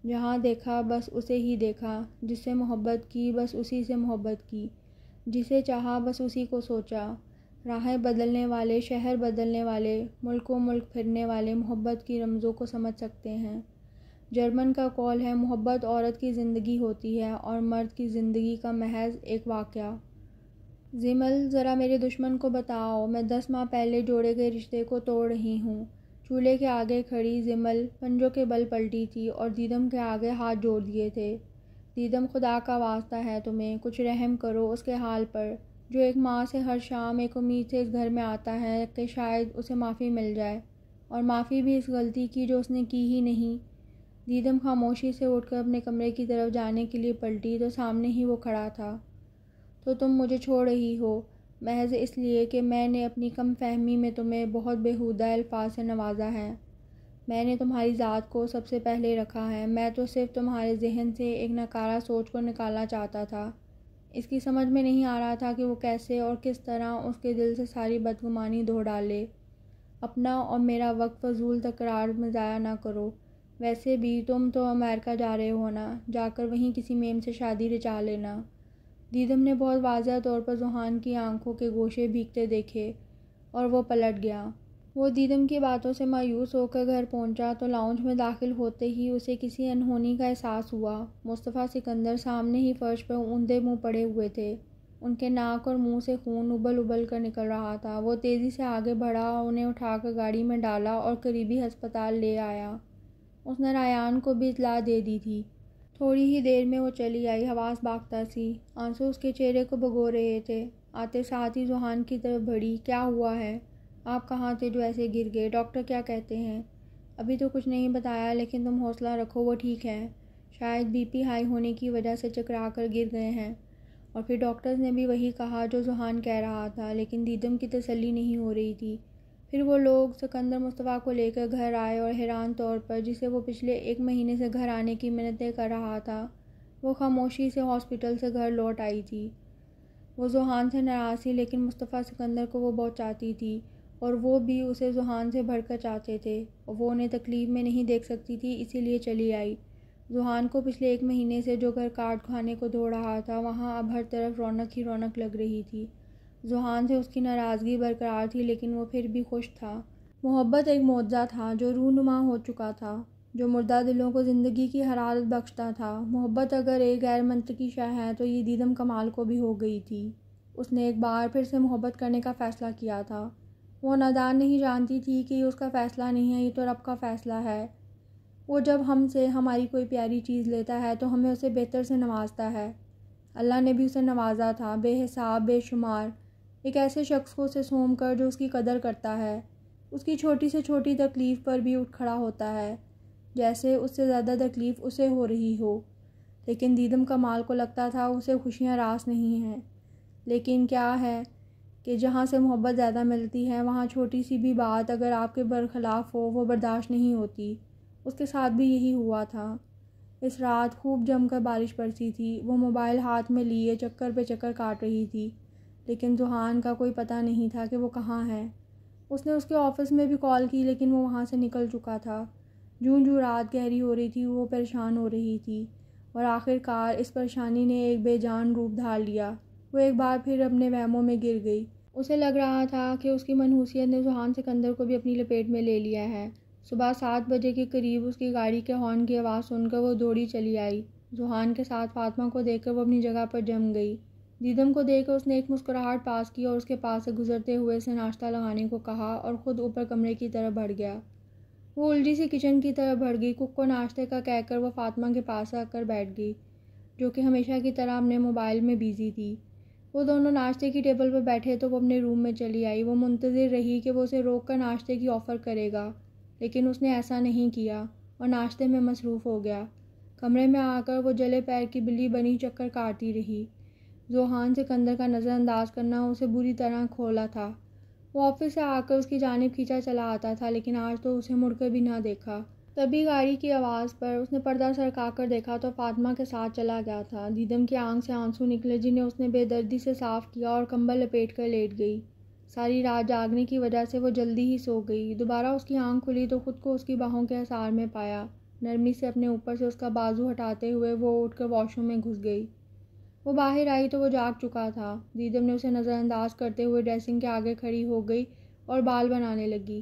جہاں دیکھا بس اسے ہی دیکھا، جس سے محبت کی بس اسی سے محبت کی، جسے چاہا بس اسی کو سوچا۔ راہیں بدلنے والے، شہر بدلنے والے، ملک و ملک پھرنے والے محبت کی رمزوں کو سمجھ سکتے ہیں۔ جرمن کا قول ہے محبت عورت کی زندگی ہوتی ہے اور مرد کی زندگی کا محض ایک واقعہ۔ زمل، ذرا میرے دشمن کو بتاؤ، میں 10 ماہ پہلے جوڑے گئے رشتے کو توڑ رہی ہوں۔ چولہے کے آگے کھڑی زمل پنجوں کے بل پلٹی تھی اور دیدم کے آگے ہاتھ جوڑ دیے تھے۔ دیدم، خدا کا واسطہ ہے تمہیں، کچھ رحم کرو اس کے حال پر، جو ایک ماں سے ہر شام ایک امید سے اس گھر میں آتا ہے کہ شاید اسے معافی مل جائے، اور معافی بھی اس غلطی کی جو اس نے کی ہی نہیں۔ دیدم خاموشی سے اٹھ کر اپنے کمرے کی طرف جانے کے لیے پلٹی تو سامنے ہی وہ کھڑا تھا۔ تو تم مجھے چھوڑ رہی ہو محض اس لیے کہ میں نے اپنی کم فہمی میں تمہیں بہت بیہودہ الفاظ سے نوازا ہے۔ میں نے تمہاری ذات کو سب سے پہلے رکھا ہے۔ میں تو صرف تمہارے ذہن سے ایک ناکارہ سوچ کو نکالنا چاہتا تھا۔ اس کی سمجھ میں نہیں آ رہا تھا کہ وہ کیسے اور کس طرح اس کے دل سے ساری بدگمانی دھو ڈالے۔ اپنا اور میرا وقت فضول تکرار میں ضائع نہ کرو۔ ویسے بھی تم تو امریکہ جا رہے ہو نا، جا کر وہیں کسی میم سے شادی رچا لینا۔ دیدم نے بہت واضح طور پر ذوحان کی آنکھوں کے گوشے بھیگتے دیکھے اور وہ پلٹ گیا۔ وہ دیدم کی باتوں سے مایوس ہو کر گھر پہنچا تو لاؤنج میں داخل ہوتے ہی اسے کسی انہونی کا احساس ہوا۔ مصطفیٰ سکندر سامنے ہی فرش پر اوندے منہ پڑے ہوئے تھے۔ ان کے ناک اور منہ سے خون ابل ابل کر نکل رہا تھا۔ وہ تیزی سے آگے بڑھا اور انہیں اٹھا کر گاڑی میں ڈالا اور قریبی ہسپتال لے آیا۔ اس نے ریان کو بھی اطلاع دے دی تھی۔ تھوڑی ہی دیر میں وہ چلی آئی، حواس باختہ سی۔ آنسو اس کے چہرے کو بھگو رہے تھے۔ آتے ساتھ ہی ذوحان کی طرف بڑھی۔ کیا ہوا ہے؟ آپ کہاں تھے جو ایسے گر گئے؟ ڈاکٹر کیا کہتے ہیں؟ ابھی تو کچھ نہیں بتایا، لیکن تم حوصلہ رکھو، وہ ٹھیک ہے۔ شاید بی پی ہائی ہونے کی وجہ سے چکرا کر گر گئے ہیں۔ اور پھر ڈاکٹرز نے بھی وہی کہا جو ذوحان کہہ رہا تھا، لیکن دیدم کی تسلی نہیں ہو رہی تھی۔ پھر وہ لوگ سکندر مصطفیٰ کو لے کر گھر آئے اور حیران طور پر، جسے وہ پچھلے 1 مہینے سے گھر آنے کی منتیں کر رہا تھا، وہ خاموشی سے ہاسپٹل سے گھر لوٹ آئی تھی۔ وہ ذوحان سے ناراض تھی، لیکن مصطفیٰ سکندر کو وہ بہت چاہتی تھی اور وہ بھی اسے ذوحان سے بڑھ کر چاہتے تھے، اور وہ انہیں تکلیف میں نہیں دیکھ سکتی تھی، اسی لیے چلی آئی۔ ذوحان کو پچھلے 1 مہینے سے جو گھر کاٹ کھانے کو دھو رہا تھا، وہاں اب ہر طرف رونق ہی رونق لگ رہی تھی۔ ذوحان سے اس کی ناراضگی برقرار تھی، لیکن وہ پھر بھی خوش تھا۔ محبت ایک معجزہ تھا جو رونما ہو چکا تھا، جو مردہ دلوں کو زندگی کی حرارت بخشتا تھا۔ محبت اگر ایک غیر منطقی شے ہے تو یہ دیدم کمال کو بھی ہو گئی تھی۔ اس نے ایک بار پھر سے محبت کرنے کا فیصلہ کیا تھا۔ وہ نادان نہیں جانتی تھی کہ یہ اس کا فیصلہ نہیں ہے، یہ تو رب کا فیصلہ ہے۔ وہ جب ہم سے ہماری کوئی پیاری چیز لیتا ہے تو ہمیں اسے بہتر سے نوازتا ہے۔ اللہ نے بھی اسے نوازا تھا، بے حساب، بے شمار، ایک ایسے شخص کو اسے سونپ کر جو اس کی قدر کرتا ہے، اس کی چھوٹی سے چھوٹی تکلیف پر بھی اٹھ کھڑا ہوتا ہے، جیسے اس سے زیادہ تکلیف اسے ہو رہی ہو۔ لیکن دیدم کمال کو لگتا تھا اسے خوشیاں راس نہیں ہیں۔ لیکن کیا ہے کہ جہاں سے محبت زیادہ ملتی ہے، وہاں چھوٹی سی بھی بات اگر آپ کے برخلاف ہو، وہ برداشت نہیں ہوتی۔ اس کے ساتھ بھی یہی ہوا تھا۔ اس رات خوب جم کر بارش برسی تھی۔ وہ موبائل ہاتھ میں لیے چکر پہ چکر کاٹ رہی تھی، لیکن ذوحان کا کوئی پتہ نہیں تھا کہ وہ کہاں ہے۔ اس نے اس کے آفس میں بھی کال کی، لیکن وہ وہاں سے نکل چکا تھا۔ جوں جوں رات گہری ہو رہی تھی، وہ پریشان ہو رہی تھی، اور آخر کار اس پریشانی نے ایک بے جان روپ دھار لیا۔ وہ ایک بار پھر اپنے وہموں میں گر گئی۔ اسے لگ رہا تھا کہ اس کی منحوسیت نے ذوحان سکندر کو بھی اپنی لپیٹ میں لے لیا ہے۔ صبح 7 بجے کے قریب اس کی گاڑی کے ہارن کی آواز سن کر وہ دوڑی چلی آئی۔ ذوحان کے ساتھ فاطمہ کو دیکھ کر وہ اپنی جگہ پر جم گئی۔ دیدم کو دیکھ کر اس نے ایک مسکراہٹ پاس کی اور اس کے پاس سے گزرتے ہوئے اسے ناشتہ لگانے کو کہا اور خود اوپر کمرے کی طرف بڑھ گیا۔ وہ الجھی سی کچن کی طرف بڑھ گئی۔ کک کو ناشتے کا کہہ کر وہ فاطمہ کے پاس آ کر بیٹھ گئی، جو کہ ہمیشہ کی طرح اپنے موبائل میں بیزی تھی۔ وہ دونوں ناشتے کی ٹیبل پر بیٹھے تو وہ اپنے روم میں چلی آئی۔ وہ منتظر رہی کہ وہ اسے روک کر ناشتے کی آفر کرے گا، لیکن اس نے ایسا نہیں کیا اور ناشتے میں مصروف ہو گیا۔ کمرے میں آ کر وہ جلے پیر کی بلی بنی چکر کاٹتی رہی۔ ذوحان سکندر کا نظر انداز کرنا اسے بری طرح کھولا تھا۔ وہ آفس سے آ کر اس کی جانب کھینچا چلا آتا تھا، لیکن آج تو اسے مڑ کر بھی نہ دیکھا۔ تبھی گاڑی کی آواز پر اس نے پردہ سرکا کر دیکھا تو فاطمہ کے ساتھ چلا گیا تھا۔ دیدم کی آنکھ سے آنسو نکلے، جنہیں اس نے بے دردی سے صاف کیا اور کمبل لپیٹ کر لیٹ گئی۔ ساری رات جاگنے کی وجہ سے وہ جلدی ہی سو گئی۔ دوبارہ اس کی آنکھ کھلی تو خود کو اس کی باہوں کے حصار میں پایا۔ نرمی سے اپنے اوپر سے اس کا بازو ہٹاتے ہوئے وہ اٹھ کر واش روم میں گھس گئی۔ وہ باہر آئی تو وہ جاگ چکا تھا۔ دیدم نے اسے نظر انداز کرتے ہوئے ڈریسنگ کے آگے کھڑی ہو گئی اور بال بنانے لگی۔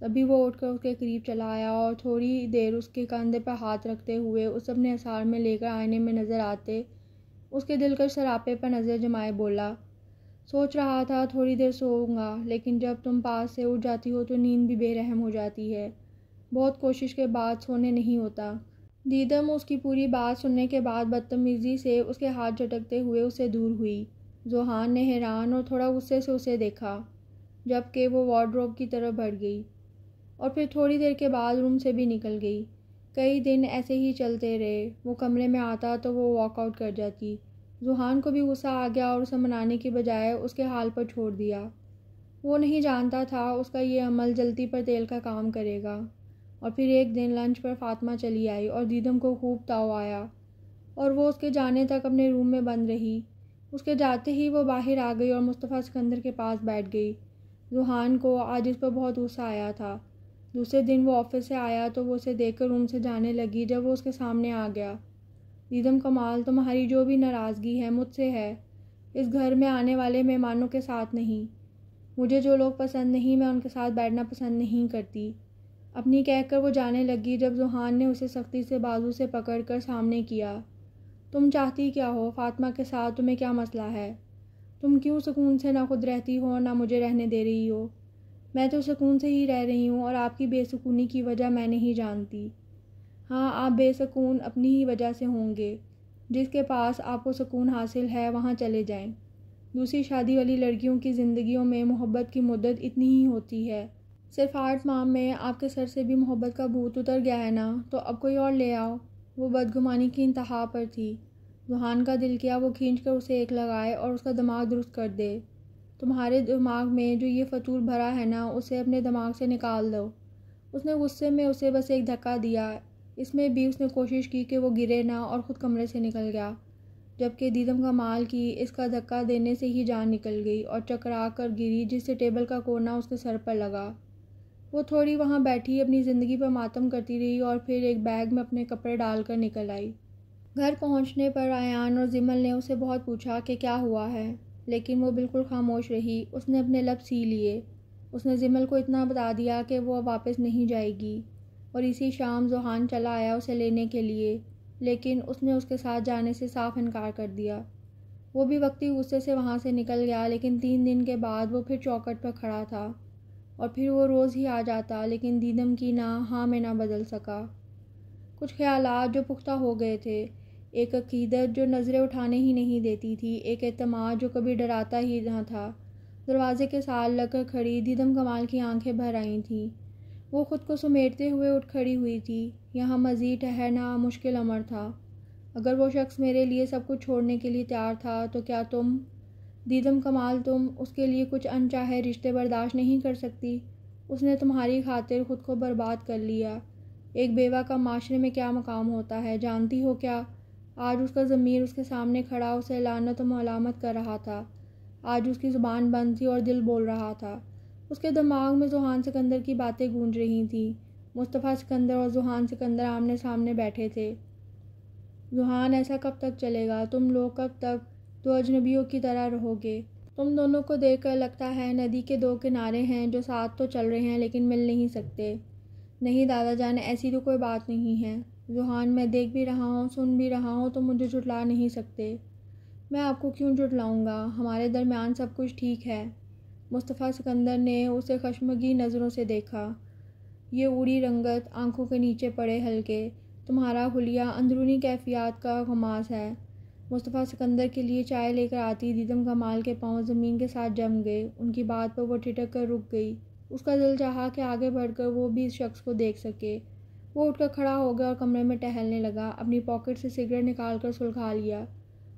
تبھی وہ اٹھ کر اس کے قریب چلا آیا اور تھوڑی دیر اس کے کندھے پر ہاتھ رکھتے ہوئے اسے اپنے حصار میں لے کر آئینے میں نظر آتے اس کے دلکش سراپے پر نظر جمائے بولا، سوچ رہا تھا تھوڑی دیر سوؤں گا، لیکن جب تم پاس سے اٹھ جاتی ہو تو نیند بھی بے رحم ہو جاتی ہے۔ بہت کوشش کے بعد سونے نہیں ہوتا۔ دیدم اس کی پوری بات سننے کے بعد بدتمیزی سے اس کے ہاتھ جھٹکتے ہوئے اس سے دور ہوئی۔ ذوحان نے حیران اور تھوڑا غصے سے اسے دیکھا، جبکہ وہ وارڈروب کی طرف بڑھ گئی اور پھر تھوڑی دیر کے بعد روم سے بھی نکل گئی۔ کئی دن ایسے ہی چلتے رہے۔ وہ کمرے میں آتا تو وہ واک آؤٹ کر جاتی۔ ذوحان کو بھی غصہ آ گیا اور اسے منانے کی بجائے اس کے حال پر چھوڑ دیا۔ وہ نہیں جانتا تھا اس کا یہ عمل جلتی پر تیل کا کام کرے گا۔ اور پھر ایک دن لنچ پر فاطمہ چلی آئی اور دیدم کو خوب تاؤ آیا اور وہ اس کے جانے تک اپنے روم میں بند رہی۔ اس کے جاتے ہی وہ باہر آ گئی اور مصطفیٰ سکندر کے پاس بیٹھ گئی۔ ذوحان کو آج اس پر بہت غصہ آیا تھا۔ دوسرے دن وہ آفس سے آیا تو وہ اسے دیکھ کر روم سے جانے لگی جب وہ اس کے سامنے آ گیا۔ دیدم کمال، تمہاری جو بھی ناراضگی ہے مجھ سے ہے، اس گھر میں آنے والے مہمانوں کے ساتھ نہیں۔ مجھے جو لوگ پسند نہیں میں ان کے ساتھ بیٹھنا پسند نہیں کرتی، اپنی کہہ کر وہ جانے لگی جب ذوحان نے اسے سختی سے بازو سے پکڑ کر سامنے کیا۔ تم چاہتی کیا ہو؟ فاطمہ کے ساتھ تمہیں کیا مسئلہ ہے؟ تم کیوں سکون سے نہ خود رہتی ہو نہ مجھے رہنے دے رہی ہو؟ میں تو سکون سے ہی رہ رہی ہوں اور آپ کی بے سکونی کی وجہ میں نہیں جانتی۔ ہاں، آپ بے سکون اپنی ہی وجہ سے ہوں گے۔ جس کے پاس آپ کو سکون حاصل ہے وہاں چلے جائیں۔ دوسری شادی والی لڑکیوں کی زندگیوں میں محبت کی مدت اتنی ہی ہوتی ہے۔ صرف 8 ماہ میں آپ کے سر سے بھی محبت کا بھوت اتر گیا ہے نا، تو اب کوئی اور لے آؤ۔ وہ بدگمانی کی انتہا پر تھی۔ ذوحان کا دل کیا وہ کھینچ کر اسے ایک لگائے اور اس کا دماغ درست کر دے۔ تمہارے دماغ میں جو یہ فطور بھرا ہے نا، اسے اپنے دماغ سے نکال دو۔ اس نے غصے میں اسے بس ایک دھکا دیا۔ اس میں بھی اس نے کوشش کی کہ وہ گرے نہ اور خود کمرے سے نکل گیا، جبکہ دیدم کمال کی اس کا دھکا دینے سے ہی جان نکل گئی اور چکرا کر گری، جس سے ٹیبل کا کونا اس کے سر پر لگا۔ وہ تھوڑی وہاں بیٹھی اپنی زندگی پر ماتم کرتی رہی اور پھر ایک بیگ میں اپنے کپڑے ڈال کر نکل آئی۔ گھر پہنچنے پر ایان اور زمل نے اسے بہت پوچھا کہ کیا ہوا ہے، لیکن وہ بالکل خاموش رہی۔ اس نے اپنے لب سی لیے۔ اس نے زمل کو اتنا بتا دیا کہ وہ واپس نہیں جائے گی، اور اسی شام ذوحان چلا آیا اسے لینے کے لیے، لیکن اس نے اس کے ساتھ جانے سے صاف انکار کر دیا۔ وہ بھی وقتی غصے سے وہاں سے نکل گیا، لیکن 3 دن کے بعد وہ پھر چوکھٹ پر کھڑا تھا، اور پھر وہ روز ہی آ جاتا، لیکن دیدم کی نہ ہاں میں نہ بدل سکا۔ کچھ خیالات جو پختہ ہو گئے تھے، ایک عقیدت جو نظریں اٹھانے ہی نہیں دیتی تھی، ایک اعتماد جو کبھی ڈراتا ہی نہ تھا۔ دروازے کے ساتھ لگ کر کھڑی دیدم کمال کی آنکھیں بھر آئی تھیں۔ وہ خود کو سمیٹتے ہوئے اٹھ کھڑی ہوئی تھی۔ یہاں مزید ٹھہرنا مشکل امر تھا۔ اگر وہ شخص میرے لیے سب کچھ چھوڑنے کے لیے تیار تھا تو کیا تم، دیدم کمال، تم اس کے لیے کچھ انچاہے رشتے برداشت نہیں کر سکتی؟ اس نے تمہاری خاطر خود کو برباد کر لیا۔ ایک بیوہ کا معاشرے میں کیا مقام ہوتا ہے جانتی ہو کیا؟ آج اس کا ضمیر اس کے سامنے کھڑا اسے لعنت و ملامت کر رہا تھا۔ آج اس کی زبان بند تھی اور دل بول رہا تھا۔ اس کے دماغ میں ذوحان سکندر کی باتیں گونج رہی تھیں۔ مصطفیٰ سکندر اور ذوحان سکندر آمنے سامنے بیٹھے تھے۔ ذوحان، ایسا کب تک چلے گا؟ تم لوگ کب تک دو اجنبیوں کی طرح رہو گے؟ تم دونوں کو دیکھ کر لگتا ہے ندی کے 2 کنارے ہیں جو ساتھ تو چل رہے ہیں لیکن مل نہیں سکتے۔ نہیں دادا جان، ایسی تو کوئی بات نہیں ہے۔ ذوحان، میں دیکھ بھی رہا ہوں، سن بھی رہا ہوں، تم مجھے جھٹلا نہیں سکتے۔ میں آپ کو کیوں جھٹلاؤں گا؟ ہمارے درمیان سب کچھ ٹھیک ہے۔ مصطفیٰ سکندر نے اسے خشمگین نظروں سے دیکھا۔ یہ اڑی رنگت، آنکھوں کے نیچے پڑے حلقے، تمہارا حلیہ اندرونی کیفیات کا غماز ہے۔ مصطفیٰ سکندر کے لیے چائے لے کر آتی دیدم کمال کے پاؤں زمین کے ساتھ جم گئے۔ ان کی بات پر وہ ٹھٹک کر رک گئی۔ اس کا دل چاہا کہ آگے بڑھ کر وہ بھی اس شخص کو دیکھ سکے۔ وہ اٹھ کر کھڑا ہو گیا اور کمرے میں ٹہلنے لگا۔ اپنی پاکٹ سے سگریٹ نکال کر سلگھا لیا۔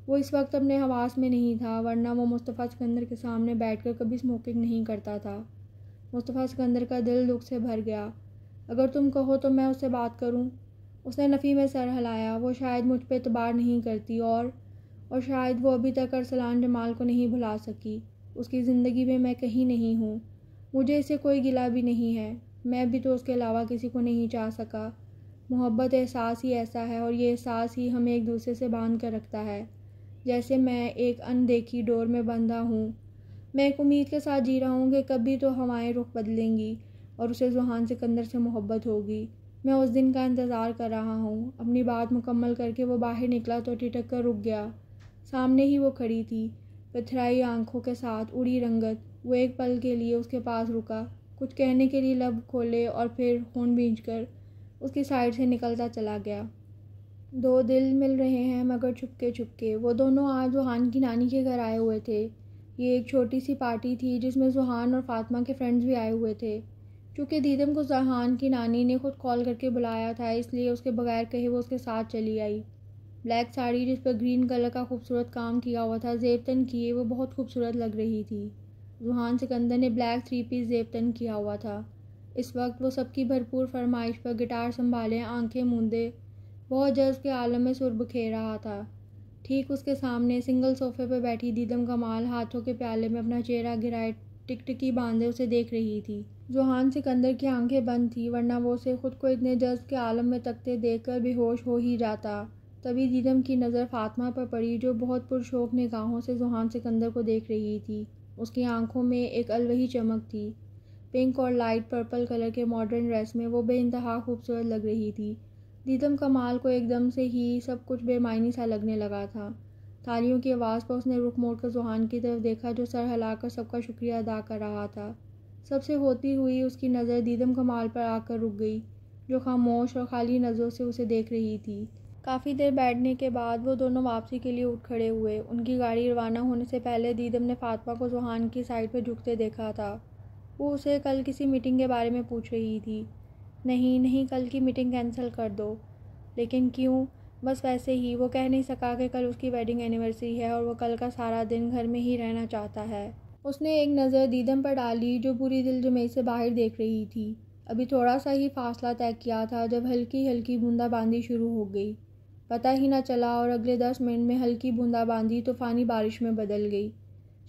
وہ اس وقت اپنے حواس میں نہیں تھا، ورنہ وہ مصطفیٰ سکندر کے سامنے بیٹھ کر کبھی اسموکنگ نہیں کرتا تھا۔ مصطفیٰ سکندر کا دل دکھ سے بھر گیا۔ اگر تم کہو تو میں اس سے بات کروں؟ اس نے نفی میں سر ہلایا۔ وہ شاید مجھ پہ اعتبار نہیں کرتی، اور شاید وہ ابھی تک ارسلان جمال کو نہیں بھلا سکی۔ اس کی زندگی میں میں کہیں نہیں ہوں۔ مجھے اسے کوئی گلہ بھی نہیں ہے۔ میں بھی تو اس کے علاوہ کسی کو نہیں چاہ سکا۔ محبت احساس ہی ایسا ہے، اور یہ احساس ہی ہمیں ایک دوسرے سے باندھ کر رکھتا ہے، جیسے میں ایک ان دیکھی ڈور میں بندھا ہوں۔ میں ایک امید کے ساتھ جی رہا ہوں کہ کبھی تو ہوائیں رخ بدلیں گی اور اسے ذوحان سکندر سے محبت ہوگی۔ میں اس دن کا انتظار کر رہا ہوں۔ اپنی بات مکمل کر کے وہ باہر نکلا تو ٹھٹک کر رک گیا۔ سامنے ہی وہ کھڑی تھی، پتھرائی آنکھوں کے ساتھ، اڑی رنگت۔ وہ ایک پل کے لیے اس کے پاس رکا، کچھ کہنے کے لیے لب کھولے، اور پھر خون بھیج کر اس کی سائڈ سے نکلتا چلا گیا۔ 2 دل مل رہے ہیں مگر چھپکے چھپکے۔ وہ دونوں آج ذوحان کی نانی کے گھر آئے ہوئے تھے۔ یہ ایک چھوٹی سی پارٹی تھی جس میں ذوحان اور فاطمہ کے فرینڈز بھی آئے ہوئے تھے۔ چونکہ دیدم کو ذوحان کی نانی نے خود کال کر کے بلایا تھا، اس لیے اس کے بغیر کہے وہ اس کے ساتھ چلی آئی۔ بلیک ساڑی جس پر گرین کلر کا خوبصورت کام کیا ہوا تھا زیب تن کیے، وہ بہت خوبصورت لگ رہی تھی۔ ذوحان سکندر نے بلیک 3 پیس زیب تن کیا ہوا تھا۔ اس وقت وہ سب کی بھرپور فرمائش پر گٹار سنبھالے، آنکھیں موندے، بہت جذب کے عالم میں سر بکھیر رہا تھا۔ ٹھیک اس کے سامنے سنگل صوفے پر بیٹھی دیدم کمال ہاتھوں کے پیالے میں اپنا چہرہ گرائے ٹکٹکی باندھے اسے دیکھ رہی تھی۔ ذوحان سکندر کی آنکھیں بند تھیں، ورنہ وہ اسے خود کو اتنے جذب کے عالم میں تکتے دیکھ کر بے ہوش ہو ہی جاتا۔ تبھی دیدم کی نظر فاطمہ پر پڑی، جو بہت پرشوق نگاہوں سے ذوحان سکندر کو دیکھ رہی تھی۔ اس کی آنکھوں میں ایک الوہی چمک تھی۔ پنک اور لائٹ پرپل کلر کے ماڈرن ڈریس میں وہ بے انتہا خوبصورت لگ رہی تھی۔ دیدم کمال کو ایک دم سے ہی سب کچھ بے معنی سا لگنے لگا تھا۔ تالیوں کی آواز پر اس نے رخ موڑ کر ذوحان کی طرف دیکھا، جو سر ہلا کر سب کا شکریہ ادا کر رہا تھا۔ سب سے ہوتی ہوئی اس کی نظر دیدم کمال پر آ کر رک گئی، جو خاموش اور خالی نظروں سے اسے دیکھ رہی تھی۔ کافی دیر بیٹھنے کے بعد وہ دونوں واپسی کے لیے اٹھ کھڑے ہوئے۔ ان کی گاڑی روانہ ہونے سے پہلے دیدم نے فاطمہ کو ذوحان کی سائٹ پہ جھکتے دیکھا تھا۔ وہ اسے کل کسی میٹنگ کے بارے میں پوچھ رہی تھی۔ نہیں، کل کی میٹنگ کینسل کر دو۔ لیکن کیوں؟ بس ویسے ہی۔ وہ کہہ نہیں سکا کہ کل اس کی ویڈنگ اینیورسری ہے اور وہ کل کا سارا دن گھر میں ہی رہنا چاہتا ہے۔ اس نے ایک نظر دیدم پر ڈالی، جو پوری دل جمعی سے باہر دیکھ رہی تھی۔ ابھی تھوڑا سا ہی فاصلہ طے کیا تھا جب ہلکی ہلکی بوندا باندی شروع ہو گئی۔ پتہ ہی نہ چلا اور اگلے 10 منٹ میں ہلکی بوندا باندی طوفانی بارش میں بدل گئی۔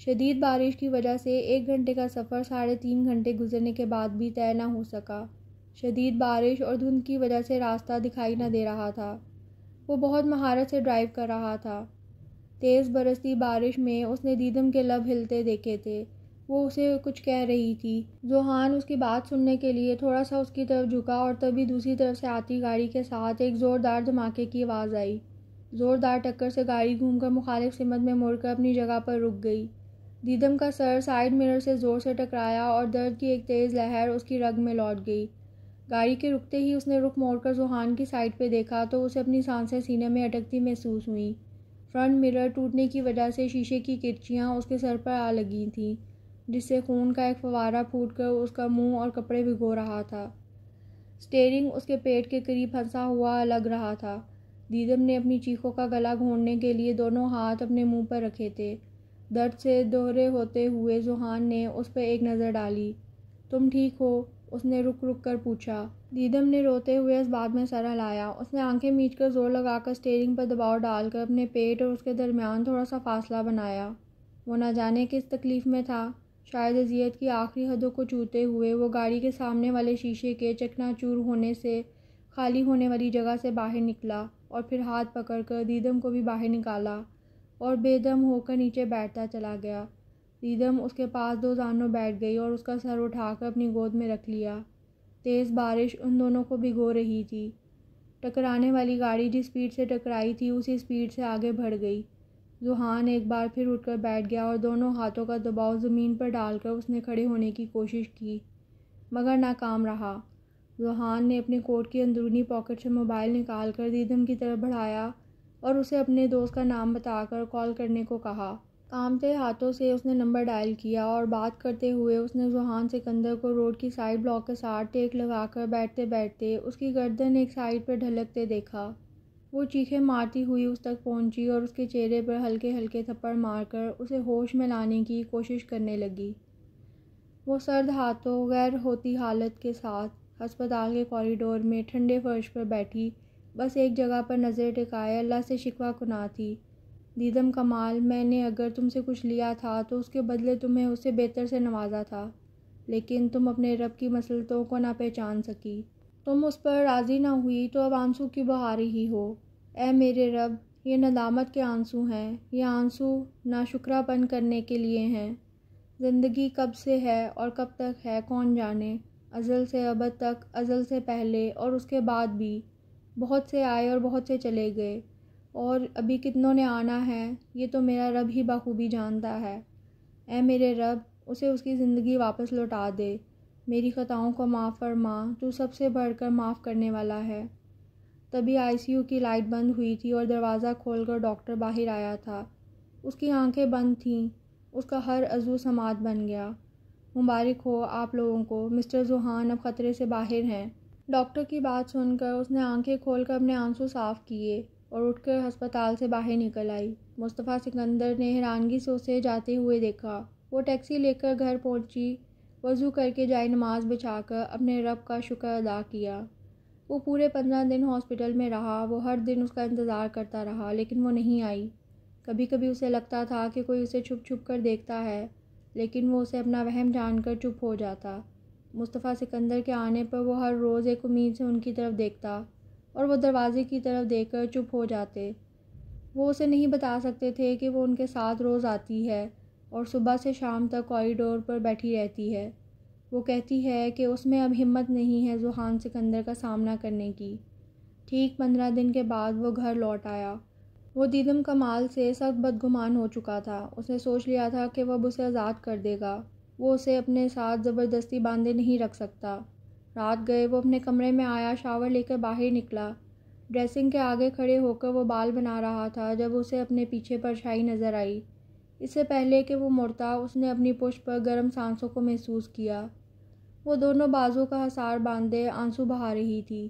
شدید بارش کی وجہ سے 1 گھنٹے کا سفر 3.5 گھنٹے گزرنے کے بعد بھی طے نہ ہو سکا۔ شدید بارش اور دھند کی وجہ سے راستہ دکھائی نہ دے رہا تھا۔ وہ بہت مہارت سے ڈرائیو کر رہا تھا۔ تیز برستی بارش میں اس نے دیدم کے لب ہلتے دیکھے تھے۔ وہ اسے کچھ کہہ رہی تھی۔ ذوحان اس کی بات سننے کے لیے تھوڑا سا اس کی طرف جھکا اور تبھی دوسری طرف سے آتی گاڑی کے ساتھ ایک زوردار دھماکے کی آواز آئی۔ زوردار ٹکر سے گاڑی گھوم کر مخالف سمت میں مڑ کر اپنی جگہ پر رک گئی۔ دیدم کا سر سائیڈ مرر سے زور سے ٹکرایا اور درد کی ایک تیز لہر اس کی رگ میں لوٹ گئی۔ گاڑی کے رکتے ہی اس نے رخ موڑ کر ذوحان کی سائیڈ پہ دیکھا تو اسے اپنی سانسیں سینے میں اٹکتی محسوس ہوئیں۔ فرنٹ مرر ٹوٹنے کی وجہ سے شیشے کی کرچیاں اس کے سر پر آ لگی تھیں، جس سے خون کا ایک فوارہ پھوٹ کر اس کا منہ اور کپڑے بھگو رہا تھا۔ سٹیئرنگ اس کے پیٹ کے قریب پھنسا ہوا لگ رہا تھا۔ دیدم نے اپنی چیخوں کا گلا گھونٹنے کے لیے دونوں ہاتھ اپنے منہ پر رکھے تھے۔ درد سے دوہرے ہوتے ہوئے ذوحان نے اس پر ایک نظر ڈالی۔ تم ٹھیک ہو؟ اس نے رک رک کر پوچھا۔ دیدم نے روتے ہوئے اس بات میں سر ہلایا۔ اس نے آنکھیں میچ کر زور لگا کر سٹیئرنگ پر دباؤ ڈال کر اپنے پیٹ اور اس کے درمیان تھوڑا سا فاصلہ بنایا۔ وہ نہ جانے کس تکلیف میں تھا۔ شاید اذیت کی آخری حدوں کو چھوتے ہوئے وہ گاڑی کے سامنے والے شیشے کے چکنا چور ہونے سے خالی ہونے والی جگہ سے باہر نکلا اور پھر ہاتھ پکڑ کر دیدم کو بھی باہر نکالا اور بے دم ہو کر نیچے بیٹھتا چلا گیا۔ دیدم اس کے پاس 2 زانوں بیٹھ گئی اور اس کا سر اٹھا کر اپنی گود میں رکھ لیا۔ تیز بارش ان دونوں کو بھگو رہی تھی۔ ٹکرانے والی گاڑی جس سپیڈ سے ٹکرائی تھی اسی سپیڈ سے آگے بڑھ گئی۔ ذوحان ایک بار پھر اٹھ کر بیٹھ گیا اور دونوں ہاتھوں کا دباؤ زمین پر ڈال کر اس نے کھڑے ہونے کی کوشش کی، مگر ناکام رہا۔ ذوحان نے اپنے کوٹ کی اندرونی پاکٹ سے موبائل نکال کر دیدم کی طرف بڑھایا اور اسے اپنے دوست کا نام بتا کر کال کرنے کو کہا۔ کانپتے ہاتھوں سے اس نے نمبر ڈائل کیا اور بات کرتے ہوئے اس نے ذوحان سکندر کو روڈ کی سائیڈ بلاک کے ساتھ ٹیک لگا کر بیٹھتے بیٹھتے اس کی گردن ایک سائیڈ پر ڈھلکتے دیکھا۔ وہ چیخیں مارتی ہوئی اس تک پہنچی اور اس کے چہرے پر ہلکے ہلکے تھپڑ مار کر اسے ہوش میں لانے کی کوشش کرنے لگی۔ وہ سرد ہاتھوں غیر ہوتی حالت کے ساتھ ہسپتال کے کوریڈور میں ٹھنڈے فرش پر بیٹھی بس ایک جگہ پر نظر ٹکائے اللہ سے شکوہ کناں تھی۔ دیدم کمال، میں نے اگر تم سے کچھ لیا تھا تو اس کے بدلے تمہیں اس سے بہتر سے نوازا تھا، لیکن تم اپنے رب کی مصلحتوں کو نہ پہچان سکی۔ تم اس پر راضی نہ ہوئی تو اب آنسو کی بہا رہی ہو۔ اے میرے رب، یہ ندامت کے آنسو ہیں، یہ آنسو ناشکرا پن کرنے کے لیے ہیں۔ زندگی کب سے ہے اور کب تک ہے کون جانے، ازل سے ابد تک، ازل سے پہلے اور اس کے بعد بھی۔ بہت سے آئے اور بہت سے چلے گئے، اور ابھی کتنوں نے آنا ہے یہ تو میرا رب ہی بخوبی جانتا ہے۔ اے میرے رب، اسے اس کی زندگی واپس لوٹا دے، میری خطاؤں کو معاف فرما، تو سب سے بڑھ کر معاف کرنے والا ہے۔ تبھی ICU کی لائٹ بند ہوئی تھی اور دروازہ کھول کر ڈاکٹر باہر آیا تھا۔ اس کی آنکھیں بند تھیں، اس کا ہر عضو سماعت بن گیا۔ مبارک ہو آپ لوگوں کو، مسٹر ذوحان اب خطرے سے باہر ہیں۔ ڈاکٹر کی بات سن کر اس نے آنکھیں کھول کر اپنے آنسو صاف کیے اور اٹھ کر ہسپتال سے باہر نکل آئی۔ مصطفیٰ سکندر نے حیرانگی سے اسے جاتے ہوئے دیکھا۔ وہ ٹیکسی لے کر گھر پہنچی، وضو کر کے جائے نماز بچھا کر اپنے رب کا شکر ادا کیا۔ وہ پورے 15 دن ہاسپٹل میں رہا۔ وہ ہر دن اس کا انتظار کرتا رہا لیکن وہ نہیں آئی۔ کبھی کبھی اسے لگتا تھا کہ کوئی اسے چھپ چھپ کر دیکھتا ہے، لیکن وہ اسے اپنا وہم جان کر چپ ہو جاتا۔ مصطفیٰ سکندر کے آنے پر وہ ہر روز ایک امید سے ان کی طرف دیکھتا اور وہ دروازے کی طرف دیکھ کر چپ ہو جاتے۔ وہ اسے نہیں بتا سکتے تھے کہ وہ ان کے ساتھ روز آتی ہے اور صبح سے شام تک کوریڈور پر بیٹھی رہتی ہے۔ وہ کہتی ہے کہ اس میں اب ہمت نہیں ہے ذوحان سکندر کا سامنا کرنے کی۔ ٹھیک 15 دن کے بعد وہ گھر لوٹ آیا۔ وہ دیدم کمال سے سخت بدگمان ہو چکا تھا۔ اس نے سوچ لیا تھا کہ وہ اب اسے آزاد کر دے گا۔ وہ اسے اپنے ساتھ زبردستی باندھے نہیں رکھ سکتا۔ رات گئے وہ اپنے کمرے میں آیا، شاور لے کر باہر نکلا۔ ڈریسنگ کے آگے کھڑے ہو کر وہ بال بنا رہا تھا جب اسے اپنے پیچھے پرچھائی نظر آئی۔ اس سے پہلے کہ وہ مڑتا اس نے اپنی پشت پر گرم سانسوں کو محسوس کیا۔ وہ دونوں بازو کا حصار باندھے آنسو بہا رہی تھی۔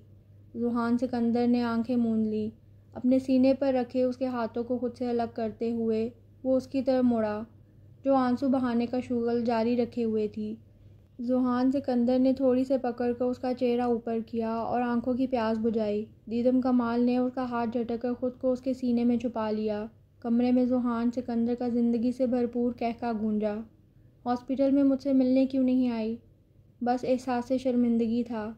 ذوحان سکندر نے آنکھیں موند لیں۔ اپنے سینے پر رکھے اس کے ہاتھوں کو خود سے الگ کرتے ہوئے وہ اس کی طرف مڑا، جو آنسو بہانے کا شغل جاری رکھے ہوئے تھی۔ ذوحان سکندر نے تھوڑی سے پکڑ کر اس کا چہرہ اوپر کیا اور آنکھوں کی پیاس بجھائی۔ دیدم کمال نے اس کا ہاتھ جھٹک کر خود کو اس کے سینے میں چھپا لیا۔ کمرے میں ذوحان سکندر کا زندگی سے بھرپور قہقہ گونجا۔ ہاسپٹل میں مجھ سے ملنے کیوں نہیں آئی؟ بس احساس شرمندگی تھا۔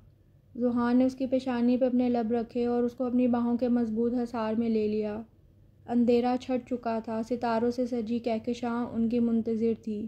ذوحان نے اس کی پیشانی پہ اپنے لب رکھے اور اس کو اپنی باہوں کے مضبوط حصار میں لے لیا۔ اندھیرا چھٹ چکا تھا، ستاروں سے سجی کہکشاں ان کی منتظر تھی۔